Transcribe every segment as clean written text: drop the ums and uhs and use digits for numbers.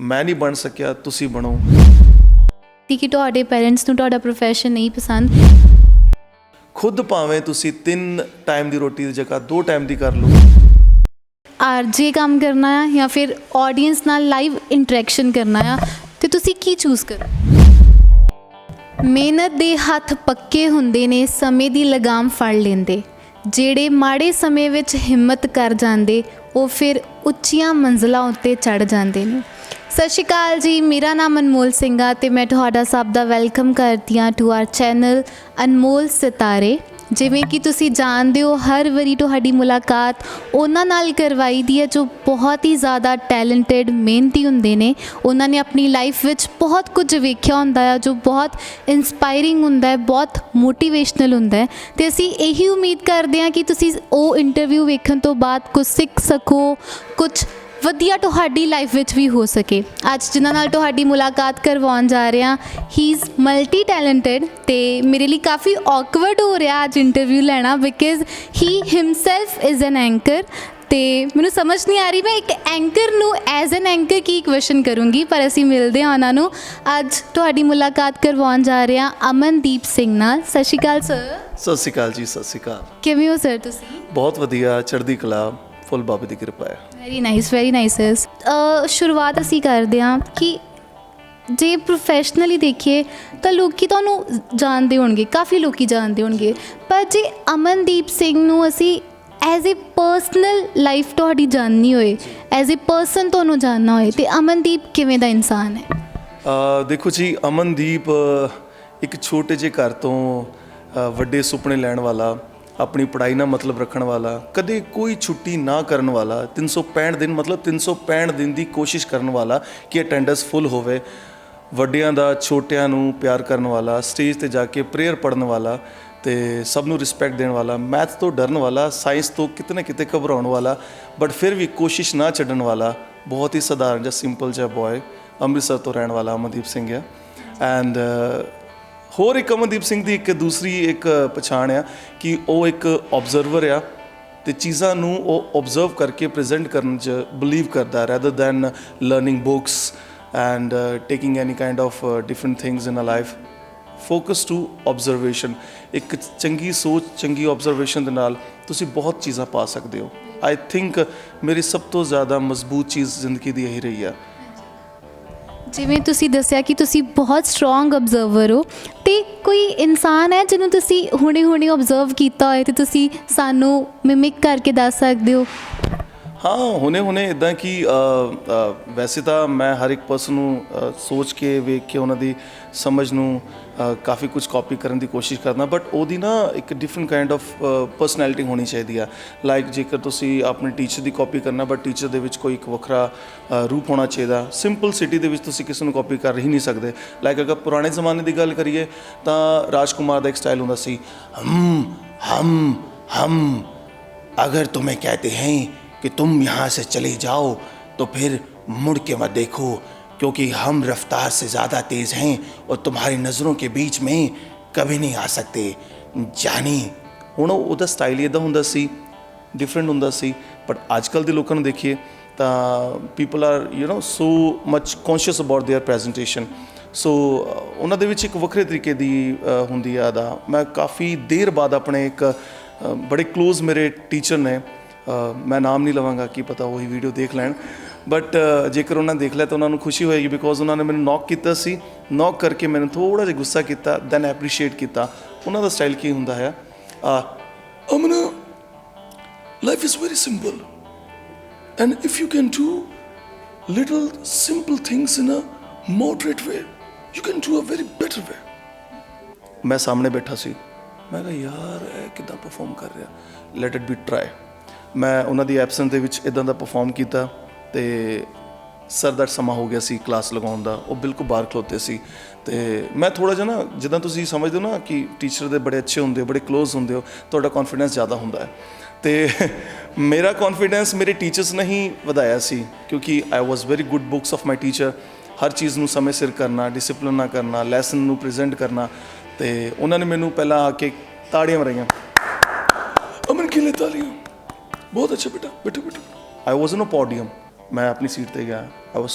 मैं नहीं बन सकिया, तुसी बनो। कि ਤੁਹਾਡੇ पेरेंट्स ਨੂੰ ਤੁਹਾਡਾ प्रोफैशन नहीं पसंद, खुद भावें तुसी 3 टाइम की रोटी की जगह 2 टाइम की कर लो। आरजे काम करना है या फिर ऑडियंस ਨਾਲ ਲਾਈਵ ਇੰਟਰੈਕਸ਼ਨ ਕਰਨਾ ਆ, ਤੇ ਤੁਸੀਂ ਕੀ ਚੂਜ਼ ਕਰੋ? ਮਿਹਨਤ ਦੇ ਹੱਥ ਪੱਕੇ ਹੁੰਦੇ ਨੇ, ਸਮੇਂ ਦੀ ਲਗਾਮ ਫੜ ਲੈਂਦੇ। ਜਿਹੜੇ ਮਾੜੇ ਸਮੇਂ ਵਿੱਚ ਹਿੰਮਤ ਕਰ ਜਾਂਦੇ, ਉਹ ਫਿਰ ਉੱਚੀਆਂ ਮੰਜ਼ਲਾਂ ਉੱਤੇ ਚੜ੍ਹ ਜਾਂਦੇ ਨੇ। ਸਤਿ ਸ਼੍ਰੀ ਅਕਾਲ ਜੀ, ਮੇਰਾ ਨਾਮ ਅਨਮੋਲ ਸਿੰਘ ਆ ਅਤੇ ਮੈਂ ਤੁਹਾਡਾ ਸਭ ਦਾ ਵੈਲਕਮ ਕਰਦੀ ਹਾਂ ਟੂ ਆਰ ਚੈਨਲ ਅਨਮੋਲ ਸਿਤਾਰੇ। ਜਿਵੇਂ ਕਿ ਤੁਸੀਂ ਜਾਣਦੇ ਹੋ, ਹਰ ਵਾਰੀ ਤੁਹਾਡੀ ਮੁਲਾਕਾਤ ਉਹਨਾਂ ਨਾਲ ਕਰਵਾਈ ਦੀ ਹੈ ਜੋ ਬਹੁਤ ਹੀ ਜ਼ਿਆਦਾ ਟੈਲੈਂਟਡ, ਮਿਹਨਤੀ ਹੁੰਦੇ ਨੇ। ਉਹਨਾਂ ਨੇ ਆਪਣੀ ਲਾਈਫ ਵਿੱਚ ਬਹੁਤ ਕੁਝ ਵੇਖਿਆ ਹੁੰਦਾ ਹੈ ਜੋ ਬਹੁਤ ਇੰਸਪਾਇਰਿੰਗ ਹੁੰਦਾ ਹੈ, ਬਹੁਤ ਮੋਟੀਵੇਸ਼ਨਲ ਹੁੰਦਾ ਹੈ। ਅਤੇ ਅਸੀਂ ਇਹੀ ਉਮੀਦ ਕਰਦੇ ਹਾਂ ਕਿ ਤੁਸੀਂ ਉਹ ਇੰਟਰਵਿਊ ਵੇਖਣ ਤੋਂ ਬਾਅਦ ਕੁਝ ਸਿੱਖ ਸਕੋ, ਕੁਝ ਵਧੀਆ ਤੁਹਾਡੀ ਲਾਈਫ ਵਿੱਚ ਵੀ ਹੋ ਸਕੇ। ਅੱਜ ਜਿਨ੍ਹਾਂ ਨਾਲ ਤੁਹਾਡੀ ਮੁਲਾਕਾਤ ਕਰਵਾਉਣ ਜਾ ਰਹੇ ਹਾਂ, ਹੀ ਇਜ਼ ਮਲਟੀ ਟੈਲੈਂਟਡ, ਅਤੇ ਮੇਰੇ ਲਈ ਕਾਫੀ ਔਕਵਰਡ ਹੋ ਰਿਹਾ ਅੱਜ ਇੰਟਰਵਿਊ ਲੈਣਾ, because he himself is an anchor. ਅਤੇ ਮੈਨੂੰ ਸਮਝ ਨਹੀਂ ਆ ਰਹੀ ਮੈਂ ਇੱਕ ਐਂਕਰ ਨੂੰ as an anchor Ki question ਕਰੂੰਗੀ, ਪਰ ਅਸੀਂ ਮਿਲਦੇ ਹਾਂ ਉਹਨਾਂ ਨੂੰ। ਅੱਜ ਤੁਹਾਡੀ ਮੁਲਾਕਾਤ ਕਰਵਾਉਣ ਜਾ ਰਹੇ ਹਾਂ ਅਮਨਦੀਪ ਸਿੰਘ ਨਾਲ। ਸਤਿ ਸ਼੍ਰੀ ਅਕਾਲ ਸਰ। ਸਤਿ ਸ਼੍ਰੀ ਅਕਾਲ ਜੀ, ਸਤਿ ਸ਼੍ਰੀ ਅਕਾਲ। ਕਿਵੇਂ ਹੋ ਸਰ ਤੁਸੀਂ? ਬਹੁਤ ਵਧੀਆ, ਚੜ੍ਹਦੀ ਕਲਾ, ਫੁੱਲ ਬਾਬੇ ਦੀ ਕਿਰਪਾ ਹੈ। Very nice, very nice. ਸ਼ੁਰੂਆਤ ਅਸੀਂ ਕਰਦੇ ਹਾਂ ਕਿ ਜੇ ਪ੍ਰੋਫੈਸ਼ਨਲੀ ਦੇਖੀਏ ਤਾਂ ਲੋਕ ਤੁਹਾਨੂੰ ਜਾਣਦੇ ਹੋਣਗੇ, ਕਾਫੀ ਲੋਕ ਜਾਣਦੇ ਹੋਣਗੇ, ਪਰ ਜੇ ਅਮਨਦੀਪ ਸਿੰਘ ਨੂੰ ਅਸੀਂ ਐਜ਼ ਏ ਪਰਸਨਲ ਲਾਈਫ ਤੁਹਾਡੀ ਜਾਣਨੀ ਹੋਏ, ਐਜ਼ ਏ ਪਰਸਨ ਤੁਹਾਨੂੰ ਜਾਣਨਾ ਹੋਏ, ਤਾਂ ਅਮਨਦੀਪ ਕਿਵੇਂ ਦਾ ਇਨਸਾਨ ਹੈ? ਦੇਖੋ ਜੀ, ਅਮਨਦੀਪ ਇੱਕ ਛੋਟੇ ਜਿਹੇ ਘਰ ਤੋਂ ਵੱਡੇ ਸੁਪਨੇ ਲੈਣ ਵਾਲਾ, ਆਪਣੀ ਪੜ੍ਹਾਈ ਨਾਲ ਮਤਲਬ ਰੱਖਣ ਵਾਲਾ, ਕਦੇ ਕੋਈ ਛੁੱਟੀ ਨਾ ਕਰਨ ਵਾਲਾ, 365 ਦਿਨ ਮਤਲਬ 365 ਦਿਨ ਦੀ ਕੋਸ਼ਿਸ਼ ਕਰਨ ਵਾਲਾ ਕਿ ਅਟੈਂਡੈਂਸ ਫੁੱਲ ਹੋਵੇ, ਵੱਡਿਆਂ ਦਾ ਛੋਟਿਆਂ ਨੂੰ ਪਿਆਰ ਕਰਨ ਵਾਲਾ, ਸਟੇਜ 'ਤੇ ਜਾ ਕੇ ਪ੍ਰੇਅਰ ਪੜ੍ਹਨ ਵਾਲਾ ਅਤੇ ਸਭ ਨੂੰ ਰਿਸਪੈਕਟ ਦੇਣ ਵਾਲਾ, ਮੈਥ ਤੋਂ ਡਰਨ ਵਾਲਾ, ਸਾਇੰਸ ਤੋਂ ਕਿਤੇ ਨਾ ਕਿਤੇ ਘਬਰਾਉਣ ਵਾਲਾ, ਬਟ ਫਿਰ ਵੀ ਕੋਸ਼ਿਸ਼ ਨਾ ਛੱਡਣ ਵਾਲਾ, ਬਹੁਤ ਹੀ ਸਧਾਰਨ ਜਿਹਾ ਸਿੰਪਲ ਜਿਹਾ ਬੋਏ, ਅੰਮ੍ਰਿਤਸਰ ਤੋਂ ਰਹਿਣ ਵਾਲਾ ਅਮਨਦੀਪ ਸਿੰਘ ਆ। ਐਂਡ ਹੋਰ ਇੱਕ ਅਮਨਦੀਪ ਸਿੰਘ ਦੀ ਇੱਕ ਦੂਸਰੀ ਇੱਕ ਪਛਾਣ ਆ ਕਿ ਉਹ ਇੱਕ ਓਬਜ਼ਰਵਰ ਆ ਅਤੇ ਚੀਜ਼ਾਂ ਨੂੰ ਉਹ ਓਬਜ਼ਰਵ ਕਰਕੇ ਪ੍ਰੈਜ਼ੈਂਟ ਕਰਨ 'ਚ ਬਿਲੀਵ ਕਰਦਾ, rather than learning books and taking any kind of different things in a life. Focus to observation, ਇੱਕ ਚੰਗੀ ਸੋਚ, ਚੰਗੀ ਓਬਜ਼ਰਵੇਸ਼ਨ ਦੇ ਨਾਲ ਤੁਸੀਂ ਬਹੁਤ ਚੀਜ਼ਾਂ ਪਾ ਸਕਦੇ ਹੋ। ਆਈ ਥਿੰਕ ਮੇਰੀ ਸਭ ਤੋਂ ਜ਼ਿਆਦਾ ਮਜ਼ਬੂਤ ਚੀਜ਼ ਜ਼ਿੰਦਗੀ ਦੀ ਇਹੀ ਰਹੀ ਆ। ਜਿਵੇਂ ਤੁਸੀਂ ਦੱਸਿਆ ਕਿ ਤੁਸੀਂ ਬਹੁਤ ਸਟਰੋਂਗ ਓਬਜ਼ਰਵਰ ਹੋ, ਅਤੇ ਕੋਈ ਇਨਸਾਨ ਹੈ ਜਿਹਨੂੰ ਤੁਸੀਂ ਹੁਣੇ ਓਬਜ਼ਰਵ ਕੀਤਾ ਹੋਏ ਅਤੇ ਤੁਸੀਂ ਸਾਨੂੰ ਮਿਮਿਕ ਕਰਕੇ ਦੱਸ ਸਕਦੇ ਹੋ? ਹਾਂ, ਹੁਣੇ ਇੱਦਾਂ ਕਿ ਵੈਸੇ ਤਾਂ ਮੈਂ ਹਰ ਇੱਕ ਪਰਸਨ ਨੂੰ ਸੋਚ ਕੇ, ਵੇਖ ਕੇ, ਉਹਨਾਂ ਦੀ ਸਮਝ ਨੂੰ ਕਾਫੀ ਕੁਝ ਕਾਪੀ ਕਰਨ ਦੀ ਕੋਸ਼ਿਸ਼ ਕਰਦਾ, ਬਟ ਉਹਦੀ ਨਾ ਇੱਕ ਡਿਫਰੈਂਟ ਕਾਈਂਡ ਆਫ ਪਰਸਨੈਲਿਟੀ ਹੋਣੀ ਚਾਹੀਦੀ ਆ। ਲਾਈਕ ਜੇਕਰ ਤੁਸੀਂ ਆਪਣੇ ਟੀਚਰ ਦੀ ਕਾਪੀ ਕਰਨਾ, ਬਟ ਟੀਚਰ ਦੇ ਵਿੱਚ ਕੋਈ ਇੱਕ ਵੱਖਰਾ ਰੂਪ ਹੋਣਾ ਚਾਹੀਦਾ। ਸਿੰਪਲ ਸਿਟੀ ਦੇ ਵਿੱਚ ਤੁਸੀਂ ਕਿਸੇ ਨੂੰ ਕਾਪੀ ਕਰ ਹੀ ਨਹੀਂ ਸਕਦੇ। ਲਾਈਕ ਅਗਰ ਪੁਰਾਣੇ ਜ਼ਮਾਨੇ ਦੀ ਗੱਲ ਕਰੀਏ ਤਾਂ ਰਾਜਕੁਮਾਰ ਦਾ ਇੱਕ ਸਟਾਈਲ ਹੁੰਦਾ ਸੀ, ਹਮ ਅਗਰ तुम्हें कहते हैं कि तुम यहाँ से चले जाओ तो फिर मुड़ के मत देखो, क्योंकि हम रफ्तार से ज़्यादा तेज़ हैं और तुम्हारी नज़रों के बीच में कभी नहीं आ सकते जानी। ਹੁਣ ਉਹਦਾ ਸਟਾਈਲ ਹੀ ਇੱਦਾਂ ਹੁੰਦਾ ਸੀ, ਡਿਫਰੈਂਟ ਹੁੰਦਾ ਸੀ। ਬਟ ਅੱਜ ਕੱਲ੍ਹ ਦੇ ਲੋਕਾਂ ਨੂੰ ਦੇਖੀਏ ਤਾਂ people are so much conscious about their presentation. So ਉਹਨਾਂ ਦੇ ਵਿੱਚ ਇੱਕ ਵੱਖਰੇ ਤਰੀਕੇ ਦੀ ਹੁੰਦੀ ਆ ਅਦਾ। ਮੈਂ ਕਾਫੀ ਦੇਰ ਬਾਅਦ ਆਪਣੇ ਇੱਕ ਬੜੇ ਕਲੋਜ਼ ਮੇਰੇ ਟੀਚਰ ਨੇ, ਮੈਂ ਨਾਮ ਨਹੀਂ ਲਵਾਂਗਾ, ਕੀ ਪਤਾ ਉਹੀ ਵੀਡੀਓ ਦੇਖ ਲੈਣ, ਬਟ ਜੇਕਰ ਉਹਨਾਂ ਨੇ ਦੇਖ ਲਿਆ ਤਾਂ ਉਹਨਾਂ ਨੂੰ ਖੁਸ਼ੀ ਹੋਏਗੀ, ਬਿਕੋਜ਼ ਉਹਨਾਂ ਨੇ ਮੈਨੂੰ ਨੌਕ ਕੀਤਾ ਸੀ। ਨੌਕ ਕਰਕੇ ਮੈਨੂੰ ਥੋੜ੍ਹਾ ਜਿਹਾ ਗੁੱਸਾ ਕੀਤਾ, ਦੈਨ ਐਪਰੀਸ਼ੀਏਟ ਕੀਤਾ। ਉਹਨਾਂ ਦਾ ਸਟਾਈਲ ਕੀ ਹੁੰਦਾ ਹੈ, Aman, life is very simple and if you can do little simple things in a moderate way, you can do a very better way. ਮੈਂ ਸਾਹਮਣੇ ਬੈਠਾ ਸੀ, ਮੈਂ ਕਿਹਾ ਯਾਰ ਇਹ ਕਿੱਦਾਂ ਪਰਫੋਰਮ ਕਰ ਰਿਹਾ, ਲੈਟ ਇਟ ਬੀ ਟਰਾਈ। ਮੈਂ ਉਹਨਾਂ ਦੀ ਐਬਸੈਂਸ ਦੇ ਵਿੱਚ ਇੱਦਾਂ ਦਾ ਪਰਫੋਰਮ ਕੀਤਾ ਅਤੇ ਸਰ ਦਾ ਸਮਾਂ ਹੋ ਗਿਆ ਸੀ ਕਲਾਸ ਲਗਾਉਣ ਦਾ, ਉਹ ਬਿਲਕੁਲ ਬਾਹਰ ਖਲੋਤੇ ਸੀ। ਅਤੇ ਮੈਂ ਥੋੜ੍ਹਾ ਜਿਹਾ ਨਾ, ਜਿੱਦਾਂ ਤੁਸੀਂ ਸਮਝਦੇ ਹੋ ਨਾ ਕਿ ਟੀਚਰ ਦੇ ਬੜੇ ਅੱਛੇ ਹੁੰਦੇ ਹੋ, ਬੜੇ ਕਲੋਜ਼ ਹੁੰਦੇ ਹੋ, ਤੁਹਾਡਾ ਕੌਨਫੀਡੈਂਸ ਜ਼ਿਆਦਾ ਹੁੰਦਾ ਹੈ। ਅਤੇ ਮੇਰਾ ਕੌਨਫੀਡੈਂਸ ਮੇਰੇ ਟੀਚਰਸ ਨੇ ਹੀ ਵਧਾਇਆ ਸੀ, ਕਿਉਂਕਿ I was very good books of my teacher. ਹਰ ਚੀਜ਼ ਨੂੰ ਸਮੇਂ ਸਿਰ ਕਰਨਾ, ਡਿਸਿਪਲਿਨ ਨਾਲ ਕਰਨਾ, ਲੈਸਨ ਨੂੰ ਪ੍ਰੈਜ਼ੈਂਟ ਕਰਨਾ। ਅਤੇ ਉਹਨਾਂ ਨੇ ਮੈਨੂੰ ਪਹਿਲਾਂ ਆ ਕੇ ਤਾੜੀਆਂ ਮਰਾਈਆਂ, ਅਮਨ ਕਿਲੇ ਤਾਲੀਆਂ, ਬਹੁਤ ਅੱਛਾ ਬੇਟਾ, ਬੈਠੋ। ਆਈ ਵਾਜ਼ ਇਨ ਅ ਪੋਡੀਅਮ, ਮੈਂ ਆਪਣੀ ਸੀਟ 'ਤੇ ਗਿਆ, ਆਈ ਵਾਜ਼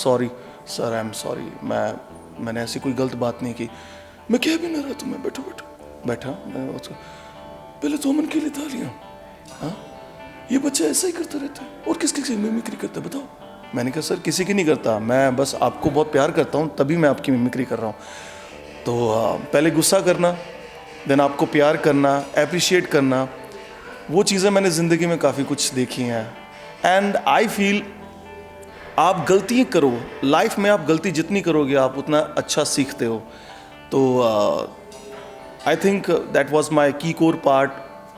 सर आई एम सॉरी, मैंने ऐसी कोई गलत बात नहीं की, मैं कह भी नहीं रहा तुम्हें, बैठो बैठो। बैठा, मैं उसको पहले तो अमन के लिए तालियां। हाँ, ये बच्चा ऐसा ही करता रहता है और किस किस की मिमिक्री करता है बताओ। मैंने कहा सर किसी की नहीं करता, मैं बस आपको बहुत प्यार करता हूँ तभी मैं आपकी मिमिक्री कर रहा हूँ। तो पहले गुस्सा करना, देन आपको प्यार करना, एप्रिशिएट करना, वो चीज़ें मैंने ज़िंदगी में काफ़ी कुछ देखी हैं। एंड आई फील आप गलतियाँ करो, लाइफ में आप गलती जितनी करोगे आप उतना अच्छा सीखते हो। तो I think that was my की कोर पार्ट,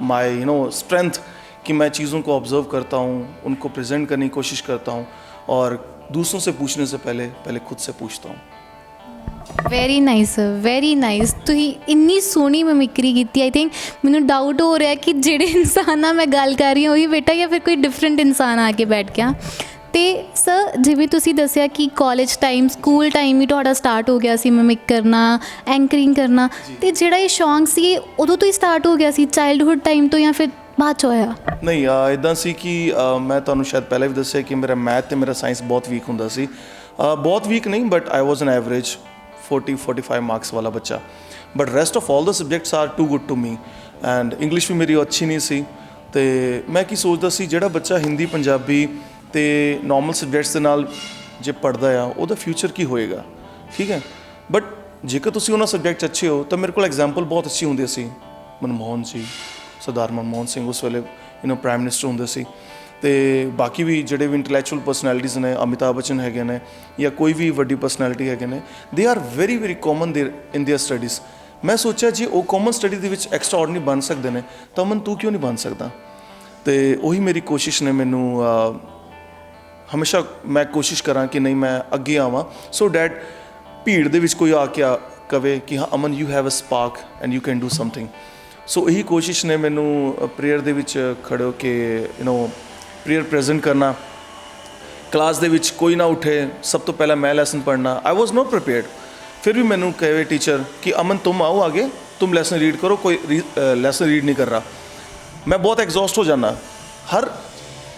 माय स्ट्रेंथ, कि मैं चीज़ों को ऑब्जर्व करता हूँ, उनको प्रेजेंट करने की कोशिश करता हूँ और दूसरों से पूछने से पहले खुद से पूछता हूँ। Very nice sir, very nice. ਤੁਸੀਂ ਇੰਨੀ ਸੋਹਣੀ ਮਿਮਿਕਰੀ ਕੀਤੀ। ਆਈ ਥਿੰਕ ਮੈਨੂੰ ਡਾਊਟ ਹੋ ਰਿਹਾ ਕਿ ਜਿਹੜੇ ਇਨਸਾਨ ਨਾਲ ਮੈਂ ਗੱਲ ਕਰ ਰਹੀ ਹਾਂ ਉਹੀ ਬੇਟਾ ਜਾਂ ਫਿਰ ਕੋਈ ਡਿਫਰੈਂਟ ਇਨਸਾਨ ਆ ਕੇ ਬੈਠ ਗਿਆ। ਅਤੇ ਸਰ ਜਿਵੇਂ ਤੁਸੀਂ ਦੱਸਿਆ ਕਿ ਕਾਲਜ ਟਾਈਮ, ਸਕੂਲ ਟਾਈਮ ਹੀ ਤੁਹਾਡਾ ਸਟਾਰਟ ਹੋ ਗਿਆ ਸੀ ਮਿਮਿਕ ਕਰਨਾ, ਐਂਕਰਿੰਗ ਕਰਨਾ, ਅਤੇ ਜਿਹੜਾ ਇਹ ਸ਼ੌਂਕ ਸੀ ਉਦੋਂ ਤੋਂ ਹੀ ਸਟਾਰਟ ਹੋ ਗਿਆ ਸੀ, ਚਾਈਲਡਹੁੱਡ ਟਾਈਮ ਤੋਂ, ਜਾਂ ਫਿਰ ਬਾਅਦ 'ਚ ਹੋਇਆ? ਨਹੀਂ, ਇੱਦਾਂ ਸੀ ਕਿ ਮੈਂ ਤੁਹਾਨੂੰ ਸ਼ਾਇਦ ਪਹਿਲਾਂ ਵੀ ਦੱਸਿਆ ਕਿ ਮੇਰਾ ਮੈਥ ਅਤੇ ਮੇਰਾ ਸਾਇੰਸ ਬਹੁਤ ਵੀਕ ਹੁੰਦਾ ਸੀ। ਬਹੁਤ ਵੀਕ ਨਹੀਂ, but I was an average 40-45 marks ਵਾਲਾ ਬੱਚਾ। But rest of all the subjects are too good to me, and English ਵੀ ਮੇਰੀ ਅੱਛੀ ਨਹੀਂ ਸੀ। ਅਤੇ ਮੈਂ ਕੀ ਸੋਚਦਾ ਸੀ, ਜਿਹੜਾ ਬੱਚਾ ਹਿੰਦੀ, ਪੰਜਾਬੀ ਅਤੇ ਨੋਰਮਲ ਸਬਜੈਕਟਸ ਦੇ ਨਾਲ ਜੇ ਪੜ੍ਹਦਾ ਆ ਉਹਦਾ ਫਿਊਚਰ ਕੀ ਹੋਏਗਾ, ਠੀਕ ਹੈ। ਬਟ ਜੇਕਰ ਤੁਸੀਂ ਉਹਨਾਂ ਸਬਜੈਕਟ 'ਚ ਅੱਛੇ ਹੋ ਤਾਂ ਮੇਰੇ ਕੋਲ ਐਗਜ਼ਾਮਪਲ ਬਹੁਤ ਅੱਛੀ ਹੁੰਦੀ ਸੀ। ਮਨਮੋਹਨ ਜੀ, ਸਰਦਾਰ ਮਨਮੋਹਨ ਸਿੰਘ ਉਸ ਵੇਲੇ ਪ੍ਰਾਈਮ ਮਿਨਿਸਟਰ ਹੁੰਦੇ ਸੀ, ਅਤੇ ਬਾਕੀ ਵੀ ਜਿਹੜੇ ਵੀ ਇੰਟਲੈਕਚੁਅਲ ਪਰਸਨੈਲਿਟੀਜ਼ ਨੇ, ਅਮਿਤਾਭ ਬੱਚਨ ਹੈਗੇ ਨੇ ਜਾਂ ਕੋਈ ਵੀ ਵੱਡੀ ਪਰਸਨੈਲਿਟੀ ਹੈਗੇ ਨੇ, they are very very common there in there studies. ਮੈਂ ਸੋਚਿਆ ਜੇ ਉਹ ਕਾਮਨ ਸਟੱਡੀ ਦੇ ਵਿੱਚ ਐਕਸਟਰਾ ਆਰਡੀਨਰੀ ਬਣ ਸਕਦੇ ਨੇ ਤਾਂ ਅਮਨ ਤੂੰ ਕਿਉਂ ਨਹੀਂ ਬਣ ਸਕਦਾ। ਅਤੇ ਉਹੀ ਮੇਰੀ ਕੋਸ਼ਿਸ਼ ਨੇ, ਮੈਨੂੰ ਹਮੇਸ਼ਾ ਮੈਂ ਕੋਸ਼ਿਸ਼ ਕਰਾਂ ਕਿ ਨਹੀਂ ਮੈਂ ਅੱਗੇ ਆਵਾਂ, ਸੋ ਡੈਟ ਭੀੜ ਦੇ ਵਿੱਚ ਕੋਈ ਆ ਕੇ ਕਵੇ ਕਿ ਹਾਂ Aman you have a spark and you can do something. So ਇਹੀ ਕੋਸ਼ਿਸ਼ ਨੇ ਮੈਨੂੰ ਪ੍ਰੇਅਰ ਦੇ ਵਿੱਚ ਖੜ੍ਹੇ ਹੋ ਕੇ ਪ੍ਰੇਅਰ ਪ੍ਰੈਜ਼ੈਂਟ ਕਰਨਾ। ਕਲਾਸ ਦੇ ਵਿੱਚ ਕੋਈ ਨਾ ਉੱਠੇ, ਸਭ ਤੋਂ ਪਹਿਲਾਂ ਮੈਂ ਲੈਸਨ ਪੜ੍ਹਨਾ। ਆਈ ਵਾਜ਼ ਨੋਟ ਪ੍ਰੀਪੇਅਰਡ, ਫਿਰ ਵੀ ਮੈਨੂੰ ਕਹੇ ਟੀਚਰ ਕਿ ਅਮਨ ਤੁਮ ਆਓ ਆਗੇ, ਤੁਮ ਲੈਸਨ ਰੀਡ ਕਰੋ, ਕੋਈ ਲੈਸਨ ਰੀਡ ਨਹੀਂ ਕਰ ਰਹਾ। ਮੈਂ ਬਹੁਤ ਐਗਜ਼ੌਸਟ ਹੋ ਜਾਂਦਾ। ਹਰ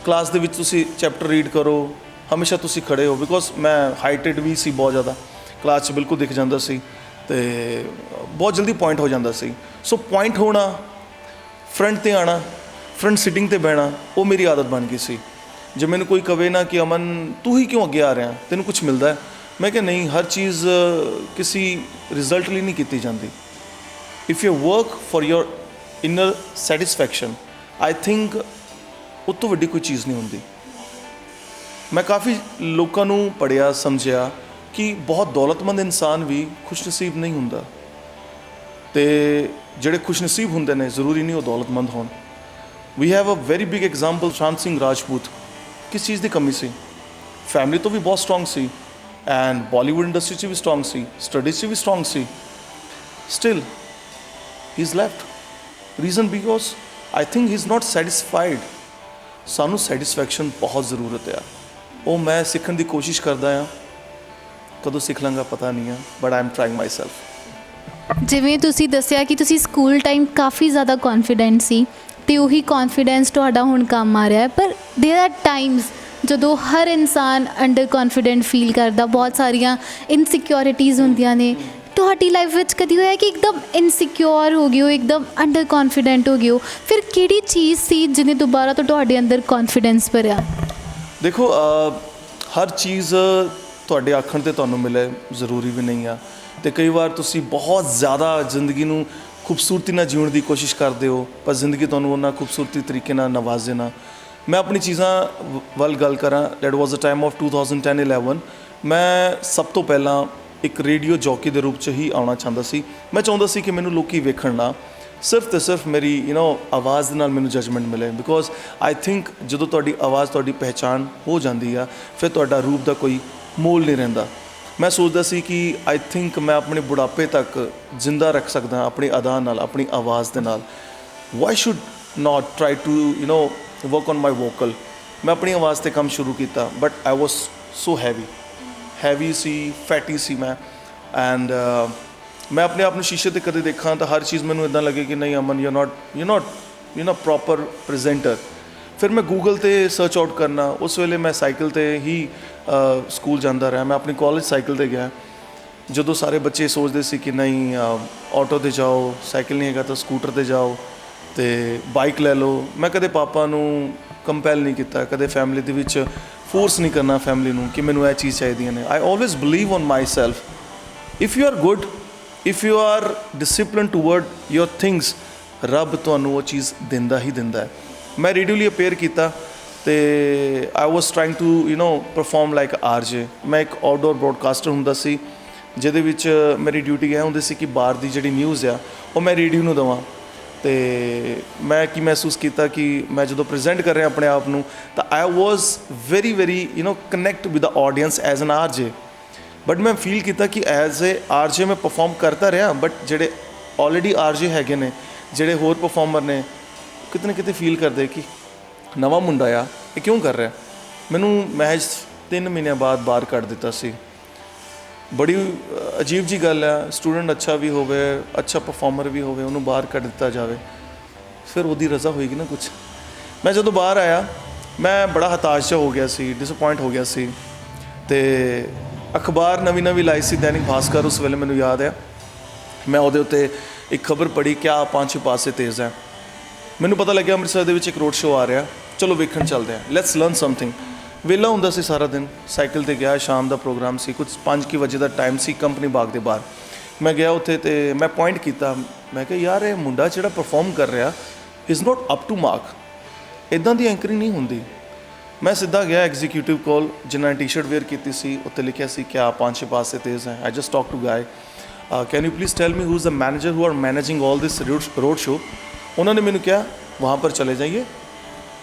ਕਲਾਸ ਦੇ ਵਿੱਚ ਤੁਸੀਂ ਚੈਪਟਰ ਰੀਡ ਕਰੋ, ਹਮੇਸ਼ਾ ਤੁਸੀਂ ਖੜ੍ਹੇ ਹੋ, ਬਿਕੋਜ਼ ਮੈਂ ਹਾਈਟਡ ਵੀ ਸੀ ਬਹੁਤ ਜ਼ਿਆਦਾ, ਕਲਾਸ 'ਚ ਬਿਲਕੁਲ ਦਿਖ ਜਾਂਦਾ ਸੀ ਅਤੇ ਬਹੁਤ ਜਲਦੀ ਪੁਆਇੰਟ ਹੋ ਜਾਂਦਾ ਸੀ। ਸੋ ਪੁਆਇੰਟ ਹੋਣਾ, ਫਰੰਟ 'ਤੇ ਆਉਣਾ, ਫਰੰਟ ਸਿਟਿੰਗ 'ਤੇ ਬਹਿਣਾ, ਉਹ ਮੇਰੀ ਆਦਤ ਬਣ ਗਈ ਸੀ। ਜੇ ਮੈਨੂੰ ਕੋਈ ਕਵੇ ਨਾ ਕਿ ਅਮਨ ਤੂੰ ਹੀ ਕਿਉਂ ਅੱਗੇ ਆ ਰਿਹਾ, ਤੈਨੂੰ ਕੁਛ ਮਿਲਦਾ ਹੈ, ਮੈਂ ਕਿਹਾ ਨਹੀਂ, ਹਰ ਚੀਜ਼ ਕਿਸੇ ਰਿਜ਼ਲਟ ਲਈ ਨਹੀਂ ਕੀਤੀ ਜਾਂਦੀ। If you work for your inner satisfaction, I think ਉਸ ਤੋਂ ਵੱਡੀ ਕੋਈ ਚੀਜ਼ ਨਹੀਂ ਹੁੰਦੀ। ਮੈਂ ਕਾਫੀ ਲੋਕਾਂ ਨੂੰ ਪੜ੍ਹਿਆ, ਸਮਝਿਆ ਕਿ ਬਹੁਤ ਦੌਲਤਮੰਦ ਇਨਸਾਨ ਵੀ ਖੁਸ਼ਨਸੀਬ ਨਹੀਂ ਹੁੰਦਾ, ਅਤੇ ਜਿਹੜੇ ਖੁਸ਼ਨਸੀਬ ਹੁੰਦੇ ਨੇ ਜ਼ਰੂਰੀ ਨਹੀਂ ਉਹ ਦੌਲਤਮੰਦ ਹੋਣ। We have a very big example, Sushant Singh Rajput. ਕਿਸ ਚੀਜ਼ ਦੀ ਕਮੀ ਸੀ? ਫੈਮਿਲੀ ਤੋਂ ਵੀ ਬਹੁਤ ਸਟਰੋਂਗ ਸੀ, ਐਂਡ ਬਾਲੀਵੁੱਡ ਇੰਡਸਟਰੀ 'ਚ ਵੀ ਸਟਰੋਂਗ ਸੀ, ਸਟੱਡੀਜ਼ 'ਚ ਵੀ ਸਟਰੋਂਗ ਸੀ, still he is left. Reason because I think he is not satisfied. ਸਾਨੂੰ ਸੈਟਿਸਫੈਕਸ਼ਨ ਬਹੁਤ ਜ਼ਰੂਰਤ ਆ, ਉਹ ਮੈਂ ਸਿੱਖਣ ਦੀ ਕੋਸ਼ਿਸ਼ ਕਰਦਾ ਹਾਂ। ਕਦੋਂ ਸਿੱਖ ਲਾਂਗਾ ਪਤਾ ਨਹੀਂ ਆ, but I am trying my self. ਜਿਵੇਂ ਤੁਸੀਂ ਦੱਸਿਆ ਕਿ ਤੁਸੀਂ ਸਕੂਲ ਟਾਈਮ ਕਾਫੀ ਜ਼ਿਆਦਾ ਕੌਨਫੀਡੈਂਟ ਸੀ ਅਤੇ ਉਹੀ ਕੌਨਫੀਡੈਂਸ ਤੁਹਾਡਾ ਹੁਣ ਕੰਮ ਆ ਰਿਹਾ ਹੈ, ਪਰ ਦੇਅਰ ਆਰ ਟਾਈਮਸ ਜਦੋਂ ਹਰ ਇਨਸਾਨ ਅੰਡਰ ਕੌਨਫੀਡੈਂਟ ਫੀਲ ਕਰਦਾ, ਬਹੁਤ ਸਾਰੀਆਂ ਇਨਸਿਕਿਉਰਿਟੀਜ਼ ਹੁੰਦੀਆਂ ਨੇ। ਤੁਹਾਡੀ ਲਾਈਫ ਵਿੱਚ ਕਦੀ ਹੋਇਆ ਕਿ ਇੱਕਦਮ ਇਨਸਿਕਿਉਰ ਹੋ ਗਏ ਹੋ, ਇੱਕਦਮ ਅੰਡਰ ਕੌਨਫੀਡੈਂਟ ਹੋ ਗਏ ਹੋ? ਫਿਰ ਕਿਹੜੀ ਚੀਜ਼ ਸੀ ਜਿਹਨੇ ਦੁਬਾਰਾ ਤੋਂ ਤੁਹਾਡੇ ਅੰਦਰ ਕੌਨਫੀਡੈਂਸ ਭਰਿਆ? ਦੇਖੋ, ਹਰ ਚੀਜ਼ ਤੁਹਾਡੇ ਆਖਣ 'ਤੇ ਤੁਹਾਨੂੰ ਮਿਲੇ ਜ਼ਰੂਰੀ ਵੀ ਨਹੀਂ ਆ, ਅਤੇ ਕਈ ਵਾਰ ਤੁਸੀਂ ਬਹੁਤ ਜ਼ਿਆਦਾ ਜ਼ਿੰਦਗੀ ਨੂੰ ਖੂਬਸੂਰਤੀ ਨਾਲ ਜਿਉਣ ਦੀ ਕੋਸ਼ਿਸ਼ ਕਰਦੇ ਹੋ, ਪਰ ਜ਼ਿੰਦਗੀ ਤੁਹਾਨੂੰ ਉਹਨਾਂ ਖੂਬਸੂਰਤੀ ਤਰੀਕੇ ਨਾਲ ਨਵਾਜ਼ੇ ਨਾ। ਮੈਂ ਆਪਣੀ ਚੀਜ਼ਾਂ ਵੱਲ ਗੱਲ ਕਰਾਂ, that was the time of 2010-11। ਮੈਂ ਸਭ ਤੋਂ ਪਹਿਲਾਂ ਇੱਕ ਰੇਡੀਓ ਜੌਕੀ ਦੇ ਰੂਪ 'ਚ ਹੀ ਆਉਣਾ ਚਾਹੁੰਦਾ ਸੀ। ਮੈਂ ਚਾਹੁੰਦਾ ਸੀ ਕਿ ਮੈਨੂੰ ਲੋਕ ਵੇਖਣ ਨਾ, ਸਿਰਫ ਅਤੇ ਸਿਰਫ ਮੇਰੀ ਆਵਾਜ਼ ਦੇ ਨਾਲ ਮੈਨੂੰ ਜਜਮੈਂਟ ਮਿਲੇ, ਬਿਕੋਜ਼ ਆਈ ਥਿੰਕ ਜਦੋਂ ਤੁਹਾਡੀ ਆਵਾਜ਼ ਤੁਹਾਡੀ ਪਹਿਚਾਣ ਹੋ ਜਾਂਦੀ ਆ, ਫਿਰ ਤੁਹਾਡਾ ਰੂਪ ਦਾ ਕੋਈ ਮੋਲ ਨਹੀਂ ਰਹਿੰਦਾ। ਮੈਂ ਸੋਚਦਾ ਸੀ ਕਿ ਆਈ ਥਿੰਕ ਮੈਂ ਆਪਣੇ ਬੁਢਾਪੇ ਤੱਕ ਜ਼ਿੰਦਾ ਰੱਖ ਸਕਦਾ ਆਪਣੀ ਅਦਾ ਨਾਲ, ਆਪਣੀ ਆਵਾਜ਼ ਦੇ ਨਾਲ। Why should not try to work on my vocal. ਮੈਂ ਆਪਣੀ ਆਵਾਜ਼ 'ਤੇ ਕੰਮ ਸ਼ੁਰੂ ਕੀਤਾ, but I was so heavy ਸੀ, ਫੈਟੀ ਸੀ ਮੈਂ। ਐਂਡ ਮੈਂ ਆਪਣੇ ਆਪ ਨੂੰ ਸ਼ੀਸ਼ੇ 'ਤੇ ਕਦੇ ਦੇਖਾਂ ਤਾਂ ਹਰ ਚੀਜ਼ ਮੈਨੂੰ ਇੱਦਾਂ ਲੱਗੇ ਕਿ ਨਹੀਂ ਅਮਨ, ਯੂ ਨਾਟ ਪ੍ਰੋਪਰ ਪ੍ਰੈਜ਼ੈਂਟਰ। ਫਿਰ ਮੈਂ ਗੂਗਲ ਤੇ ਸਰਚ ਆਊਟ ਕਰਨਾ। ਉਸ ਵੇਲੇ ਮੈਂ ਸਾਈਕਲ ਤੇ ਹੀ ਸਕੂਲ ਜਾਂਦਾ ਰਿਹਾ। ਮੈਂ ਆਪਣੀ ਕਾਲਜ ਸਾਈਕਲ ਤੇ ਗਿਆ। ਜਦੋਂ ਸਾਰੇ ਬੱਚੇ ਸੋਚਦੇ ਸੀ ਕਿ ਨਹੀਂ ਆਟੋ ਤੇ ਜਾਓ, ਸਾਈਕਲ ਨਹੀਂ ਹੈਗਾ ਤਾਂ ਸਕੂਟਰ ਤੇ ਜਾਓ ਤੇ ਬਾਈਕ ਲੈ ਲਓ, ਮੈਂ ਕਦੇ ਪਾਪਾ ਨੂੰ ਕੰਪੈਲ ਨਹੀਂ ਕੀਤਾ, ਕਦੇ ਫੈਮਿਲੀ ਦੇ ਵਿੱਚ ਫੋਰਸ ਨਹੀਂ ਕਰਨਾ ਫੈਮਿਲੀ ਨੂੰ ਕਿ ਮੈਨੂੰ ਇਹ ਚੀਜ਼ ਚਾਹੀਦੀਆਂ ਨੇ। I always believe on myself. If you are good, if you are discipline toward your things, ਰੱਬ ਤੁਹਾਨੂੰ ਉਹ ਚੀਜ਼ ਦਿੰਦਾ ਹੀ ਦਿੰਦਾ ਹੈ। ਮੈਂ ਰੇਡੀਓ ਲਈ ਅਪੇਅਰ ਕੀਤਾ ਤੇ I was trying to perform like RJ. ਮੈਂ ਇੱਕ ਆਊਟਡੋਰ ਬ੍ਰੌਡਕਾਸਟਰ ਹੁੰਦਾ ਸੀ, ਜਿਹਦੇ ਵਿੱਚ ਮੇਰੀ ਡਿਊਟੀ ਇਹ ਹੁੰਦੀ ਸੀ ਕਿ ਬਾਹਰ ਦੀ ਜਿਹੜੀ ਨਿਊਜ਼ ਆ ਉਹ ਮੈਂ ਰੇਡੀਓ ਨੂੰ ਦੇਵਾਂ। ਅਤੇ ਮੈਂ ਕੀ ਮਹਿਸੂਸ ਕੀਤਾ ਕਿ ਮੈਂ ਜਦੋਂ ਪ੍ਰੈਜ਼ੈਂਟ ਕਰ ਰਿਹਾ ਆਪਣੇ ਆਪ ਨੂੰ ਤਾਂ I was very connect with the audience as an RJ. But ਮੈਂ ਫੀਲ ਕੀਤਾ ਕਿ ਐਜ਼ ਏ ਆਰਜੇ ਮੈਂ ਪਰਫਾਰਮ ਕਰਦਾ ਰਿਹਾ, ਬਟ ਜਿਹੜੇ ਆਲਰੇਡੀ ਆਰਜੇ ਹੈਗੇ ਨੇ, ਜਿਹੜੇ ਹੋਰ ਪਰਫਾਰਮਰ ਨੇ, ਕਿਤੇ ਨਾ ਕਿਤੇ ਫੀਲ ਕਰਦੇ ਕਿ ਨਵਾਂ ਮੁੰਡਾ ਆ, ਇਹ ਕਿਉਂ ਕਰ ਰਿਹਾ। ਮੈਨੂੰ ਮਹਿਜ 3 ਮਹੀਨਿਆਂ ਬਾਅਦ ਬਾਹਰ ਕੱਢ ਦਿੱਤਾ ਸੀ। ਬੜੀ ਅਜੀਬ ਜੀ ਗੱਲ ਆ, ਸਟੂਡੈਂਟ ਅੱਛਾ ਵੀ ਹੋਵੇ, ਅੱਛਾ ਪਰਫਾਰਮਰ ਵੀ ਹੋਵੇ, ਉਹਨੂੰ ਬਾਹਰ ਕੱਢ ਦਿੱਤਾ ਜਾਵੇ, ਫਿਰ ਉਹਦੀ ਰਜ਼ਾ ਹੋਏਗੀ ਨਾ ਕੁਛ। ਮੈਂ ਜਦੋਂ ਬਾਹਰ ਆਇਆ ਮੈਂ ਬੜਾ ਹਤਾਸ਼ ਜਿਹਾ ਹੋ ਗਿਆ ਸੀ, ਡਿਸਅਪੁਆਇੰਟ ਹੋ ਗਿਆ ਸੀ। ਅਤੇ ਅਖਬਾਰ ਨਵੀਂ ਲਾਈ ਸੀ, ਦੈਨਿਕ ਭਾਸਕਰ, ਉਸ ਵੇਲੇ ਮੈਨੂੰ ਯਾਦ ਆ। ਮੈਂ ਉਹਦੇ ਉੱਤੇ ਇੱਕ ਖਬਰ ਪੜ੍ਹੀ, ਕਿਆ ਪਾँच ਛੇ ਸੇ ਤੇਜ਼ ਹੈ। ਮੈਨੂੰ ਪਤਾ ਲੱਗਿਆ ਅੰਮ੍ਰਿਤਸਰ ਦੇ ਵਿੱਚ ਇੱਕ ਰੋਡ ਸ਼ੋਅ ਆ ਰਿਹਾ, ਚਲੋ ਵੇਖਣ ਚੱਲਦੇ ਹਾਂ, ਲੈਟਸ ਲਰਨ ਸਮਥਿੰਗ। ਵਿਹਲਾ ਹੁੰਦਾ ਸੀ ਸਾਰਾ ਦਿਨ, ਸਾਈਕਲ 'ਤੇ ਗਿਆ, ਸ਼ਾਮ ਦਾ ਪ੍ਰੋਗਰਾਮ ਸੀ, ਕੁਝ 5 ਵਜੇ ਦਾ ਟਾਈਮ ਸੀ, ਕੰਪਨੀ ਬਾਗ ਦੇ ਬਾਹਰ। ਮੈਂ ਗਿਆ ਉੱਥੇ ਅਤੇ ਮੈਂ ਪੁਆਇੰਟ ਕੀਤਾ, ਮੈਂ ਕਿਹਾ ਯਾਰ ਇਹ ਮੁੰਡਾ ਜਿਹੜਾ ਪਰਫਾਰਮ ਕਰ ਰਿਹਾ is not up to mark, ਇੱਦਾਂ ਦੀ ਐਂਕਰਿੰਗ ਨਹੀਂ ਹੁੰਦੀ। ਮੈਂ ਸਿੱਧਾ ਗਿਆ ਐਗਜ਼ੀਕਿਊਟਿਵ ਕੋਲ, ਜਿਨ੍ਹਾਂ ਨੇ ਟੀ-ਸ਼ਰਟ ਵੇਅਰ ਕੀਤੀ ਸੀ, ਉੱਤੇ ਲਿਖਿਆ ਸੀ ਕਿਆ पाँच छः ਸੇ ਤੇਜ਼ ਹੈ। I just talk to guy, can you please tell me who is the manager who are managing all this road show. उन्होंने मैंने कहा वहाँ पर चले जाइए,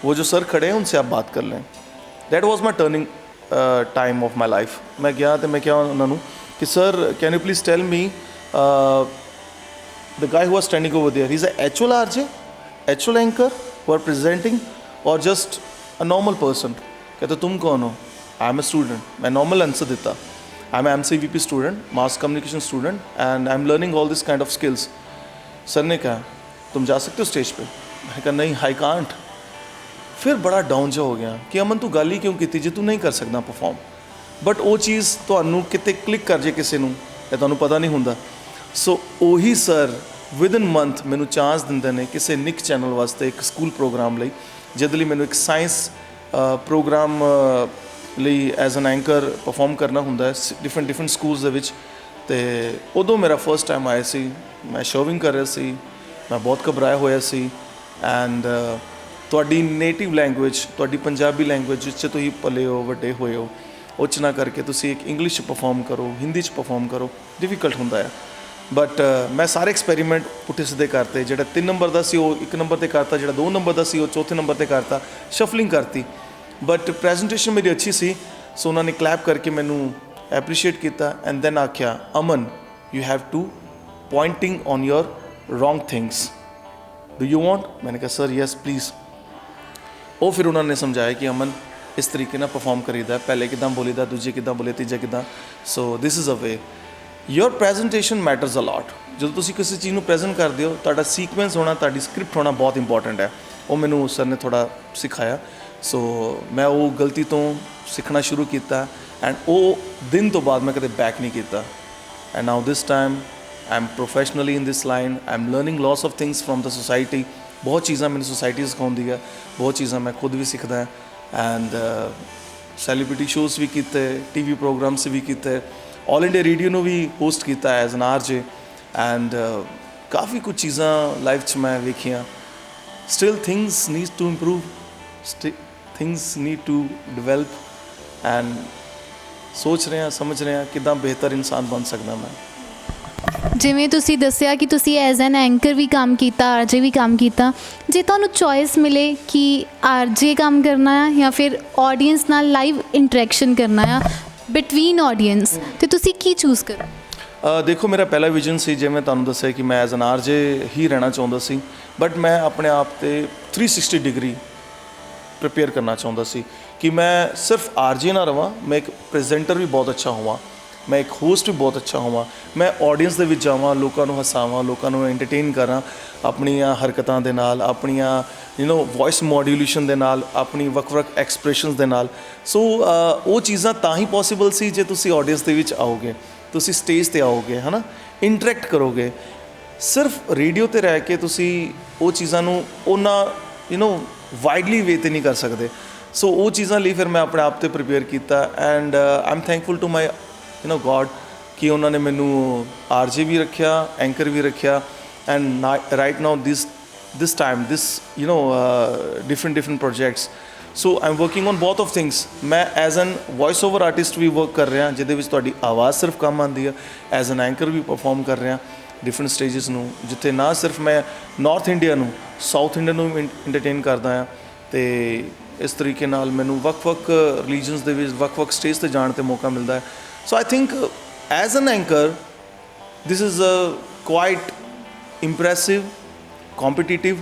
वो जो सर खड़े हैं उनसे आप बात कर लें। That was my turning time of my life. मैं गया तो मैं क्या उन्होंने कि sir can you please tell me the guy who are standing over there, he is a actual RJ, actual anchor who are presenting, और just a normal person. कहते तुम कौन हो? I am a student. मैं normal answer देता, I am MCVP student, mass communication student, and I am learning all this kind of skills. Sir ने कहा तुम जा सकते हो स्टेज पे? मैंने कहा नहीं, आई कांट। फिर बड़ा डाउन जा हो गया कि अमन तू गल ही क्यों की जे तू नहीं कर सकता परफॉर्म। बट वो चीज़ तुहानू किते क्लिक कर जे किसी नूं, ये तुहानू पता नहीं हुंदा। सो ਉਹੀ सर विदिन मंथ मैनू चांस ਦਿੰਦੇ ਨੇ ਕਿਸੇ ਨਿਕ ਚੈਨਲ ਵਾਸਤੇ ਇੱਕ ਸਕੂਲ ਪ੍ਰੋਗਰਾਮ ਲਈ, ਜਿਹਦੇ ਲਈ ਮੈਨੂੰ ਇੱਕ ਸਾਇੰਸ ਪ੍ਰੋਗਰਾਮ ਲਈ ਐਜ਼ ਐਨ ਐਂਕਰ ਪਰਫਾਰਮ ਕਰਨਾ ਹੁੰਦਾ ਹੈ ਡਿਫਰੈਂਟ ਸਕੂਲਸ ਦੇ ਵਿੱਚ। ਅਤੇ ਉਦੋਂ ਮੇਰਾ ਫਸਟ ਟਾਈਮ ਆਇਆ ਸੀ, ਮੈਂ ਸ਼ੋਵਿੰਗ ਕਰ ਰਿਹਾ ਸੀ, ਮੈਂ ਬਹੁਤ ਘਬਰਾਇਆ ਹੋਇਆ ਸੀ। ਐਂਡ ਤੁਹਾਡੀ ਨੇਟਿਵ ਲੈਂਗੁਏਜ, ਤੁਹਾਡੀ ਪੰਜਾਬੀ ਲੈਂਗੁਏਜ ਜਿਸ 'ਚ ਤੁਸੀਂ ਪਲੇ ਹੋ, ਵੱਡੇ ਹੋਏ ਹੋ, ਉਹ 'ਚ ਨਾ ਕਰਕੇ ਤੁਸੀਂ ਇੱਕ ਇੰਗਲਿਸ਼ 'ਚ ਪਰਫਾਰਮ ਕਰੋ, ਹਿੰਦੀ 'ਚ ਪਰਫਾਰਮ ਕਰੋ, ਡਿਫੀਕਲਟ ਹੁੰਦਾ ਹੈ। ਬਟ ਮੈਂ ਸਾਰੇ ਐਕਸਪੈਰੀਮੈਂਟ ਪੁੱਠੇ ਸਿੱਧੇ ਕਰਤੇ। ਜਿਹੜਾ 3 ਨੰਬਰ ਦਾ ਸੀ ਉਹ 1 ਨੰਬਰ 'ਤੇ ਕਰਤਾ, ਜਿਹੜਾ 2 ਨੰਬਰ ਦਾ ਸੀ ਉਹ ਚੌਥੇ ਨੰਬਰ 'ਤੇ ਕਰਤਾ, ਸ਼ਫਲਿੰਗ ਕਰਤੀ। ਬਟ ਪ੍ਰੈਜੈਂਟੇਸ਼ਨ ਮੇਰੀ ਅੱਛੀ ਸੀ, ਸੋ ਉਹਨਾਂ ਨੇ ਕਲੈਪ ਕਰਕੇ ਮੈਨੂੰ ਐਪਰੀਸ਼ੀਏਟ ਕੀਤਾ। ਐਂਡ ਦੈਨ ਆਖਿਆ Aman you have to pointing on your wrong things, do you want? मैंने कहा सर यस प्लीज़। ਉਹ ਫਿਰ ਉਹਨਾਂ ਨੇ ਸਮਝਾਇਆ ਕਿ ਅਮਨ ਇਸ ਤਰੀਕੇ ਨਾਲ ਪਰਫਾਰਮ ਕਰੀਦਾ, ਪਹਿਲੇ ਕਿੱਦਾਂ ਬੋਲੀਦਾ, ਦੂਜੇ ਕਿੱਦਾਂ ਬੋਲੇ, ਤੀਜਾ ਕਿੱਦਾਂ। So this is a way. Your presentation matters a lot. ਜਦੋਂ ਤੁਸੀਂ ਕਿਸੇ ਚੀਜ਼ ਨੂੰ ਪ੍ਰੈਜ਼ੈਂਟ ਕਰਦੇ ਹੋ, ਤੁਹਾਡਾ ਸੀਕੁਐਂਸ ਹੋਣਾ, ਤੁਹਾਡੀ ਸਕ੍ਰਿਪਟ ਹੋਣਾ ਬਹੁਤ ਇੰਪੋਰਟੈਂਟ ਹੈ। ਉਹ ਮੈਨੂੰ ਸਰ ਨੇ ਥੋੜ੍ਹਾ ਸਿਖਾਇਆ। ਸੋ ਮੈਂ ਉਹ ਗਲਤੀ ਤੋਂ ਸਿੱਖਣਾ ਸ਼ੁਰੂ ਕੀਤਾ, ਐਂਡ ਉਹ ਦਿਨ ਤੋਂ ਬਾਅਦ ਮੈਂ ਕਦੇ ਬੈਕ ਨਹੀਂ ਕੀਤਾ। And now this time I am professionally in this line, I am learning lots of things from the society. ਬਹੁਤ ਚੀਜ਼ਾਂ ਮੈਨੂੰ ਸੋਸਾਇਟੀ ਸਿਖਾਉਂਦੀ ਹੈ, ਬਹੁਤ ਚੀਜ਼ਾਂ ਮੈਂ ਖੁਦ ਵੀ ਸਿੱਖਦਾ। ਐਂਡ ਸੈਲੀਬ੍ਰਿਟੀ ਸ਼ੋਜ਼ ਵੀ ਕੀਤੇ, TV ਪ੍ਰੋਗਰਾਮਸ ਵੀ ਕੀਤੇ, ਆਲ ਇੰਡੀਆ ਰੇਡੀਓ ਨੂੰ ਵੀ ਹੋਸਟ ਕੀਤਾ ਐਜ਼ ਐਨ ਆਰਜੇ। ਐਂਡ ਕਾਫੀ ਕੁਝ ਚੀਜ਼ਾਂ ਲਾਈਫ 'ਚ ਮੈਂ ਵੇਖੀਆਂ। Still things need to improve, things need to develop, and ਸੋਚ ਰਹੇ ਹਾਂ, ਸਮਝ ਰਹੇ ਹਾਂ ਕਿੱਦਾਂ ਬਿਹਤਰ ਇਨਸਾਨ ਬਣ ਸਕਦਾ ਮੈਂ। ਜਿਵੇਂ ਤੁਸੀਂ ਦੱਸਿਆ ਕਿ ਤੁਸੀਂ ਐਜ਼ ਐਨ ਐਂਕਰ ਵੀ ਕੰਮ ਕੀਤਾ, ਆਰਜੇ ਵੀ ਕੰਮ ਕੀਤਾ। ਜੇ ਤੁਹਾਨੂੰ ਚੋਇਸ ਮਿਲੇ ਕਿ ਆਰਜੇ ਕੰਮ ਕਰਨਾ ਆ ਜਾਂ ਫਿਰ ਆਡੀਅנס ਨਾਲ ਲਾਈਵ ਇੰਟਰੈਕਸ਼ਨ ਕਰਨਾ ਆ ਬਿਟਵੀਨ ਆਡੀਅנס, ਤੇ ਤੁਸੀਂ ਕੀ ਚੂਜ਼ ਕਰੋ? ਦੇਖੋ ਮੇਰਾ ਪਹਿਲਾ ਵਿਜ਼ਨ ਸੀ, ਜਿਵੇਂ ਮੈਂ ਤੁਹਾਨੂੰ ਦੱਸਿਆ ਕਿ ਮੈਂ ਐਜ਼ ਐਨ ਆਰਜੇ ਹੀ ਰਹਿਣਾ ਚਾਹੁੰਦਾ ਸੀ। ਬਟ ਮੈਂ ਆਪਣੇ ਆਪ 'ਤੇ 360 ਡਿਗਰੀ ਪ੍ਰੀਪੇਅਰ ਕਰਨਾ ਚਾਹੁੰਦਾ ਸੀ ਕਿ ਮੈਂ ਸਿਰਫ ਆਰਜੇ ਨਾ ਰਹਾਂ, ਮੈਂ ਇੱਕ ਪ੍ਰੈਜ਼ੈਂਟਰ ਵੀ ਬਹੁਤ ਅੱਛਾ ਹੋਵਾਂ, ਮੈਂ ਇੱਕ ਹੋਸਟ ਵੀ ਬਹੁਤ ਅੱਛਾ ਹੋਵਾਂ, ਮੈਂ ਆਡੀਅנס ਦੇ ਵਿੱਚ ਜਾਵਾਂ, ਲੋਕਾਂ ਨੂੰ ਹਸਾਵਾਂ, ਲੋਕਾਂ ਨੂੰ ਐਂਟਰਟੇਨ ਕਰਾਂ ਆਪਣੀਆਂ ਹਰਕਤਾਂ ਦੇ ਨਾਲ, ਆਪਣੀਆਂ ਵੌਇਸ ਮੋਡੂਲੇਸ਼ਨ ਦੇ ਨਾਲ, ਆਪਣੀ ਵੱਖ-ਵੱਖ ਐਕਸਪ੍ਰੈਸ਼ਨਸ ਦੇ ਨਾਲ। ਸੋ ਉਹ ਚੀਜ਼ਾਂ ਤਾਂ ਹੀ ਪੋਸੀਬਲ ਸੀ ਜੇ ਤੁਸੀਂ ਆਡੀਅנס ਦੇ ਵਿੱਚ ਆਓਗੇ, ਤੁਸੀਂ ਸਟੇਜ ਤੇ ਆਓਗੇ, ਹੈ ਨਾ, ਇੰਟਰੈਕਟ ਕਰੋਗੇ। ਸਿਰਫ ਰੇਡੀਓ ਤੇ ਰਹਿ ਕੇ ਤੁਸੀਂ ਉਹ ਚੀਜ਼ਾਂ ਨੂੰ ਉਹਨਾਂ ਵਾਈਡਲੀ ਵੇ ਤੇ ਨਹੀਂ ਕਰ ਸਕਦੇ। ਸੋ ਉਹ ਚੀਜ਼ਾਂ ਲਈ ਫਿਰ ਮੈਂ ਆਪਣੇ ਆਪ ਤੇ ਪ੍ਰੀਪੇਅਰ ਕੀਤਾ and I am thankful to my God ਕਿ ਉਹਨਾਂ ਨੇ ਮੈਨੂੰ ਆਰਜੇ ਵੀ ਰੱਖਿਆ, ਐਂਕਰ ਵੀ ਰੱਖਿਆ and right now this time different projects, so I'm working on both of things। ਮੈਂ as an voice over artist ਵੀ ਵਰਕ ਕਰ ਰਿਹਾ ਜਿਹਦੇ ਵਿੱਚ ਤੁਹਾਡੀ ਆਵਾਜ਼ ਸਿਰਫ ਕੰਮ ਆਉਂਦੀ ਹੈ, ਐਜ਼ ਐਨ ਐਂਕਰ ਵੀ ਪਰਫਾਰਮ ਕਰ ਰਿਹਾ ਡਿਫਰੈਂਟ ਸਟੇਜਸ ਨੂੰ, ਜਿੱਥੇ ਨਾ ਸਿਰਫ ਮੈਂ ਨਾਰਥ ਇੰਡੀਆ ਨੂੰ, ਸਾਊਥ ਇੰਡੀਆ ਨੂੰ ਇੰਟਰਟੇਨ ਕਰਦਾ ਹਾਂ। ਅਤੇ ਇਸ ਤਰੀਕੇ ਨਾਲ ਮੈਨੂੰ ਵੱਖ-ਵੱਖ ਰਿਲੀਜਨਸ ਦੇ ਵਿੱਚ ਵੱਖ-ਵੱਖ ਸਟੇਜ 'ਤੇ ਜਾਣ 'ਤੇ ਮੌਕਾ ਮਿਲਦਾ ਹੈ। So I think as an anchor this is quite impressive, competitive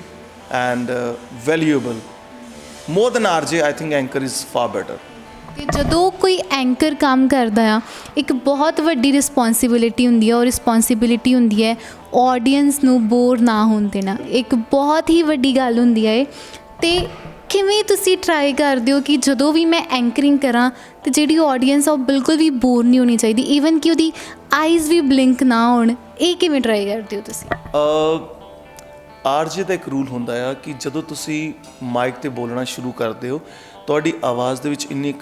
and valuable. More than RJ, I think anchor is far better. ਤੇ ਜਦੋਂ ਕੋਈ ਐਂਕਰ ਕੰਮ ਕਰਦਾ ਆ, ਇੱਕ ਬਹੁਤ ਵੱਡੀ ਰਿਸਪੌਂਸਿਬਿਲਿਟੀ ਹੁੰਦੀ ਹੈ। ਉਹ ਰਿਸਪੌਂਸਿਬਿਲਿਟੀ ਹੁੰਦੀ ਹੈ ਆਡੀਅנס ਨੂੰ ਬੋਰ ਨਾ ਹੋਣ ਦੇਣਾ। ਇੱਕ ਬਹੁਤ ਹੀ ਵੱਡੀ ਗੱਲ ਹੁੰਦੀ ਹੈ। ਅਤੇ ਕਿਵੇਂ ਤੁਸੀਂ ਟਰਾਈ ਕਰਦੇ ਹੋ ਕਿ ਜਦੋਂ ਵੀ ਮੈਂ ਐਂਕਰਿੰਗ ਕਰਾਂ ਅਤੇ ਜਿਹੜੀ ਆਡੀਅנס ਆ ਉਹ ਬਿਲਕੁਲ ਵੀ ਬੋਰ ਨਹੀਂ ਹੋਣੀ ਚਾਹੀਦੀ, ਈਵਨ ਕਿ ਉਹਦੀ ਆਈਜ਼ ਵੀ ਬਲਿੰਕ ਨਾ ਹੋਣ, ਇਹ ਕਿਵੇਂ ਟਰਾਈ ਕਰਦੇ ਹੋ ਤੁਸੀਂ? ਆਰਜੇ ਦਾ ਇੱਕ ਰੂਲ ਹੁੰਦਾ ਆ ਕਿ ਜਦੋਂ ਤੁਸੀਂ ਮਾਈਕ 'ਤੇ ਬੋਲਣਾ ਸ਼ੁਰੂ ਕਰਦੇ ਹੋ, ਤੁਹਾਡੀ ਆਵਾਜ਼ ਦੇ ਵਿੱਚ ਇੰਨੀ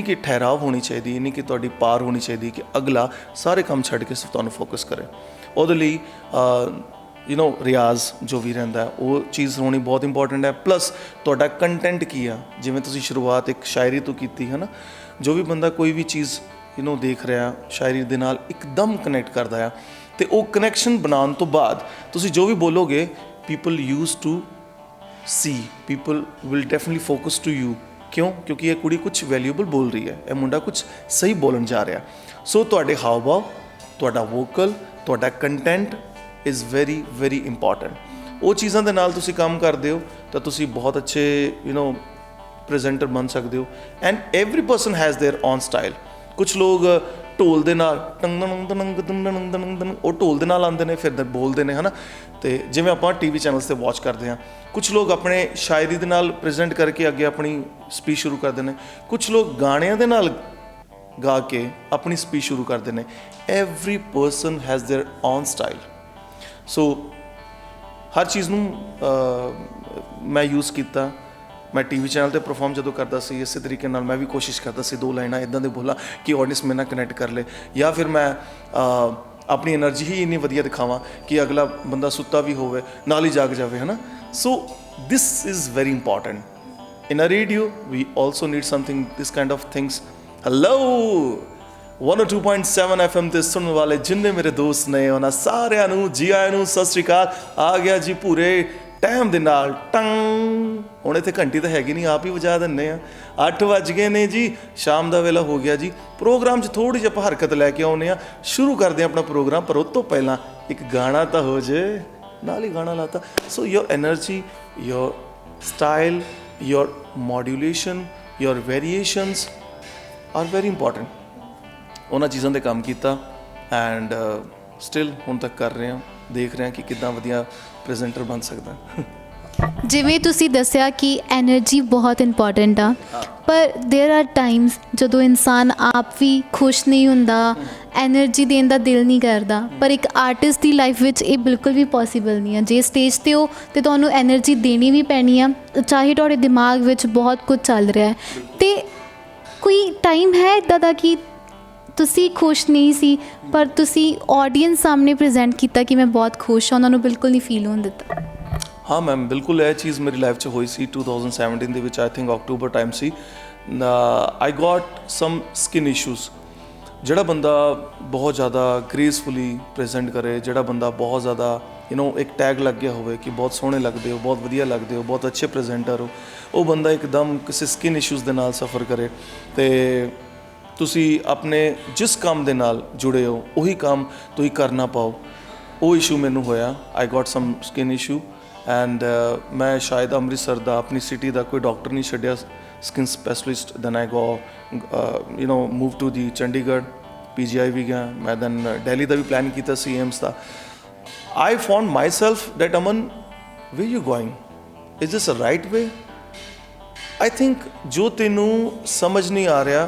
ਕੁ ਠਹਿਰਾਵ ਹੋਣੀ ਚਾਹੀਦੀ, ਇੰਨੀ ਕੁ ਤੁਹਾਡੀ ਪਾਰ ਹੋਣੀ ਚਾਹੀਦੀ ਕਿ ਅਗਲਾ ਸਾਰੇ ਕੰਮ ਛੱਡ ਕੇ ਸਿਰਫ ਤੁਹਾਨੂੰ ਫੋਕਸ ਕਰੇ। ਉਹਦੇ ਲਈ ਰਿਆਜ਼ ਜੋ ਵੀ ਰਹਿੰਦਾ ਉਹ ਚੀਜ਼ ਹੋਣੀ ਬਹੁਤ ਇੰਪੋਰਟੈਂਟ ਹੈ। ਪਲੱਸ ਤੁਹਾਡਾ ਕੰਟੈਂਟ ਕੀ ਆ, ਜਿਵੇਂ ਤੁਸੀਂ ਸ਼ੁਰੂਆਤ ਇੱਕ ਸ਼ਾਇਰੀ ਤੋਂ ਕੀਤੀ ਹੈ ਨਾ, ਜੋ ਵੀ ਬੰਦਾ ਕੋਈ ਵੀ ਚੀਜ਼ ਦੇਖ ਰਿਹਾ ਸ਼ਾਇਰੀ ਦੇ ਨਾਲ ਇੱਕਦਮ ਕਨੈਕਟ ਕਰਦਾ ਆ, ਅਤੇ ਉਹ ਕਨੈਕਸ਼ਨ ਬਣਾਉਣ ਤੋਂ ਬਾਅਦ ਤੁਸੀਂ ਜੋ ਵੀ ਬੋਲੋਗੇ, people use to see, people will definitely focus to you. ਕਿਉਂ? ਕਿਉਂਕਿ ਇਹ ਕੁੜੀ ਕੁਛ ਵੈਲਿਊਬਲ ਬੋਲ ਰਹੀ ਹੈ, ਇਹ ਮੁੰਡਾ ਕੁਛ ਸਹੀ ਬੋਲਣ ਜਾ ਰਿਹਾ। ਸੋ ਤੁਹਾਡੇ ਹਾਵ ਭਾਵ, ਤੁਹਾਡਾ ਵੋਕਲ, ਤੁਹਾਡਾ content is very very important. ਉਹ ਚੀਜ਼ਾਂ ਦੇ ਨਾਲ ਤੁਸੀਂ ਕੰਮ ਕਰਦੇ ਹੋ ਤਾਂ ਤੁਸੀਂ ਬਹੁਤ ਅੱਛੇ ਪ੍ਰੈਜ਼ੈਂਟਰ ਬਣ ਸਕਦੇ ਹੋ। And every person has their own style. ਕੁਛ ਲੋਕ ਢੋਲ ਦੇ ਨਾਲ ਉਹ ਢੋਲ ਦੇ ਨਾਲ ਆਉਂਦੇ ਨੇ, ਫਿਰ ਬੋਲਦੇ ਨੇ, ਹੈ ਨਾ। ਅਤੇ ਜਿਵੇਂ ਆਪਾਂ ਟੀ ਵੀ ਚੈਨਲਸ 'ਤੇ ਵਾਚ ਕਰਦੇ ਹਾਂ, ਕੁਛ ਲੋਕ ਆਪਣੇ ਸ਼ਾਇਰੀ ਦੇ ਨਾਲ ਪ੍ਰੈਜ਼ੈਂਟ ਕਰਕੇ ਅੱਗੇ ਆਪਣੀ ਸਪੀਚ ਸ਼ੁਰੂ ਕਰਦੇ ਨੇ, ਕੁਛ ਲੋਕ ਗਾਣਿਆਂ ਦੇ ਨਾਲ ਗਾ ਕੇ ਆਪਣੀ ਸਪੀਚ ਸ਼ੁਰੂ ਕਰਦੇ ਨੇ। Every person has their own style. So ਹਰ ਚੀਜ਼ ਨੂੰ ਮੈਂ ਯੂਜ਼ ਕੀਤਾ। ਮੈਂ ਟੀ ਵੀ ਚੈਨਲ 'ਤੇ ਪਰਫੋਰਮ ਜਦੋਂ ਕਰਦਾ ਸੀ, ਇਸੇ ਤਰੀਕੇ ਨਾਲ ਮੈਂ ਵੀ ਕੋਸ਼ਿਸ਼ ਕਰਦਾ ਸੀ 2 ਲਾਈਨਾਂ ਇੱਦਾਂ ਦੇ ਬੋਲਾਂ ਕਿ ਆਡੀਅנס ਮੇਰੇ ਨਾਲ ਕਨੈਕਟ ਕਰ ਲੇ, ਜਾਂ ਫਿਰ ਮੈਂ ਆਪਣੀ ਐਨਰਜੀ ਹੀ ਇੰਨੀ ਵਧੀਆ ਦਿਖਾਵਾਂ ਕਿ ਅਗਲਾ ਬੰਦਾ ਸੁੱਤਾ ਵੀ ਹੋਵੇ ਨਾਲ ਹੀ ਜਾਗ ਜਾਵੇ, ਹੈ ਨਾ। So this is very important in a radio. We also need something this kind of things. Hello 102.7 FM 'ਤੇ ਸੁਣਨ ਵਾਲੇ ਜਿੰਨੇ ਮੇਰੇ ਦੋਸਤ ਨੇ, ਉਹਨਾਂ ਸਾਰਿਆਂ ਨੂੰ ਜੀ ਆਇਆਂ ਨੂੰ ਸਤਿ ਸ਼੍ਰੀ ਅਕਾਲ। ਆ ਗਿਆ ਜੀ ਪੂਰੇ ਟਾਈਮ ਦੇ ਨਾਲ ਟੰਗ। ਹੁਣ ਇੱਥੇ ਘੰਟੀ ਤਾਂ ਹੈਗੀ ਨਹੀਂ, ਆਪ ਹੀ ਵਜਾ ਦਿੰਦੇ ਆ। 8 ਵੱਜ ਗਏ ਨੇ ਜੀ, ਸ਼ਾਮ ਦਾ ਵੇਲਾ ਹੋ ਗਿਆ ਜੀ। ਪ੍ਰੋਗਰਾਮ 'ਚ ਥੋੜ੍ਹੀ ਜਿਹੀ ਆਪਾਂ ਹਰਕਤ ਲੈ ਕੇ ਆਉਂਦੇ ਹਾਂ, ਸ਼ੁਰੂ ਕਰਦੇ ਹਾਂ ਆਪਣਾ ਪ੍ਰੋਗਰਾਮ। ਪਰ ਉਹ ਤੋਂ ਪਹਿਲਾਂ ਇੱਕ ਗਾਣਾ ਤਾਂ ਹੋ ਜੇ, ਨਾਲ ਹੀ ਗਾਣਾ ਲਾਤਾ। So your energy, your style, your modulation, your variations are very important. ਉਹਨਾਂ ਚੀਜ਼ਾਂ 'ਤੇ ਕੰਮ ਕੀਤਾ ਐਂਡ ਸਟਿਲ ਹੁਣ ਤੱਕ ਕਰ ਰਹੇ ਹਾਂ, ਦੇਖ ਰਹੇ ਹਾਂ ਕਿ ਕਿੱਦਾਂ ਵਧੀਆ ਪ੍ਰੈਜ਼ੈਂਟਰ ਬਣ ਸਕਦਾ। ਜਿਵੇਂ ਤੁਸੀਂ ਦੱਸਿਆ ਕਿ ਐਨਰਜੀ ਬਹੁਤ ਇੰਪੋਰਟੈਂਟ ਆ, ਪਰ ਦੇਰ ਆਰ ਟਾਈਮਸ ਜਦੋਂ ਇਨਸਾਨ ਆਪ ਵੀ ਖੁਸ਼ ਨਹੀਂ ਹੁੰਦਾ, ਐਨਰਜੀ ਦੇਣ ਦਾ ਦਿਲ ਨਹੀਂ ਕਰਦਾ। ਪਰ ਇੱਕ ਆਰਟਿਸਟ ਦੀ ਲਾਈਫ ਵਿੱਚ ਇਹ ਬਿਲਕੁਲ ਵੀ ਪੋਸੀਬਲ ਨਹੀਂ ਆ। ਜੇ ਸਟੇਜ 'ਤੇ ਹੋ ਤਾਂ ਤੁਹਾਨੂੰ ਐਨਰਜੀ ਦੇਣੀ ਵੀ ਪੈਣੀ ਆ, ਚਾਹੇ ਤੁਹਾਡੇ ਦਿਮਾਗ ਵਿੱਚ ਬਹੁਤ ਕੁਝ ਚੱਲ ਰਿਹਾ ਹੈ। ਅਤੇ ਕੋਈ ਟਾਈਮ ਹੈ ਇੱਦਾਂ ਦਾ ਕਿ ਤੁਸੀਂ ਖੁਸ਼ ਨਹੀਂ ਸੀ, ਪਰ ਤੁਸੀਂ ਆਡੀਅנס ਸਾਹਮਣੇ ਪ੍ਰੈਜ਼ੈਂਟ ਕੀਤਾ ਕਿ ਮੈਂ ਬਹੁਤ ਖੁਸ਼ ਹਾਂ, ਉਹਨਾਂ ਨੂੰ ਬਿਲਕੁਲ ਨਹੀਂ ਫੀਲ ਹੋਣ ਦਿੱਤਾ? ਹਾਂ ਮੈਮ, ਬਿਲਕੁਲ ਇਹ ਚੀਜ਼ ਮੇਰੀ ਲਾਈਫ 'ਚ ਹੋਈ ਸੀ 2017 ਦੇ ਵਿੱਚ। ਆਈ ਥਿੰਕ ਅਕਤੂਬਰ ਟਾਈਮ ਸੀ। I got some skin issues. ਜਿਹੜਾ ਬੰਦਾ ਬਹੁਤ ਜ਼ਿਆਦਾ ਗ੍ਰੇਸਫੁਲੀ ਪ੍ਰੈਜ਼ੈਂਟ ਕਰੇ, ਜਿਹੜਾ ਬੰਦਾ ਬਹੁਤ ਜ਼ਿਆਦਾ ਇੱਕ ਟੈਗ ਲੱਗ ਗਿਆ ਹੋਵੇ ਕਿ ਬਹੁਤ ਸੋਹਣੇ ਲੱਗਦੇ ਹੋ, ਬਹੁਤ ਵਧੀਆ ਲੱਗਦੇ ਹੋ, ਬਹੁਤ ਅੱਛੇ ਪ੍ਰੈਜ਼ੈਂਟਰ ਹੋ, ਉਹ ਬੰਦਾ ਇੱਕਦਮ ਕਿਸੇ ਸਕਿਨ ਇਸ਼ੂਜ਼ ਦੇ ਨਾਲ ਸਫਰ ਕਰੇ ਅਤੇ ਤੁਸੀਂ ਆਪਣੇ ਜਿਸ ਕੰਮ ਦੇ ਨਾਲ ਜੁੜੇ ਹੋ ਉਹੀ ਕੰਮ ਤੁਸੀਂ ਕਰ ਨਾ ਪਾਓ, ਉਹ ਇਸ਼ੂ ਮੈਨੂੰ ਹੋਇਆ। I got some skin issue ਐਂਡ ਮੈਂ ਸ਼ਾਇਦ ਅੰਮ੍ਰਿਤਸਰ ਦਾ, ਆਪਣੀ ਸਿਟੀ ਦਾ ਕੋਈ ਡਾਕਟਰ ਨਹੀਂ ਛੱਡਿਆ skin specialist. Then I go move to the Chandigarh, PGI ਵੀ ਗਿਆ ਮੈਂ। ਦੈਨ ਦਿੱਲੀ ਦਾ ਵੀ ਪਲਾਨ ਕੀਤਾ ਸੀ, ਏਮਸ ਦਾ। I found myself that Aman, where you going? Is this a right way? I think जो तेनू समझ नहीं आ रहा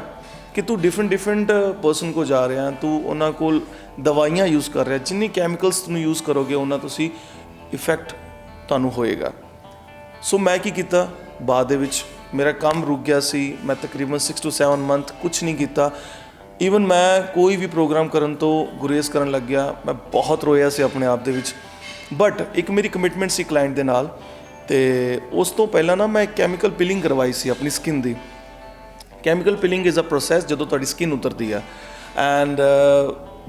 कि तू डिफरेंट पर्सन को जा रहा, तू उन्होंने कोल दवाइयाँ यूज़ कर रहा, जिन्नी कैमिकल्स तुम यूज़ करोगे उन्ना तुसी इफेक्ट तुहानू होएगा। सो मैं की कीता, बाद दे विच मेरा काम रुक गया सी, मैं तकरीबन 6 to 7 मंथ कुछ नहीं किया। ईवन मैं कोई भी प्रोग्राम करन तो गुरेज करन लग गया, मैं बहुत रोया सी अपने आप दे विच। बट एक मेरी कमिटमेंट सी क्लाइंट दे नाल, ते उस तो पहला ना मैं कैमिकल पिलिंग करवाई सी अपनी स्किन दी। Chemical peeling is a process जो तुहाडी स्किन उतरती है, एंड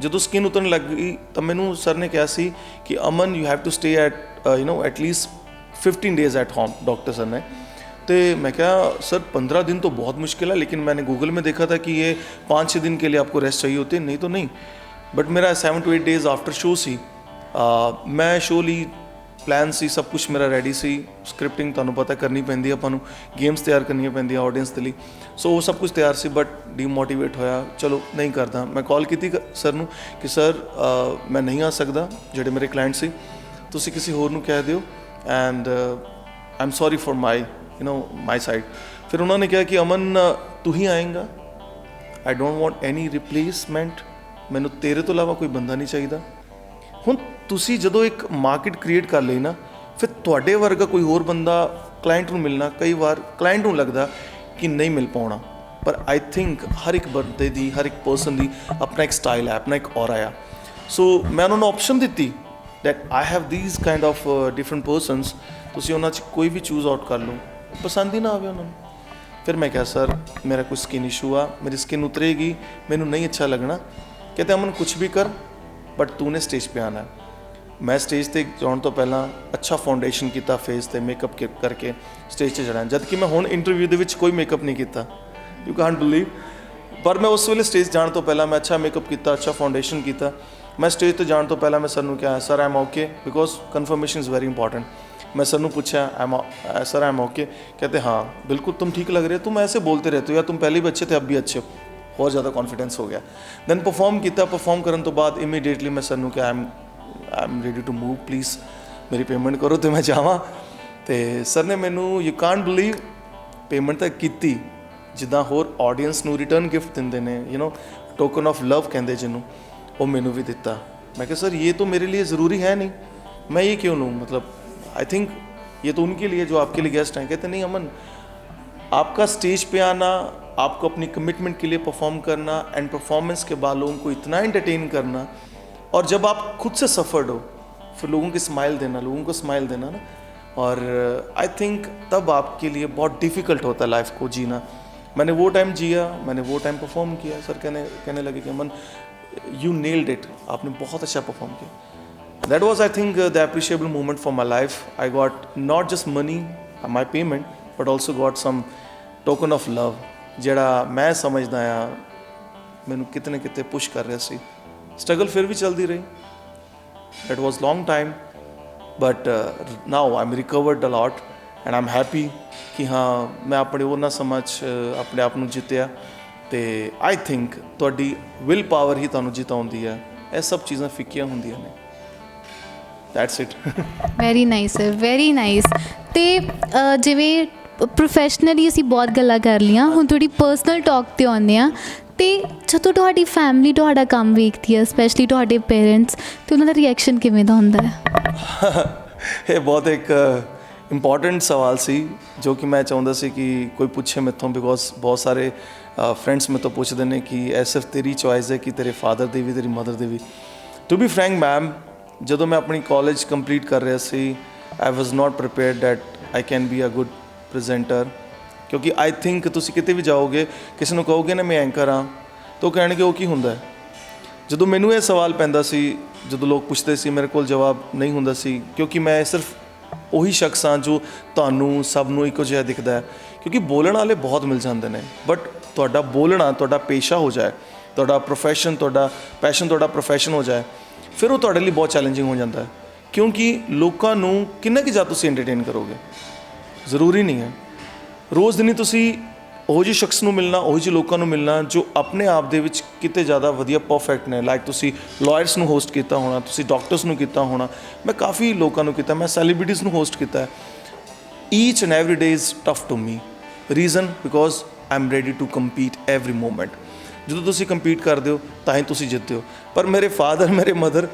जो स्किन उतरन लग गई तो मैनू सर ने कहा सी कि Aman you have to stay at at least 15 days at home, doctor sir ने। तो मैं क्या सर 15 दिन तो बहुत मुश्किल है, लेकिन मैंने गूगल में देखा था कि ये 5-6 दिन के लिए आपको रेस्ट चाहिए होती है, नहीं तो नहीं। बट मेरा 7 to 8 डेज़ आफ्टर शो सी, मैं शो ली, प्लान सी, सब कुछ मेरा रेडी सी, स्क्रिप्टिंग तुहानू पता करनी पैंदी है, आपां नू गेम्स तैयार करनी पैंदी ऑडियंस के लिए, सो वो सब कुछ तैयार सी। बट डीमोटिवेट होया, चलो नहीं करदा। मैं कॉल की सर नू कि सर मैं नहीं आ सकदा, जिहड़े मेरे क्लाइंट सी तुसी किसी होर नू कह दिओ, and I am sorry for my my side. फिर उन्होंने कहा कि अमन तू ही आएगा, I don't want any replacement, मैनू तेरे तो इलावा कोई बंदा नहीं चाहिए। हुण तुसी जदों एक मार्केट क्रिएट कर ली ना, फिर तुहाडे वर्गा कोई होर बंदा क्लाइंट नूं मिलना, कई बार क्लाइंट नूं लगदा कि नहीं मिल पाउणा। पर आई थिंक हर एक बंदे दी, हर एक पर्सन दी अपना एक स्टाइल है, अपना एक ऑरा है। सो मैं उन्होंने option the that I have these kind of different persons, तुसी उन्हां च कोई भी चूज़ आउट कर लो, पसंद ही ना आवे उन्होंने। फिर मैं क्या सर मेरा कोई स्किन इशू आ, मेरी स्किन उतरेगी, मैनू नहीं अच्छा लगना। कहते अमन कुछ भी कर बट तूने स्टेज पे आना है। मैं स्टेज ते जाने तो पहला अच्छा फाउंडेशन किया, फेस ते मेकअप करके स्टेज ते चढ़ा, जबकि मैं हुण इंटरव्यू दे विच कोई मेकअप नहीं किया, यू कांट बिलीव। पर मैं उस वेले स्टेज जाने तो पहला मैं अच्छा मेकअप किया, अच्छा फाउंडेशन किया। मैं स्टेज ते जाने तो पहला मैं सर नूं कहा sir I am okay, because confirmation is very important. मैं सर नूं पूछा सर आई एम ओके, कहते हाँ बिल्कुल तुम ठीक लग रहे हो, तुम ऐसे बोलते रहते हो, या तुम पहले भी अच्छे थे अब भी अच्छे हो। और ज़्यादा कॉन्फिडेंस हो गया। दैन परफॉर्म किया, परफॉर्म करने तो बाद इमीडिएटली मैं सर नूं कहा I am ready to move, please मेरी पेमेंट करो तो मैं जावां। तो सर ने मैनू यू कांट बिलीव पेमेंट तो की, जिद्दां होर ऑडियंस नूं रिटर्न गिफ्ट दिंदे ने, टोकन ऑफ लव कहंदे जिन्हों, वो मैनू भी दिता। मैं कहा सर ये तो मेरे लिए ज़रूरी है नहीं, मैं ये क्यों लूँ, मतलब आई थिंक ये तो उनके लिए जो आपके लिए गेस्ट हैं। कहते नहीं अमन, आपका स्टेज पे आना, आपको अपनी कमिटमेंट के लिए परफॉर्म करना, एंड परफॉर्मेंस के बाद लोगों को इतना एंटरटेन करना, और जब आप खुद से सफ़र्ड हो फिर लोगों को स्माइल देना ना, और आई थिंक तब आपके लिए बहुत डिफ़िकल्ट होता है लाइफ को जीना। मैंने वो टाइम जिया, मैंने वो टाइम परफॉर्म किया। सर कहने लगे कि अमन यू नेल्ड इट, आपने बहुत अच्छा परफॉर्म किया। That was I think the appreciable moment for my life. I got not just money, my payment, but also got some token of love, ਜਿਹੜਾ मैं समझदा आ मैनू कितने कितने पुश कर रहा सी। स्ट्रगल फिर भी चलती रही, it was long time, but now I am recovered a lot, and I am happy कि हाँ मैं अपने वो ना समझ अपने आप नूं जित्तिया। तो आई थिंक तुहाडी विल पावर ही तुहानूं जिताउंदी है, ये सब चीज़ां फिक्कियां हुंदियां ने। That's it. Very nice sir, very nice. ਅਤੇ ਜਿਵੇਂ ਪ੍ਰੋਫੈਸ਼ਨਲੀ ਅਸੀਂ ਬਹੁਤ ਗੱਲਾਂ ਕਰ ਲਈਆਂ, ਹੁਣ ਥੋੜ੍ਹੀ ਪਰਸਨਲ ਟਾਕ 'ਤੇ ਆਉਂਦੇ ਹਾਂ। ਅਤੇ ਜਦੋਂ ਤੁਹਾਡੀ ਫੈਮਿਲੀ ਤੁਹਾਡਾ ਕੰਮ ਵੇਖਦੀ ਹੈ, ਸਪੈਸ਼ਲੀ ਤੁਹਾਡੇ ਪੇਰੈਂਟਸ, ਅਤੇ ਉਹਨਾਂ ਦਾ ਰਿਐਕਸ਼ਨ ਕਿਵੇਂ ਦਾ ਹੁੰਦਾ ਹੈ? ਇਹ ਬਹੁਤ ਇੱਕ ਇੰਪੋਰਟੈਂਟ ਸਵਾਲ ਸੀ ਜੋ ਕਿ ਮੈਂ ਚਾਹੁੰਦਾ ਸੀ ਕਿ ਕੋਈ ਪੁੱਛੇ ਮੈਥੋਂ, ਬਿਕੋਜ਼ ਬਹੁਤ ਸਾਰੇ ਫਰੈਂਡਸ ਮੈਥੋਂ ਪੁੱਛਦੇ ਨੇ ਕਿ ਇਹ ਸਿਰਫ ਤੇਰੀ ਚੋਇਸ ਹੈ ਕਿ ਤੇਰੇ ਫਾਦਰ ਦੀ ਵੀ ਤੇਰੀ ਮਦਰ ਦੀ ਵੀ। ਟੂ ਬੀ ਫਰੈਂਕ ਮੈਮ, ਜਦੋਂ ਮੈਂ ਆਪਣੀ ਕਾਲਜ ਕੰਪਲੀਟ ਕਰ ਰਿਹਾ ਸੀ, I was not prepared that I can be a good presenter, ਕਿਉਂਕਿ ਆਈ ਥਿੰਕ ਤੁਸੀਂ ਕਿਤੇ ਵੀ ਜਾਓਗੇ, ਕਿਸੇ ਨੂੰ ਕਹੋਗੇ ਨਾ ਮੈਂ ਐਂਕਰ ਹਾਂ, ਤਾਂ ਉਹ ਕਹਿਣਗੇ ਉਹ ਕੀ ਹੁੰਦਾ। ਜਦੋਂ ਮੈਨੂੰ ਇਹ ਸਵਾਲ ਪੈਂਦਾ ਸੀ, ਜਦੋਂ ਲੋਕ ਪੁੱਛਦੇ ਸੀ, ਮੇਰੇ ਕੋਲ ਜਵਾਬ ਨਹੀਂ ਹੁੰਦਾ ਸੀ, ਕਿਉਂਕਿ ਮੈਂ ਸਿਰਫ ਉਹੀ ਸ਼ਖਸ ਹਾਂ ਜੋ ਤੁਹਾਨੂੰ ਸਭ ਨੂੰ ਇੱਕੋ ਜਿਹਾ ਦਿਖਦਾ ਹੈ। ਕਿਉਂਕਿ ਬੋਲਣ ਵਾਲੇ ਬਹੁਤ ਮਿਲ ਜਾਂਦੇ ਨੇ, ਬਟ ਤੁਹਾਡਾ ਬੋਲਣਾ ਤੁਹਾਡਾ ਪੇਸ਼ਾ ਹੋ ਜਾਏ, ਤੁਹਾਡਾ ਪ੍ਰੋਫੈਸ਼ਨ, ਤੁਹਾਡਾ ਪੈਸ਼ਨ ਤੁਹਾਡਾ ਪ੍ਰੋਫੈਸ਼ਨ ਹੋ ਜਾਏ, ਫਿਰ ਉਹ ਤੁਹਾਡੇ ਲਈ ਬਹੁਤ ਚੈਲੰਜਿੰਗ ਹੋ ਜਾਂਦਾ ਹੈ। ਕਿਉਂਕਿ ਲੋਕਾਂ ਨੂੰ ਕਿੰਨਾ ਕੁ ਜ਼ਿਆਦਾ ਤੁਸੀਂ ਐਂਟਰਟੇਨ ਕਰੋਗੇ, ਜ਼ਰੂਰੀ ਨਹੀਂ ਹੈ। ਰੋਜ਼ ਦਿਨੀ ਤੁਸੀਂ ਉਹੋ ਜਿਹੇ ਸ਼ਖਸ ਨੂੰ ਮਿਲਣਾ, ਉਹੋ ਜਿਹੇ ਲੋਕਾਂ ਨੂੰ ਮਿਲਣਾ ਜੋ ਆਪਣੇ ਆਪ ਦੇ ਵਿੱਚ ਕਿਤੇ ਜ਼ਿਆਦਾ ਵਧੀਆ ਪਰਫੈਕਟ ਨੇ। ਲਾਈਕ ਤੁਸੀਂ ਲਾਇਰਸ ਨੂੰ ਹੋਸਟ ਕੀਤਾ ਹੋਣਾ, ਤੁਸੀਂ ਡਾਕਟਰਸ ਨੂੰ ਕੀਤਾ ਹੋਣਾ, ਮੈਂ ਕਾਫੀ ਲੋਕਾਂ ਨੂੰ ਕੀਤਾ, ਮੈਂ ਸੈਲੀਬ੍ਰਿਟੀਜ਼ ਨੂੰ ਹੋਸਟ ਕੀਤਾ ਹੈ। each and every day is tough to me. Reason because I'm ready to compete every moment. ਜਦੋਂ ਤੁਸੀਂ ਕੰਪੀਟ ਕਰਦੇ ਹੋ ਤਾਂ ਹੀ ਤੁਸੀਂ ਜਿੱਤਦੇ ਹੋ। ਪਰ ਮੇਰੇ ਫਾਦਰ ਮੇਰੇ ਮਦਰ